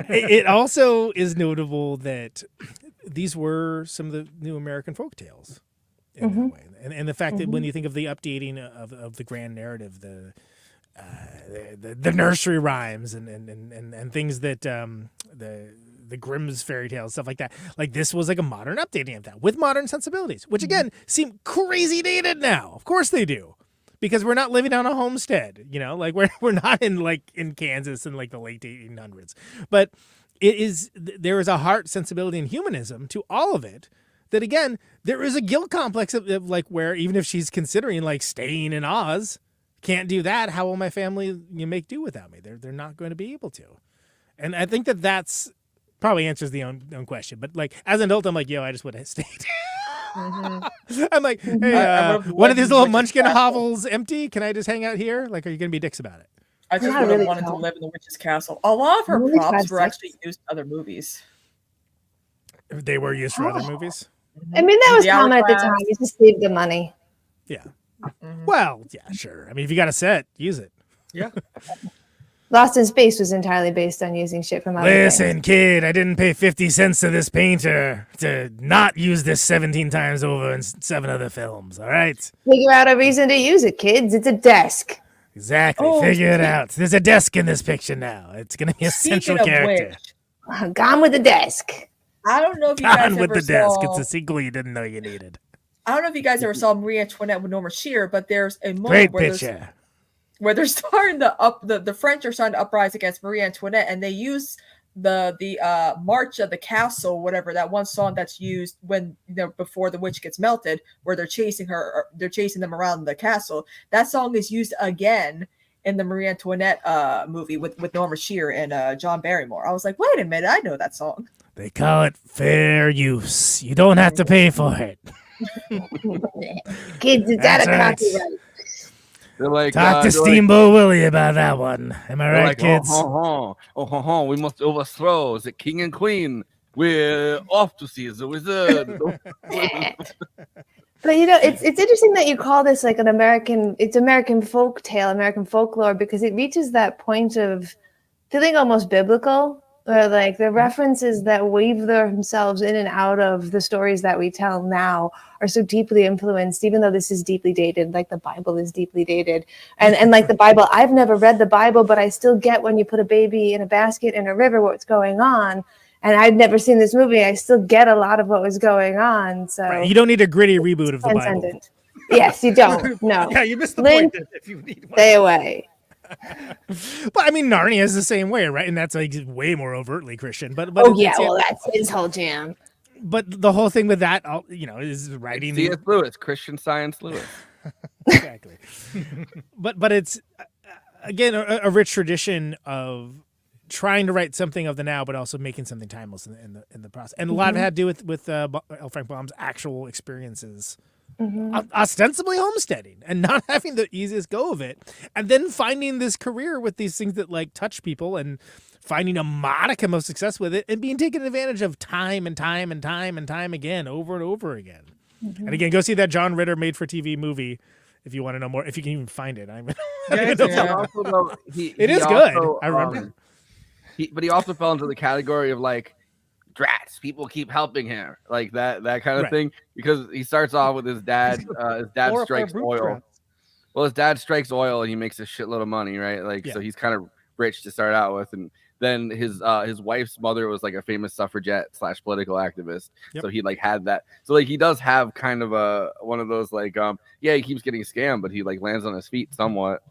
It also is notable that these were some of the new American folktales in that way. And the fact that when you think of the updating of the grand narrative, the nursery rhymes and things that the Grimm's fairy tales, stuff like that, like this was like a modern updating of that with modern sensibilities, which again seem crazy dated now. Of course they do. Because we're not living on a homestead, you know, like we're not in Kansas in like the late 1800s, but there is a heart, sensibility, and humanism to all of it. That again, there is a guilt complex of like where even if she's considering like staying in Oz, can't do that. How will my family make do without me? They're not going to be able to, and I think that's probably answers the own question. But like as an adult, I'm like, yo, I just would have stayed. I'm like, hey, one of these little Munchkin hovels empty. Can I just hang out here? Like, are you gonna be dicks about it? I just would have wanted to live in the witch's castle. A lot of her props were actually used in other movies. They were used for other movies. I mean, that was common at the time. You just save the money. Yeah. Well, yeah, sure. I mean, if you got a set, use it. Yeah. Lost in Space was entirely based on using shit from other Listen, things. kid, I didn't pay 50 cents to this painter to not use this 17 times over in 7 other films, all right? Figure out a reason to use it, kids. It's a desk. Exactly. Figure it out. There's a desk in this picture now. It's going to be a central character. Gone with the desk. I don't know if you guys Gone with ever the desk. saw... It's a sequel you didn't know you needed. I don't know if you guys ever saw Marie Antoinette with Norma Shearer, but there's a moment where they're starting the French are starting to uprise against Marie Antoinette, and they use the March of the Castle, whatever, that one song that's used when before the witch gets melted, where they're chasing them around the castle. That song is used again in the Marie Antoinette movie with Norma Shearer and John Barrymore. I was like, wait a minute, I know that song. They call it fair use. You don't have to pay for it. Kids, it's out of copyright. They're like, talk to Steamboat Willie about that one. Am I right, like, kids? We must overthrow the king and queen. We're off to see the wizard. But it's interesting that you call this like American folk tale, American folklore, because it reaches that point of feeling almost biblical, where like the references that weave themselves in and out of the stories that we tell now are so deeply influenced, even though this is deeply dated, like the Bible is deeply dated. And like the Bible, I've never read the Bible, but I still get when you put a baby in a basket in a river, what's going on. And I'd never seen this movie. I still get a lot of what was going on. So right. You don't need a gritty reboot of the Bible. Yes, you don't. No. Yeah, you missed the point if you need one. Stay away. But I mean, Narnia is the same way, right? And that's like way more overtly Christian. But that's his whole jam. But the whole thing with that, is writing. C.S. Lewis, Christian Science Lewis. Exactly. but it's again a rich tradition of trying to write something of the now, but also making something timeless in the process. And a lot of it had to do with L. Frank Baum's actual experiences. Ostensibly homesteading and not having the easiest go of it, and then finding this career with these things that like touch people and finding a modicum of success with it and being taken advantage of time and time again, over and over again. And again, go see that John Ritter made for TV movie if you want to know more, if you can even find it. It is good. I remember. But he also fell into the category of like, drats, people keep helping him, like that kind of thing, because he starts off with his dad. His dad strikes oil. Well, his dad strikes oil and he makes a shitload of money, right? Like, so he's kind of rich to start out with, and then his wife's mother was like a famous suffragette / political activist. So he like had that. So like he does have kind of one of those like he keeps getting scammed, but he like lands on his feet somewhat.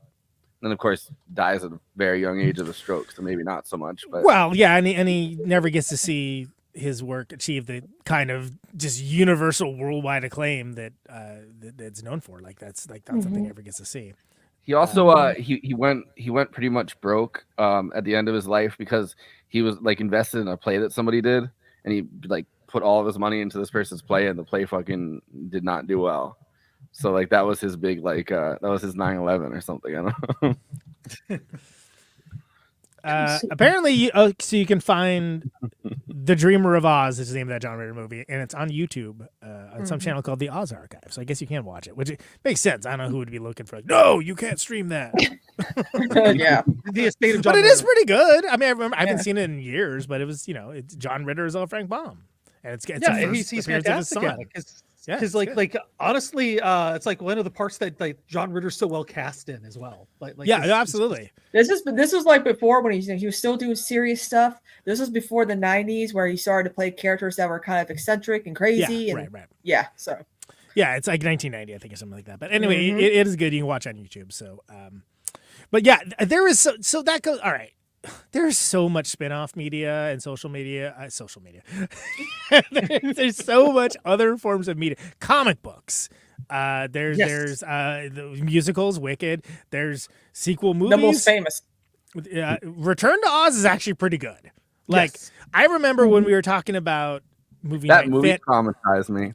And of course, dies at a very young age of a stroke, so maybe not so much. But and he never gets to see his work achieve the kind of just universal worldwide acclaim that that's known for. Like that's not something he ever gets to see. He also he went pretty much broke at the end of his life because he was like invested in a play that somebody did, and he like put all of his money into this person's play, and the play fucking did not do well. So like that was his big that was his 9/11 or something. I don't know. Apparently, so you can find The Dreamer of Oz is the name of that John Ritter movie, and it's on YouTube on some channel called the Oz Archive. So I guess you can watch it, which makes sense. I don't know who would be looking for. Like, no, you can't stream that. The estate of John but it Ritter. is pretty good. I mean, I remember I haven't seen it in years, but it was it's John Ritter's L. Frank Baum, and it's and he's fantastic at it because like honestly, it's like one of the parts that like John Ritter's so well cast in as well. Like absolutely. This was like before when he was still doing serious stuff. This was before the 90s where he started to play characters that were kind of eccentric and crazy. Right. Yeah, so. Yeah, it's like 1990, I think, or something like that. But anyway, it is good. You can watch on YouTube. So, but yeah, there is so that goes. All right, there's so much spin-off media and social media. There's so much other forms of media. Comic books. There's the musicals, Wicked. There's sequel movies. The most famous. Return to Oz is actually pretty good. Like I remember when we were talking about movie traumatized me.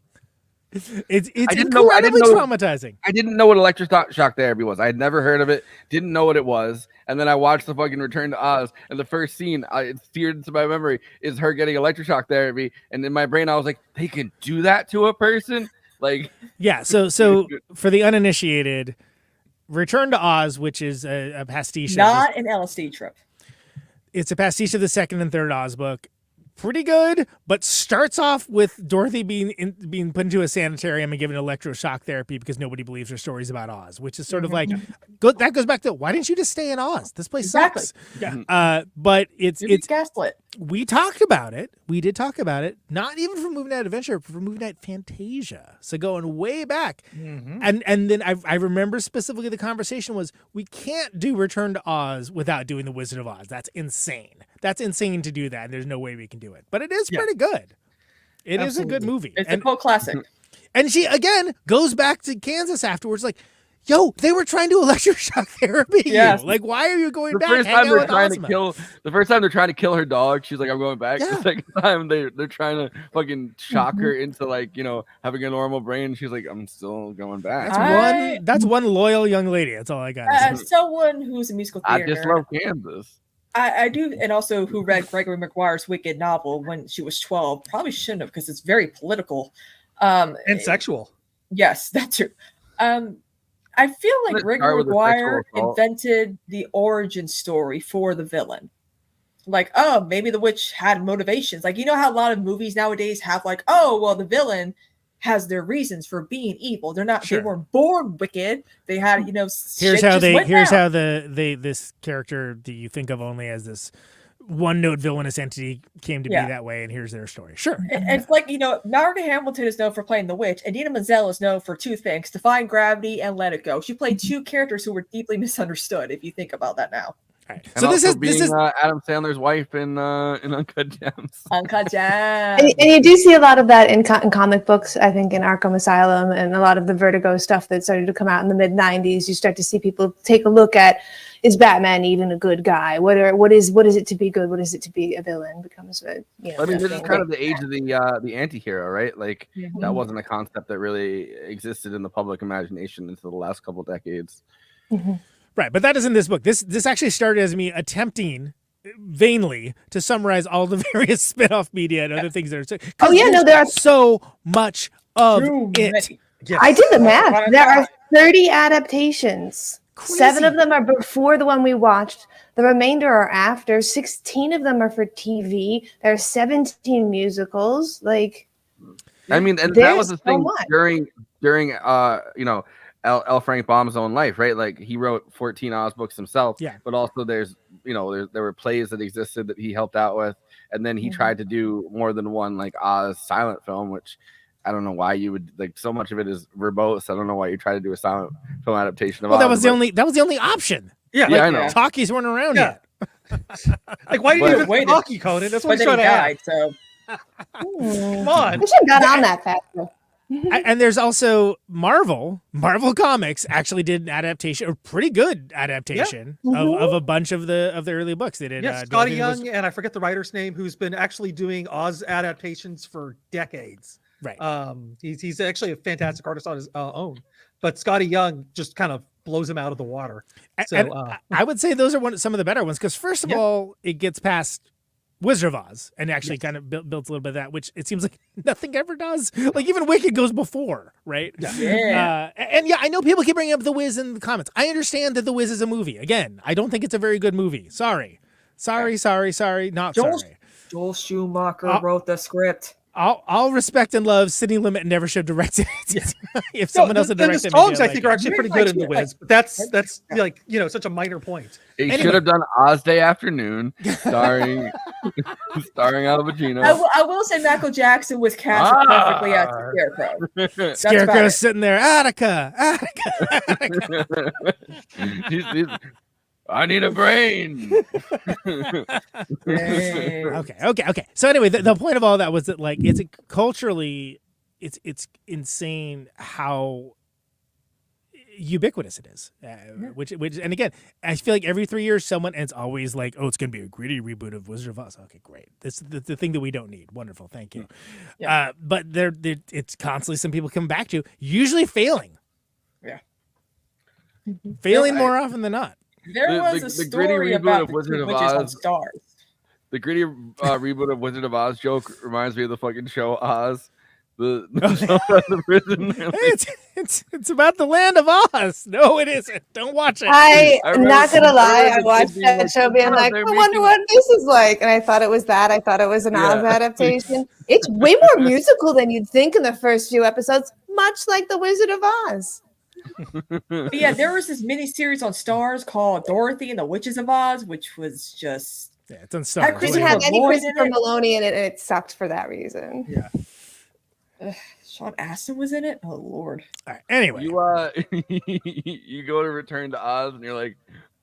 It's incredibly traumatizing. I didn't know what electroshock therapy was. I had never heard of it. Didn't know what it was. And then I watched the fucking Return to Oz, and the first scene it seared into my memory is her getting electroshock therapy. And in my brain, I was like, they can do that to a person. Like, yeah. So for the uninitiated, Return to Oz, which is a pastiche, not an LSD trip. It's a pastiche of the second and third Oz book. Pretty good, but starts off with Dorothy being put into a sanitarium and given electroshock therapy because nobody believes her stories about Oz, which is sort of like that goes back to why didn't you just stay in Oz? This place sucks. Yeah. But it's gaslit. We talked about it. We did talk about it. Not even for Movie Night Adventure, but for Movie Night Fantasia. So going way back, and then I remember specifically the conversation was we can't do Return to Oz without doing The Wizard of Oz. That's insane. That's insane to do that, and there's no way we can do it. But it is pretty good. It is a good movie. It's a cult classic. And she, again, goes back to Kansas afterwards like, Yo, they were trying to electroshock therapy you. Like, why are you going back? The first time they're trying to kill her dog, she's like, I'm going back. The second time they're trying to fucking shock her into like, having a normal brain. She's like, I'm still going back. That's one loyal young lady. That's all I got. As someone who's a musical theater I just love Kansas. I do, and also who read Gregory Maguire's Wicked novel when she was 12. Probably shouldn't have, because it's very political. And sexual. Yes, that too. I feel like Gregory Maguire invented the origin story for the villain. Like, oh, maybe the witch had motivations. Like, how a lot of movies nowadays have like, oh, well, the villain has their reasons for being evil. They're not. Sure. They weren't born wicked. They had, Here's how this character that you think of only as this one-note villainous entity came to be that way, and here's their story. Sure. It's like, Margaret Hamilton is known for playing the witch, and Idina Menzel is known for two things: Defying Gravity and Let It Go. She played two characters who were deeply misunderstood, if you think about that now. Right. So this is Adam Sandler's wife in Uncut Gems. Uncut Gems. And you do see a lot of that in comic books. I think in Arkham Asylum and a lot of the Vertigo stuff that started to come out in the mid '90s. You start to see people take a look at, is Batman even a good guy? What is it to be good? What is it to be a villain? Becomes a this is kind of the age of the anti-hero, right? Like that wasn't a concept that really existed in the public imagination until the last couple decades. Mm-hmm. Right, but that is in this book. This actually started as me attempting vainly to summarize all the various spin-off media and other things that are. There are so much of it. Yes. I did the math. There are 30 adaptations. Crazy. 7 of them are before the one we watched. The remainder are after. 16 of them are for TV. There are 17 musicals. Like, I mean, and that was the thing during L. Frank Baum's own life, right? Like he wrote 14 Oz books himself, but also there were plays that existed that he helped out with, and then he tried to do more than one like Oz silent film, which I don't know why you would like. So much of it is verbose. I don't know why you try to do a silent film adaptation of Oz. That was the only option. Yeah, I know. Talkies weren't around yet. Like, why did you wait talkie, Conan? That's what he's trying to add. So come on, we should have got on that faster. And there's also Marvel Comics actually did an adaptation, a pretty good adaptation of a bunch of the early books. They did. Scotty Young and I forget the writer's name, who's been actually doing Oz adaptations for decades. Right. He's actually a fantastic artist on his own, but Scotty Young just kind of blows him out of the water. So and I would say those are some of the better ones, because first of all, it gets past Wizard of Oz and actually kind of builds a little bit of that, which it seems like nothing ever does. Like even Wicked goes before, right? Yeah. I know people keep bringing up The Wiz in the comments. I understand that The Wiz is a movie. Again, I don't think it's a very good movie. Sorry. Not sorry. Joel Schumacher wrote the script. I'll respect and love Sidney Lumet never should have directed it. If someone else had directed it, the songs I think are actually pretty good in The Wiz, but that's like such a minor point. He should have done Oz Day Afternoon, starring Al Pacino. I will say Michael Jackson was cast perfectly as the Scarecrow. Scarecrow's sitting there, Attica. I need a brain. Okay. So anyway, the point of all that was that like it's culturally, it's insane how ubiquitous it is. Which and again, I feel like every 3 years someone, and it's always like, oh, it's going to be a gritty reboot of Wizard of Oz. Okay, great. This is the thing that we don't need. Wonderful, thank you. Yeah. But it's constantly some people come back to, usually failing. Yeah. Failing more often than not. There was a story about the Wizard of Oz. Stars. The gritty reboot of Wizard of Oz joke reminds me of the fucking show Oz. The prison. It's about the land of Oz. No, it isn't. Don't watch it. I'm not gonna lie. I watched that show being like, I wonder what this is like. And I thought it was that. I thought it was an Oz adaptation. It's way more musical than you'd think in the first few episodes, much like The Wizard of Oz. Yeah, there was this mini series on Stars called Dorothy and the Witches of Oz, which was just it's on Stars. It didn't have any Christopher Maloney in it, and it sucked for that reason. Yeah. Sean Astin was in it. Oh Lord. All right. Anyway, you go to Return to Oz, and you're like,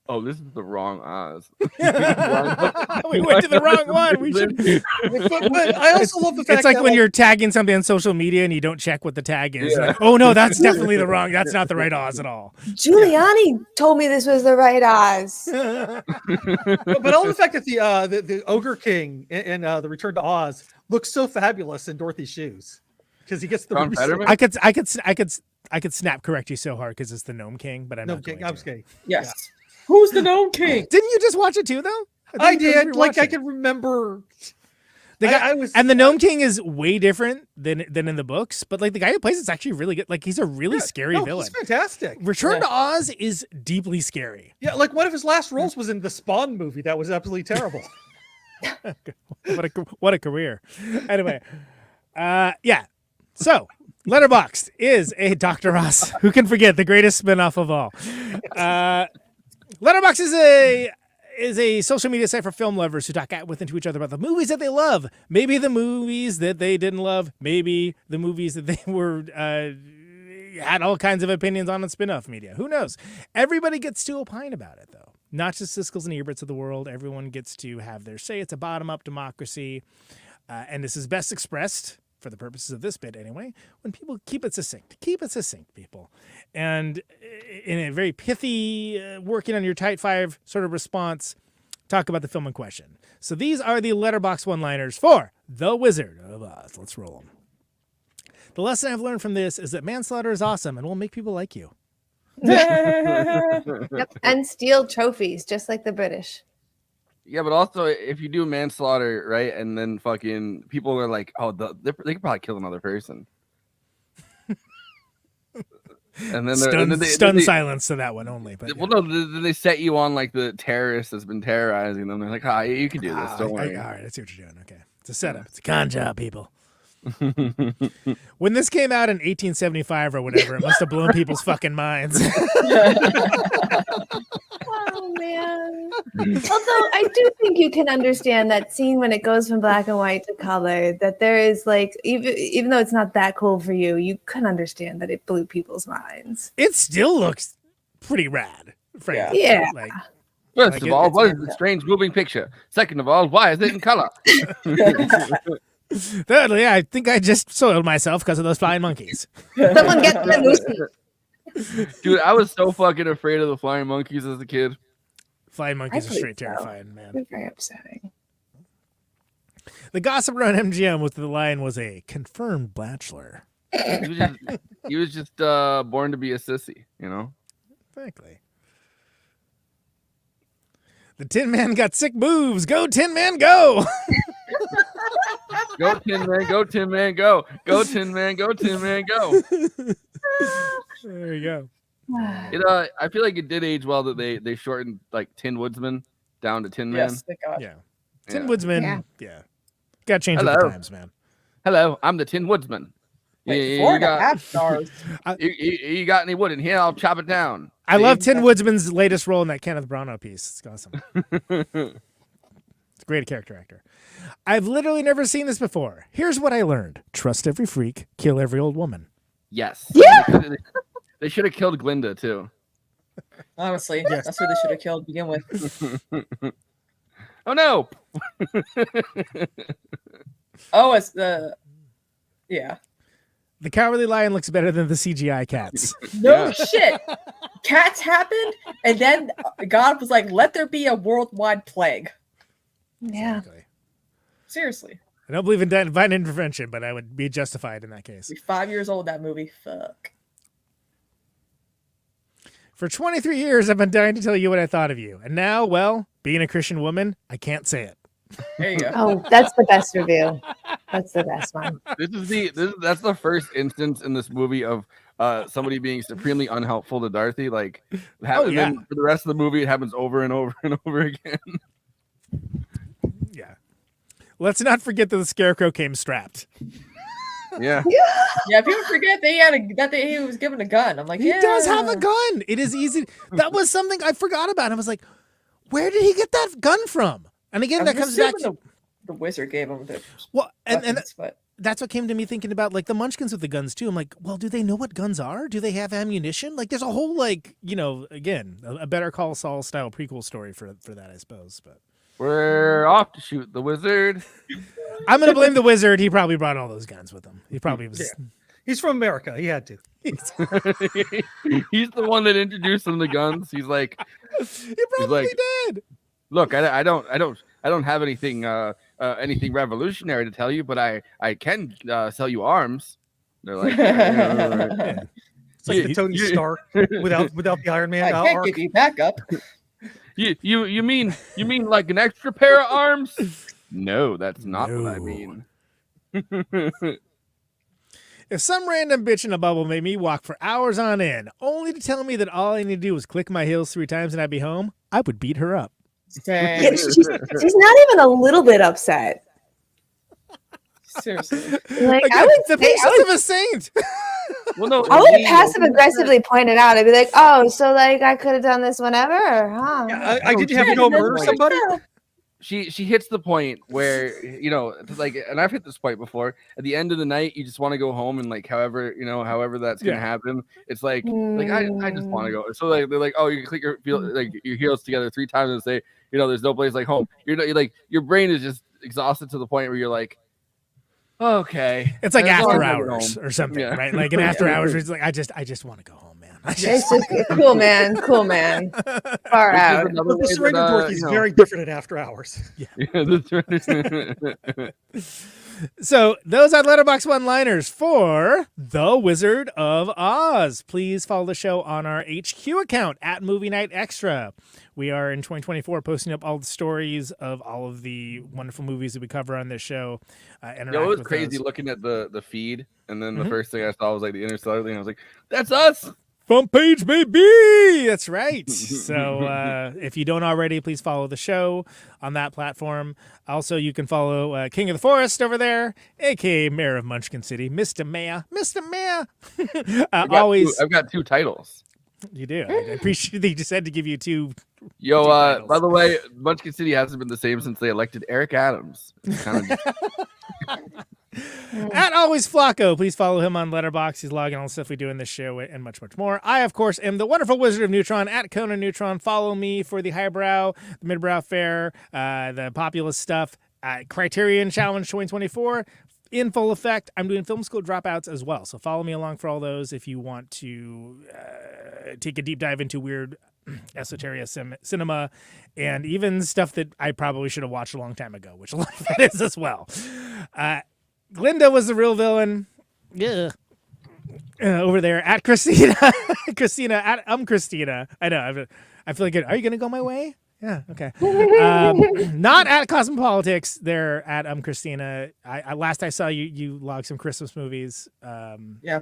Oh, this is the wrong Oz. We went to the wrong one. We should. But I also love the fact It's like that, when you're tagging something on social media and you don't check what the tag is. Yeah. Like, oh no, that's definitely the wrong. That's not the right Oz at all. Giuliani told me this was the right Oz. but all the fact that the Ogre King and the Return to Oz looks so fabulous in Dorothy's shoes because he gets the. I could snap correct you so hard because it's the Gnome King, but I'm not going to. I'm just kidding. Yes. Yeah. Who's the Gnome King? Didn't you just watch it too, though? I did. Like, I can remember. And the Gnome King is way different than in the books, but like the guy who plays it's actually really good. Like he's a really scary villain. He's fantastic. Return to Oz is deeply scary. Yeah, like one of his last roles was in the Spawn movie. That was absolutely terrible. What a career. Anyway, yeah. So, Letterboxd is a Dr. Oz. Who can forget the greatest spinoff of all? Letterboxd is a social media site for film lovers who talk with into each other about the movies that they love. Maybe the movies that they didn't love. Maybe the movies that they were had all kinds of opinions on in spin-off media. Who knows? Everybody gets to opine about it, though. Not just Siskel's and Eberts of the world. Everyone gets to have their say. It's a bottom-up democracy. And this is best expressed, for the purposes of this bit anyway, when people keep it succinct. Keep it succinct, people. And in a very pithy, working on your tight five sort of response, talk about the film in question. So these are the Letterboxd one-liners for The Wizard of Oz. Let's roll them. The lesson I've learned from this is that manslaughter is awesome and will make people like you. Yep. And steal trophies, just like the British. Yeah, but also if you do manslaughter, right, and then fucking people are like, oh, they could probably kill another person. And then stun silence to that one only. But well, no, then they set you on like the terrorist that's been terrorizing them. They're like, ah, you can do this. Don't worry. All right, I see what you're doing. Okay, it's a setup. It's a con job, people. When this came out in 1875 or whatever, it must have blown people's fucking minds. Oh man! Although I do think you can understand that scene when it goes from black and white to color. That there is like, even though it's not that cool for you, you can understand that it blew people's minds. It still looks pretty rad, frankly. Yeah. Like, First of all, what is the strange moving picture? Second of all, why is it in color? Thirdly, I think I just soiled myself because of those flying monkeys. Someone get the Lucy. Dude, I was so fucking afraid of the flying monkeys as a kid. Flying monkeys are straight terrifying, man. They're very upsetting. The gossip around MGM with the line was a confirmed bachelor. He was just born to be a sissy, you know? Exactly. The Tin Man got sick moves. Go, Tin Man, go! Go, Tin Man, go, Tin Man, go. Go, Tin Man, go, Tin Man, go. There you go. I feel like it did age well that they shortened like Tin Woodsman down to Tin Man. Yes, thank God. Yeah. Tin Woodsman, yeah. Got to change with the times, man. Hello, I'm the Tin Woodsman. Wait, 4.5 stars. You got any wood in here? I'll chop it down. I love Tin Woodsman's latest role in that Kenneth Branagh piece. It's awesome. It's a great character actor. I've literally never seen this before. Here's what I learned. Trust every freak, kill every old woman. Yes. Yeah. They should have killed Glinda, too. Honestly, that's who they should have killed to begin with. Oh, no. Oh, it's the... Yeah. The Cowardly Lion looks better than the CGI cats. No shit. Cats happened, and then God was like, let there be a worldwide plague. Yeah. Exactly. Seriously. I don't believe in divine intervention, but I would be justified in that case. Be 5 years old, that movie. Fuck. For 23 years, I've been dying to tell you what I thought of you. And now, well, being a Christian woman, I can't say it. There you go. Oh, that's the best review. That's the best one. That's the first instance in this movie of somebody being supremely unhelpful to Dorothy. Like, then for the rest of the movie, it happens over and over and over again. Yeah. Let's not forget that the Scarecrow came strapped. Yeah. Yeah, people forget that he was given a gun. I'm like, he does have a gun. It is easy. That was something I forgot about. I was like, where did he get that gun from? And again, that comes back to the wizard gave him the. Well, and that's what came to me thinking about like the Munchkins with the guns too. I'm like, well, do they know what guns are? Do they have ammunition? Like, there's a whole like, again, a Better Call Saul style prequel story for that, I suppose. But we're off to shoot the wizard. I'm gonna blame the wizard. He probably brought all those guns with him. He probably was. Yeah. He's from America. He had to. He's the one that introduced them to guns. He's like, he probably did. Look, I don't have anything revolutionary to tell you, but I can sell you arms. They're like, yeah. It's like the Tony Stark without the Iron Man. I can't give you backup. You mean like an extra pair of arms? No, that's not what I mean. If some random bitch in a bubble made me walk for hours on end, only to tell me that all I need to do was click my heels 3 times and I'd be home, I would beat her up. Yeah, she's not even a little bit upset. Seriously. Like, Again, I would the say, patience of a saint. Well, no, I would have passive aggressively pointed out. I'd be like, "Oh, so like I could have done this whenever, huh?" Yeah, I didn't have to go murder somebody. She hits the point where like, and I've hit this point before. At the end of the night, you just want to go home and like however that's gonna happen. It's like I just want to go. So like they're like, oh, you can click your heels together 3 times and say, there's no place like home. You're like your brain is just exhausted to the point where you're like, okay, it's like After Hours or something, right? Like in After Hours, it's like I just want to go home, man. Cool, man. Far out. But the surrender dork is very different at After Hours. So those are Letterboxd one-liners for The Wizard of Oz. Please follow the show on our HQ account at Movie Night Extra. We are in 2024 posting up all the stories of all of the wonderful movies that we cover on this show. It was crazy looking at the feed, and then the first thing I saw was like the Interstellar thing. I was like, that's us. Front page, baby. That's right. So if you don't already, please follow the show on that platform. Also, you can follow King of the Forest over there, a.k.a. Mayor of Munchkin City, Mr. Mayor. I've got 2 titles. You do. I appreciate that you just had to give you 2. By the way, Munchkin City hasn't been the same since they elected Eric Adams. It's kind of At Always Flacco, please follow him on Letterboxd. He's logging all the stuff we do in this show and much, much more. I, of course, am the wonderful Wizard of Neutron at Conan Neutron. Follow me for the highbrow, the midbrow fare, the populist stuff. Criterion Challenge 2024 in full effect. I'm doing film school dropouts as well, so follow me along for all those if you want to take a deep dive into weird esoteric cinema and even stuff that I probably should have watched a long time ago, which a lot of it is as well. Glinda was the real villain. Yeah. Over there at Kristina. Kristina at Kristina. I know. I feel like are you gonna go my way? Yeah. Okay. Not at Cosmopolitics. They're at Kristina. Last I saw you log some Christmas movies. Yeah.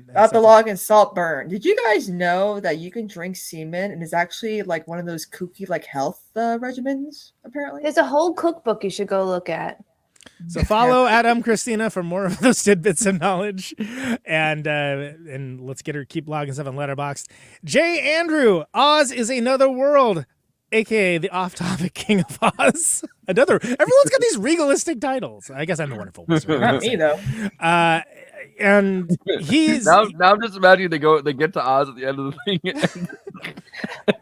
About the log and salt burn. Did you guys know that you can drink semen and it's actually like one of those kooky like health regimens? Apparently, there's a whole cookbook you should go look at. So follow Adam Kristina for more of those tidbits of knowledge, and let's get her keep logging stuff on Letterboxd. J. Andrew, Oz is Another World, aka the off-topic King of Oz. Everyone's got these regalistic titles. I guess I'm the wonderful wizard. Not me though. And he's now I'm just imagining they get to Oz at the end of the thing.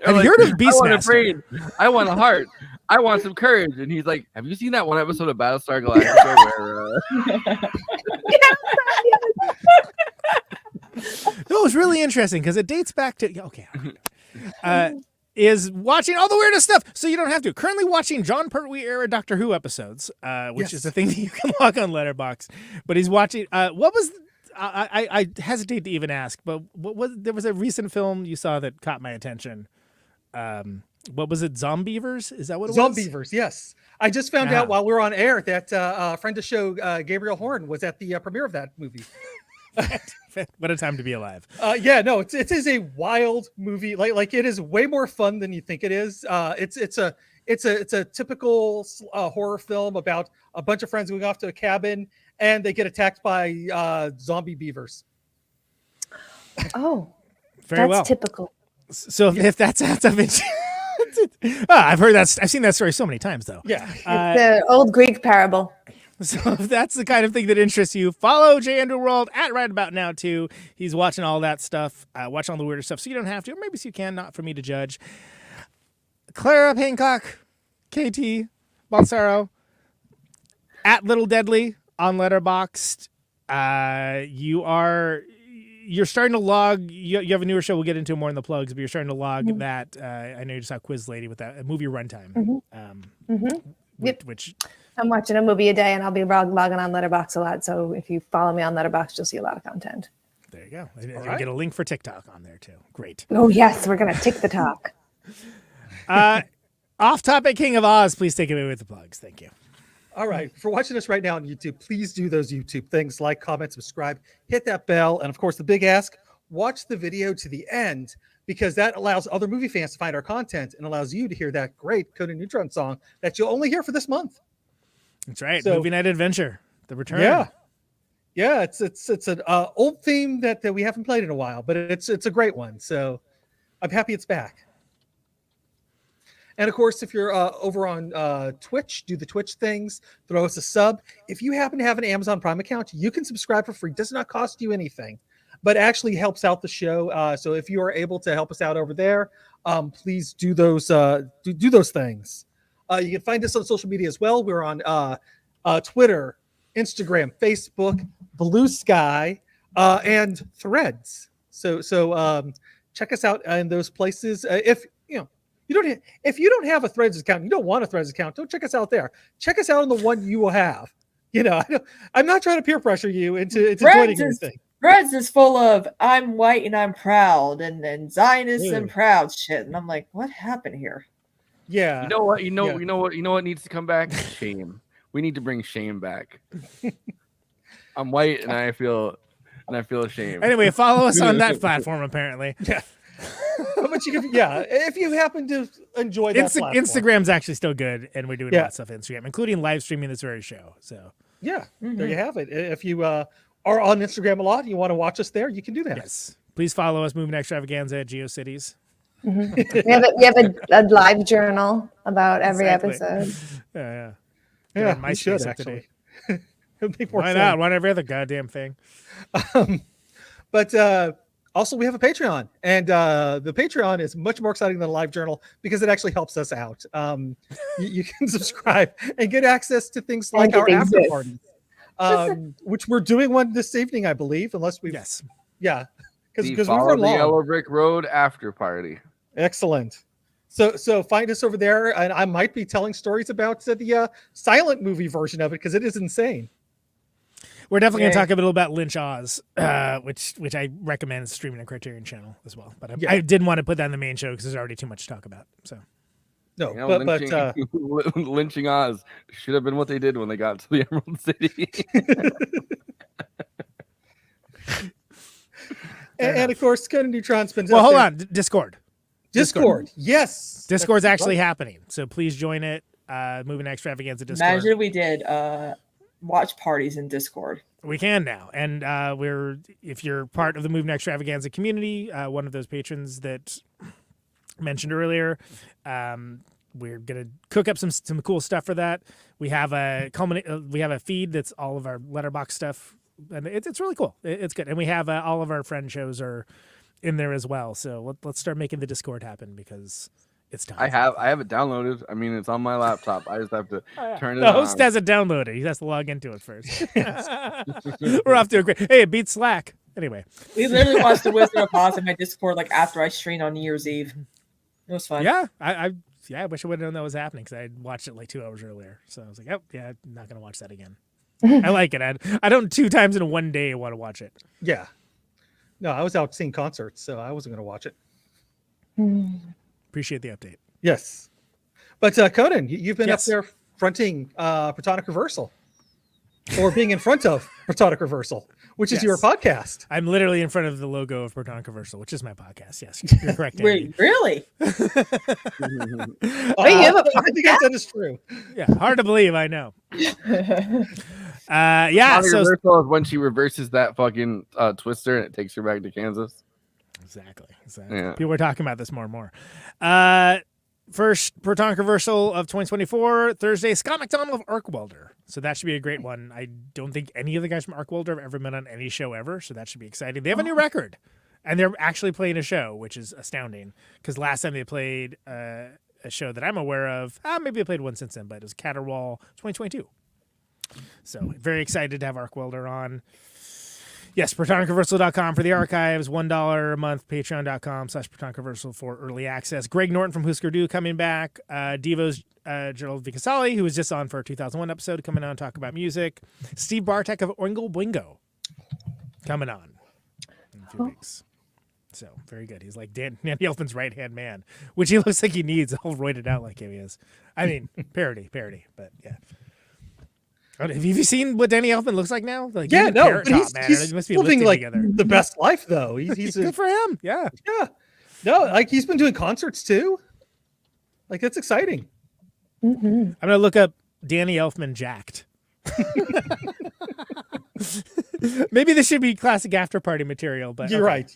Have you heard of Beastmaster? I want a brain. I want a heart. I want some courage. And he's like, have you seen that one episode of Battlestar Galactica where No, it was really interesting because it dates back to is watching all the weirdest stuff, so you don't have to. Currently watching John Pertwee era Doctor Who episodes, which is the thing that you can log on Letterboxd. But he's watching. What was? I hesitate to even ask, but there was a recent film you saw that caught my attention. What was it? Zombievers? Is that what it was? Zombievers, yes. I just found out while we were on air that a friend of the show, Gabriel Horn, was at the premiere of that movie. What a time to be alive. It is a wild movie. Like it is way more fun than you think it is. It's a typical horror film about a bunch of friends going off to a cabin and they get attacked by zombie beavers. Oh, that's typical. So if that's of it. I've heard that. I've seen that story so many times, though. Yeah, it's the old Greek parable. So if that's the kind of thing that interests you, follow J. Andrew World at right about now too. He's watching all that stuff, watching all the weirder stuff, so you don't have to, or maybe you can, not for me to judge. Clara Hancock, KT Baldassaro, at Little Deadly on Letterboxd. You're starting to log. You have a newer show. We'll get into more in the plugs, but you're starting to log that. I know you just saw Quiz Lady with that movie runtime. Which I'm watching a movie a day, and I'll be logging on Letterboxd a lot. So if you follow me on Letterboxd, you'll see a lot of content. There you go. You'll get a link for TikTok on there too. Great. Oh yes, we're gonna tick the talk. Off topic, King of Oz. Please take it away with the plugs. Thank you. All right. For watching us right now on YouTube, please do those YouTube things, like, comment, subscribe, hit that bell. And of course, the big ask, watch the video to the end, because that allows other movie fans to find our content and allows you to hear that great Conan Neutron song that you'll only hear for this month. That's right. So, Movie Night Adventure, the return. Yeah. It's an old theme that we haven't played in a while, but it's a great one. So I'm happy it's back. And of course, if you're over on Twitch, do the Twitch things, throw us a sub. If you happen to have an Amazon Prime account, you can subscribe for free. It does not cost you anything, but actually helps out the show. So if you are able to help us out over there, please do those do those things. You can find us on social media as well. We're on Twitter, Instagram, Facebook, Blue Sky, and Threads. So check us out in those places. If you don't have a Threads account, you don't want a Threads account, don't check us out there. Check us out on the one you will have. I'm not trying to peer pressure you into joining anything. Threads is full of I'm white and I'm proud and Zionist and proud shit, and I'm like, what happened here? Yeah. You know what needs to come back? Shame. We need to bring shame back. I'm white and I feel ashamed. Anyway, follow us on that platform. Apparently, yeah. But if you happen to enjoy that platform. Instagram's actually still good, and we're doing a lot of stuff on Instagram, including live streaming this very show. So there you have it. If you are on Instagram a lot and you want to watch us there, you can do that. Yes, please follow us, Moving Extravaganza at GeoCities. We have a live journal about every episode. Yeah. My should actually. Why not? Why not every other goddamn thing? But also, we have a Patreon, and the Patreon is much more exciting than a live journal because it actually helps us out. You can subscribe and get access to things like our after parties, which we're doing one this evening, I believe, unless we because we were long. The Yellow Brick Road after party. Excellent. So find us over there, and I might be telling stories about the silent movie version of it because it is insane. We're definitely going to talk a little about Lynch Oz, which I recommend streaming on Criterion Channel as well. But I didn't want to put that in the main show because there's already too much to talk about. So lynching Oz should have been what they did when they got to the Emerald City. and of course, Conan Neutron spins. Well, hold on, Discord, yes, Discord's actually happening. So please join it. Moving Extravaganza Discord. Imagine we did watch parties in Discord. We can now, and if you're part of the Moving Extravaganza community, one of those patrons that mentioned earlier, we're gonna cook up some cool stuff for that. We have a feed that's all of our Letterboxd stuff, and it's really cool. It's good, and we have all of our friend shows are in there as well. So let's start making the Discord happen because it's time. I have it downloaded. I mean, it's on my laptop. I just have to turn it on. The host hasn't downloaded. He has to log into it first. We're off to a great. Hey, it beats Slack. Anyway, we literally watched The Wizard of Oz in my Discord after I streamed on New Year's Eve. It was fun. Yeah, I wish I would have known that was happening because I watched it 2 hours earlier. So I was like, oh yeah, I'm not gonna watch that again. I like it. I don't 2 times in one day want to watch it. Yeah. No, I was out seeing concerts, so I wasn't gonna watch it. Appreciate the update. Yes. But Conan, you've been up there fronting Protonic Reversal, or being in front of Protonic Reversal, which is your podcast. I'm literally in front of the logo of Protonic Reversal, which is my podcast. Yes, you're correct. Wait, really? I think that is true. Yeah, hard to believe. I know. So Reversal is when she reverses that fucking twister and it takes her back to Kansas. Exactly. Yeah. People are talking about this more and more. First Proton Controversial of 2024, Thursday, Scott McDonald of Arc Welder. So that should be a great one. I don't think any of the guys from Arc Welder have ever been on any show ever, so that should be exciting. They have a new record, and they're actually playing a show, which is astounding, because last time they played a show that I'm aware of, maybe they played one since then, but it was Caterwall 2022. So very excited to have Arc Welder on. Yes, ProtonControversial.com for the archives, $1 a month, Patreon.com/ProtonControversial for early access. Greg Norton from Husker Du coming back. Devo's Gerald Vicasali, who was just on for our 2001 episode, coming on and talk about music. Steve Bartek of Oingo Boingo coming on in a few weeks. So, very good. He's like Danny Elfman's right-hand man, which he looks like he needs, all roided out like him he is. I mean, parody, but yeah. Have you seen what Danny Elfman looks like now? Like, yeah, no, but he's must be living like together. The best life, though. He's good for him. Yeah. No, like he's been doing concerts too. Like that's exciting. Mm-hmm. I'm gonna look up Danny Elfman jacked. Maybe this should be classic after party material, but you're right.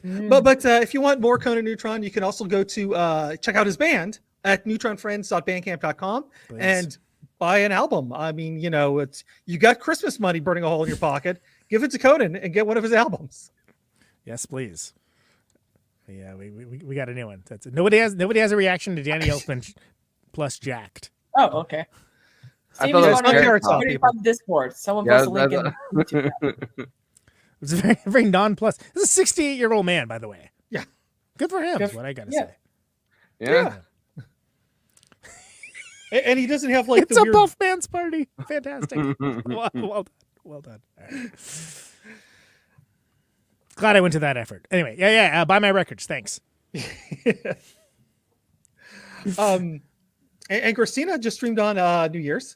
But if you want more Conan Neutron, you can also go to check out his band at neutronfriends.bandcamp.com and buy an album. I mean, you got Christmas money burning a hole in your pocket. Give it to Conan and get one of his albums. Yes, please. Yeah, we got a new one. That's it. Nobody has a reaction to Danny Elfman plus jacked. Oh, okay. I thought it was somebody from Discord. Someone post a link in. It's a very, very non-plus. This is a 68-year-old man, by the way. Yeah, good for him. Is what I gotta say. Yeah. And he doesn't have like it's a weird... buff man's party. Fantastic. well done. All right. Glad I went to that effort. Anyway, yeah. Buy my records. Thanks. And Kristina just streamed on New Year's.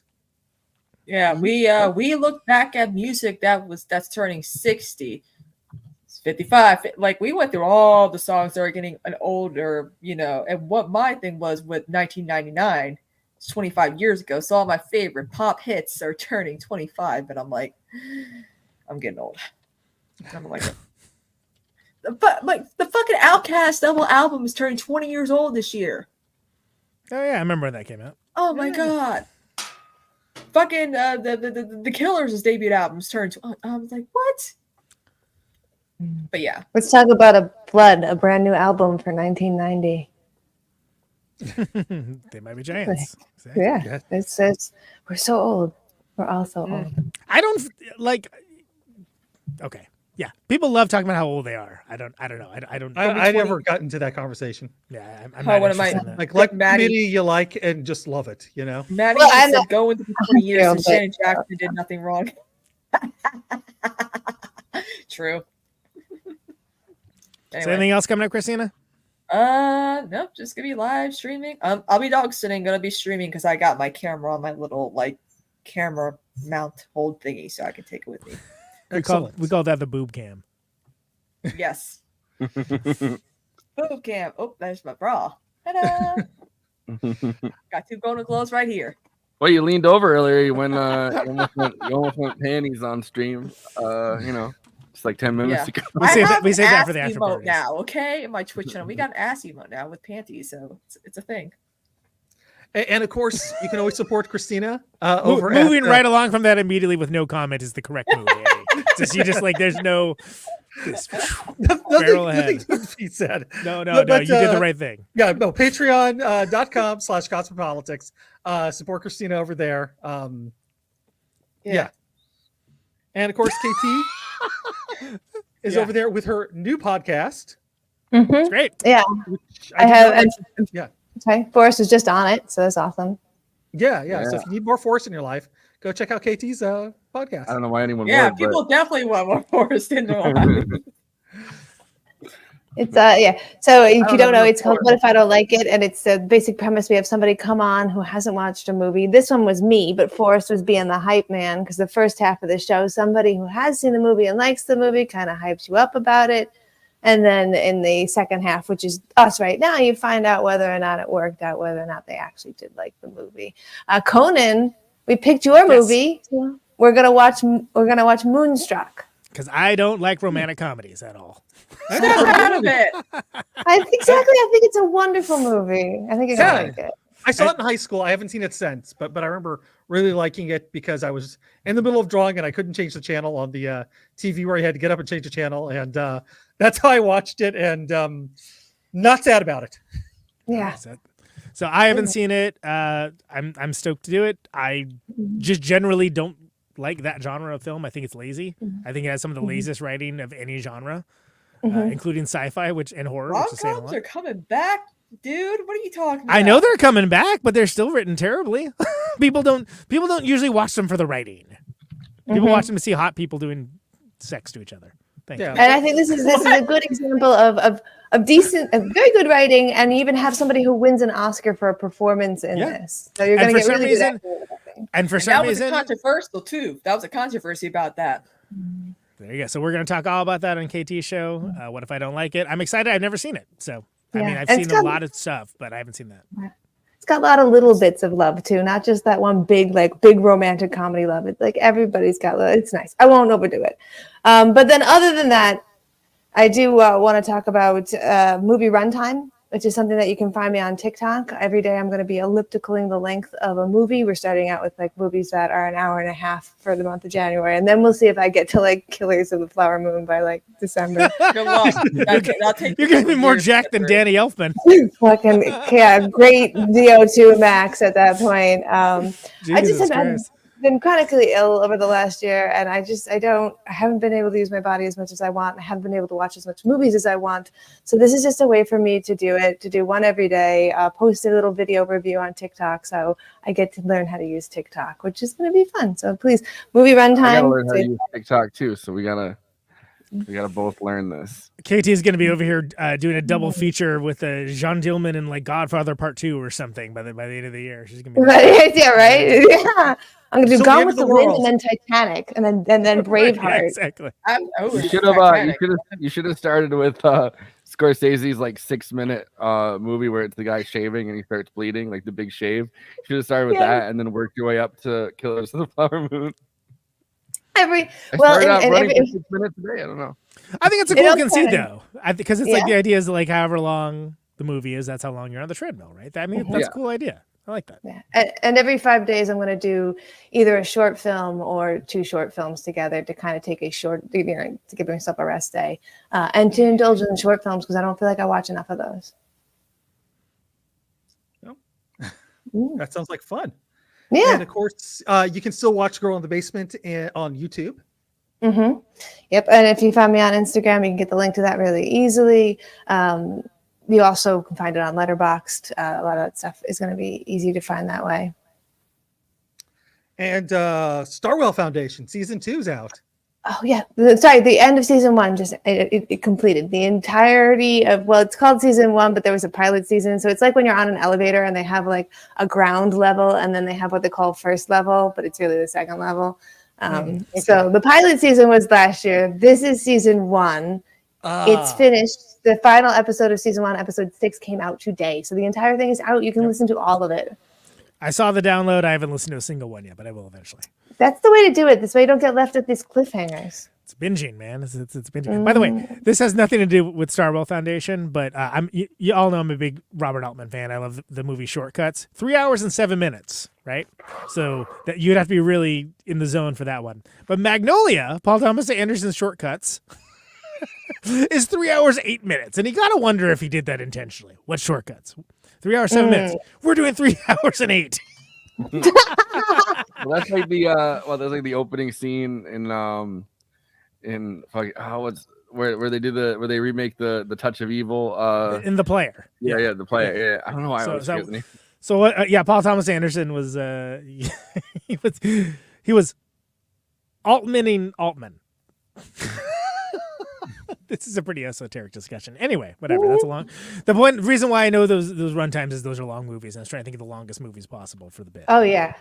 Yeah, we look back at music that's turning 60. It's 55. Like we went through all the songs that are getting an older, and what my thing was with 1999. 25 years ago, so all my favorite pop hits are turning 25, and I'm like, I'm getting old. I'm like, but like the fucking Outkast double album is turning 20 years old this year. Oh yeah, I remember when that came out. Oh my god, fucking the Killers' debut album's turned. I was like, what? But yeah, let's talk about a brand new album for 1990. They might be giants. Exactly. Yeah, it's we're so old. We're all so old. I don't like. Okay, yeah, people love talking about how old they are. I don't know. I never got into that conversation. Yeah, I'm like Maddie, you like and just love it. Maddie said go into the 20 years and Shannon Jackson did nothing wrong. True. Is anything else coming up, Kristina? No, just gonna be live streaming. I'll be dog sitting, gonna be streaming because I got my camera on my little camera mount hold thingy, so I can take it with me. We call that the boob cam. Yes. Boob cam. Oh, there's my bra. Ta-da! Got two golden gloves right here. Well, you leaned over earlier. You almost went panties on stream. It's like 10 minutes ago. We save that for the after party now, okay? In my Twitch channel, we got an ass emote now with panties, so it's a thing. And of course, you can always support Kristina over. Moving right along from that immediately with no comment is the correct move. Just you just like there's no. Barrel ahead. He said. No, you did the right thing. Yeah, no. Patreon.com/gossippolitics. Support Kristina over there. Yeah. And of course, KT is over there with her new podcast. Mm-hmm. It's great. Yeah, I have. Okay, Forrest is just on it, so that's awesome. Yeah. So if you need more Forrest in your life, go check out KT's podcast. I don't know why anyone would. Yeah, people definitely want more Forrest in their life. It's So if you don't know, it's called What If I Don't Like It, and it's the basic premise. We have somebody come on who hasn't watched a movie. This one was me, but Forrest was being the hype man because the first half of the show, somebody who has seen the movie and likes the movie kind of hypes you up about it. And then in the second half, which is us right now, you find out whether or not it worked out, whether or not they actually did like the movie. Conan, we picked your movie. We're gonna watch Moonstruck. Because I don't like romantic comedies at all. Snap out of it. I think it's a wonderful movie. I think you're gonna like it. I saw it in high school. I haven't seen it since, but I remember really liking it because I was in the middle of drawing and I couldn't change the channel on the TV where you had to get up and change the channel, and that's how I watched it. And not sad about it. Yeah. So I haven't seen it. I'm stoked to do it. I just generally don't like that genre of film. I think it's lazy. I think it has some of the laziest writing of any genre, including sci-fi, and horror. Rom-coms are coming back. Dude, what are you talking about? I know they're coming back, but they're still written terribly. People don't usually watch them for the writing. People watch them to see hot people doing sex to each other. Thank you. And I think this is a good example of decent, very good writing, and you even have somebody who wins an Oscar for a performance in this. So you're going to get really good at it. And for some reason, that was controversial too. That was a controversy about that. There you go. So we're going to talk all about that on KT show. What if I don't like it? I'm excited. I've never seen it. So I mean, I've seen a lot of stuff, but I haven't seen that. It's got a lot of little bits of love too, not just that one big romantic comedy love. It's like everybody's got love. It's nice. I won't overdo it. But then other than that, I do want to talk about movie runtime, which is something that you can find me on TikTok. Every day I'm going to be ellipticaling the length of a movie. We're starting out with movies that are an hour and a half for the month of January. And then we'll see if I get to Killers of the Flower Moon by December. Good luck. You're going to be more jacked than Danny Elfman. Fucking, yeah, great DO2 max at that point. I just have been chronically ill over the last year, and I haven't been able to use my body as much as I want. I haven't been able to watch as much movies as I want. So this is just a way for me to do one every day, post a little video review on TikTok. So I get to learn how to use TikTok, which is going to be fun. So please, movie runtime. I gotta learn how to use TikTok too. So we gotta both learn this. KT is going to be over here doing a double feature with Jean Dillman and Godfather Part 2 or something by the end of the year. She's going to be yeah, right? Yeah. I'm going to do Gone with the Wind and then Titanic and then Braveheart. Yeah, exactly. You should have started with Scorsese's 6-minute movie where it's the guy shaving and he starts bleeding, the big shave. You should have started with that and then worked your way up to Killers of the Flower Moon. Every 6 minutes a day. I don't know. I think it's a cool conceit though. Because it's the idea is however long the movie is, that's how long you're on the treadmill, right? I mean, that's a cool idea. I like that. Yeah. And every 5 days, I'm going to do either a short film or 2 short films together to kind of take a short, to give myself a rest day, and to indulge in short films because I don't feel like I watch enough of those. That sounds like fun. Yeah. And of course, you can still watch Girl in the Basement on YouTube. Mm-hmm. Yep. And if you find me on Instagram, you can get the link to that really easily. You also can find it on Letterboxd. A lot of that stuff is going to be easy to find that way. And Starwell Foundation season 2's out. Oh yeah, sorry. The end of season 1 just it completed the entirety of. Well, it's called season 1, but there was a pilot season. So it's like when you're on an elevator and they have a ground level, and then they have what they call first level, but it's really the second level. So the pilot season was last year. This is season 1. It's finished. The final episode of season 1, episode 6, came out today. So the entire thing is out. You can listen to all of it. I saw the download. I haven't listened to a single one yet, but I will eventually. That's the way to do it. This way you don't get left with these cliffhangers. It's binging, man. It's binging. By the way, this has nothing to do with Starwell Foundation, but you all know I'm a big Robert Altman fan. I love the movie Shortcuts. 3 hours and 7 minutes, right? So that you'd have to be really in the zone for that one. But Magnolia, Paul Thomas Anderson's Shortcuts, is 3 hours 8 minutes, and you gotta wonder if he did that intentionally. What Shortcuts? 3 hours 7 minutes. We're doing 3 hours and 8. Well, that's like the opening scene where they remake the Touch of Evil in The Player. Yeah, The Player. Yeah, I don't know why I was forgetting the name. So Paul Thomas Anderson was he was Altmaning Altman. This is a pretty esoteric discussion. Anyway, whatever. That's a long. The reason why I know those runtimes is those are long movies, and I was trying to think of the longest movies possible for the bit. Oh yeah.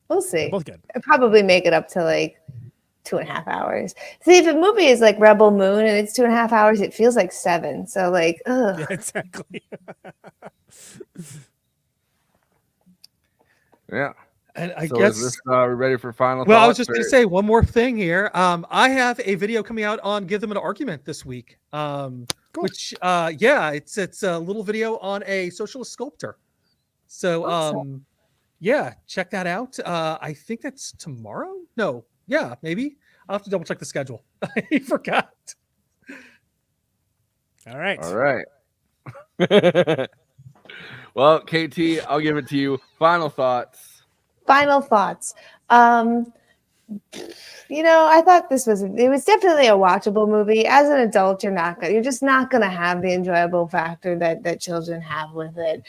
We'll see. Both good. I'll probably make it up to 2.5 hours. See, if a movie is like Rebel Moon and it's 2.5 hours, it feels like 7. So ugh. Yeah, exactly. Yeah. And I So guess is this we ready for final well, thoughts? I was just going to say one more thing here. I have a video coming out on Give Them an Argument this week. Which it's a little video on a socialist sculptor. So Awesome. yeah, check that out. I think that's tomorrow. No, yeah, maybe. I'll have to double check the schedule. I forgot. All right. All right. Well, KT, I'll give it to you. Final thoughts. Final thoughts. I thought it was definitely a watchable movie. As an adult, you're just not gonna have the enjoyable factor that children have with it.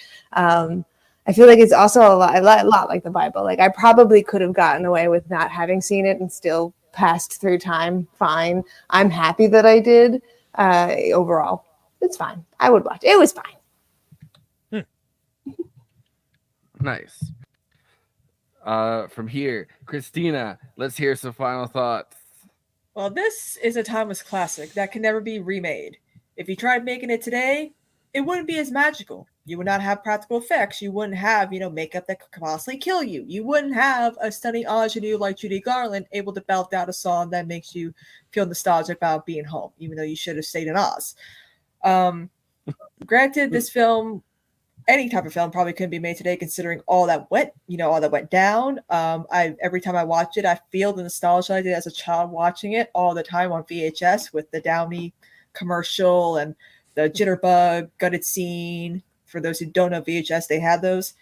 I feel like it's also a lot like the Bible. Like I probably could have gotten away with not having seen it and still passed through time fine. I'm happy that I did. Overall, it's fine. I would watch it. It was fine. Nice. From here, Kristina, let's hear some final thoughts. Well, this is a timeless classic that can never be remade. If you tried making it today, it wouldn't be as magical. You would not have practical effects. You wouldn't have, makeup that could possibly kill you. You wouldn't have a stunning ingenue like Judy Garland able to belt out a song that makes you feel nostalgic about being home, even though you should have stayed in Oz. Granted, this film, any type of film, probably couldn't be made today, considering all that went down. Every time I watch it, I feel the nostalgia I did as a child watching it all the time on VHS with the Downey commercial and the jitterbug gutted scene. For those who don't know VHS, they had those.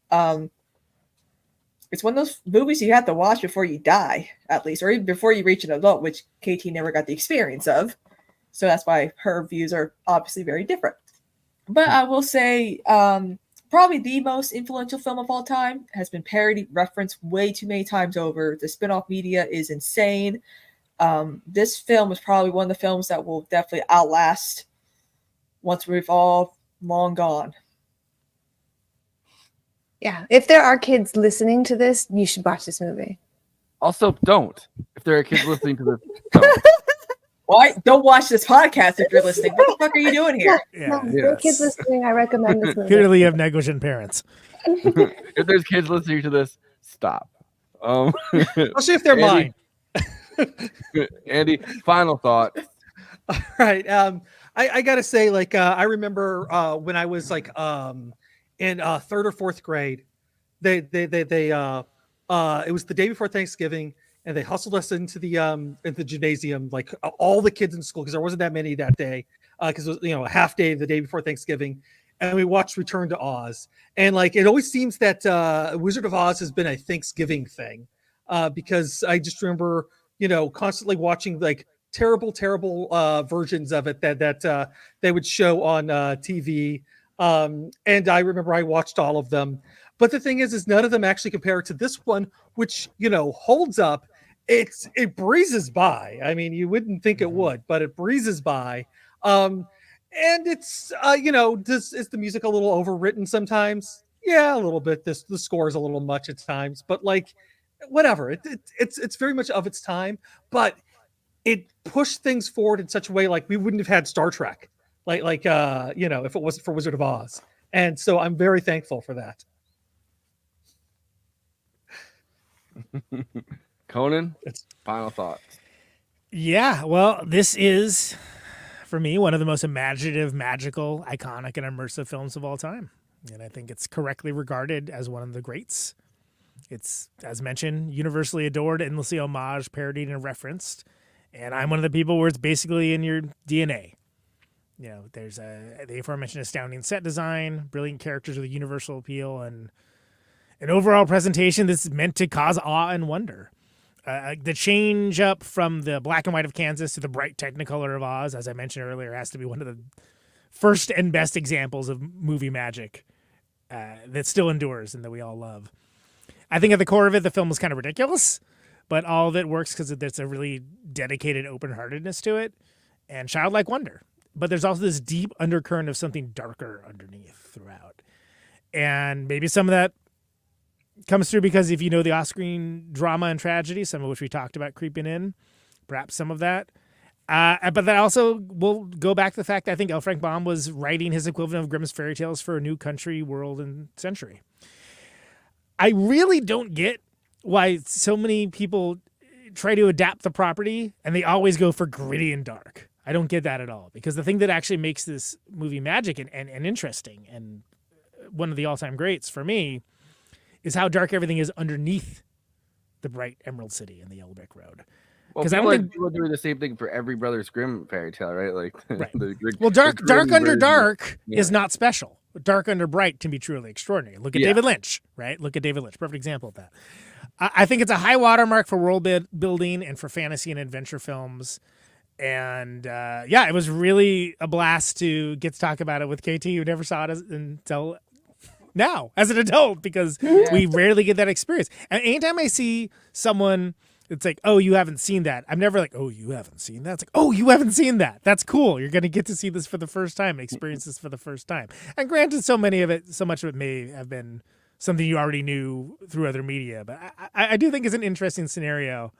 It's one of those movies you have to watch before you die, at least, or even before you reach an adult, which KT never got the experience of. So that's why her views are obviously very different. But I will say, probably the most influential film of all time, has been parodied, referenced way too many times over. The spin-off media is insane. This film is probably one of the films that will definitely outlast once we've all long gone. Yeah, if there are kids listening to this, you should watch this movie. Also, don't. If there are kids listening to this, don't. Why? Don't watch this podcast if you're listening. What the fuck are you doing here? If there are kids listening, I recommend this movie. Clearly, you have negligent parents. If there's kids listening to this, stop. Especially if they're mine. Andy, final thought. All right. I gotta say, I remember when I was in third or fourth grade, it was the day before Thanksgiving, and they hustled us into the gymnasium, like all the kids in school, because there wasn't that many that day, because it was a half day the day before Thanksgiving, and we watched Return to Oz. And it always seems that Wizard of Oz has been a Thanksgiving thing, because I just remember constantly watching terrible versions of it that they would show on TV. And I remember I watched all of them, but the thing is none of them actually compare to this one, which holds up. It breezes by. I mean, you wouldn't think it would, but it breezes by. And it's is the music a little overwritten sometimes? Yeah, a little bit. The score is a little much at times, but whatever. It's very much of its time, but it pushed things forward in such a way we wouldn't have had Star Trek, if it wasn't for Wizard of Oz. And so I'm very thankful for that. Conan, final thoughts. Yeah, well, this is, for me, one of the most imaginative, magical, iconic, and immersive films of all time. And I think it's correctly regarded as one of the greats. It's, as mentioned, universally adored, endlessly homaged, parodied, and referenced. And I'm one of the people where it's basically in your DNA. There's the aforementioned astounding set design, brilliant characters with a universal appeal, and an overall presentation that's meant to cause awe and wonder. The change up from the black and white of Kansas to the bright Technicolor of Oz, as I mentioned earlier, has to be one of the first and best examples of movie magic that still endures and that we all love. I think at the core of it, the film is kind of ridiculous, but all of it works because there's a really dedicated open-heartedness to it and childlike wonder. But there's also this deep undercurrent of something darker underneath throughout. And maybe some of that comes through because if you know the off-screen drama and tragedy, some of which we talked about creeping in, perhaps some of that. But that also will go back to the fact that I think L. Frank Baum was writing his equivalent of Grimm's fairy tales for a new country, world, and century. I really don't get why so many people try to adapt the property and they always go for gritty and dark. I don't get that at all, because the thing that actually makes this movie magic and interesting, and one of the all-time greats for me, is how dark everything is underneath the bright Emerald City and the Yellow Brick Road. Because I don't think people do the same thing for every Brothers Grimm fairy tale, right? Like, right. Well, dark under dark is not special. Dark under bright can be truly extraordinary. Look at David Lynch, right? Look at David Lynch. Perfect example of that. I think it's a high watermark for world building and for fantasy and adventure films. And it was really a blast to get to talk about it with KT, who never saw it until now as an adult, because we rarely get that experience. And anytime I see someone, it's like, oh, you haven't seen that. I'm never like, oh, you haven't seen that. It's like, oh, you haven't seen that. That's cool. You're going to get to see this for the first time, experience this for the first time. And granted, so much of it may have been something you already knew through other media. But I do think it's an interesting scenario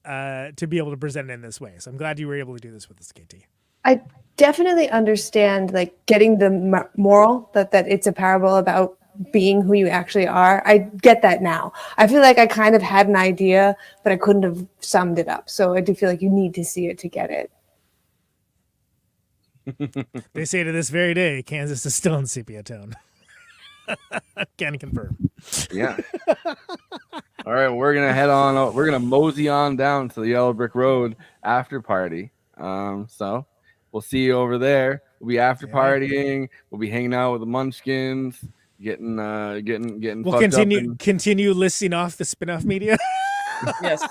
to be able to present it in this way. So I'm glad you were able to do this with us, KT. I definitely understand, like, getting the moral that it's a parable about being who you actually are. I get that now. I feel like I kind of had an idea, but I couldn't have summed it up. So I do feel like you need to see it to get it. They say to this very day, Kansas is still in sepia tone. Can confirm. Yeah. All right, we're gonna head on. We're gonna mosey on down to the Yellow Brick Road after party. So we'll see you over there. We'll be after partying. We'll be hanging out with the Munchkins, getting. We'll continue listing off the spin-off media. Yes.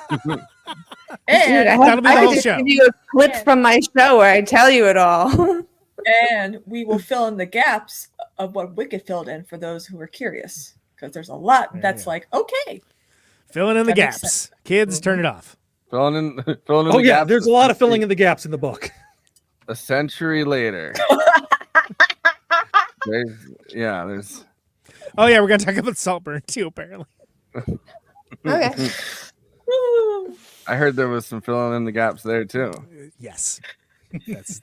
And that'll be the whole show. Give you a clip from my show where I tell you it all. And we will fill in the gaps of what Wicked filled in for those who are curious, because there's a lot that's like, okay. Filling in the gaps. Kids, turn it off. Filling in the gaps. There's a lot of filling in the gaps in the book. A century later. there's. Oh, yeah, we're going to talk about Saltburn, too, apparently. Okay. I heard there was some filling in the gaps there, too. Yes. That's...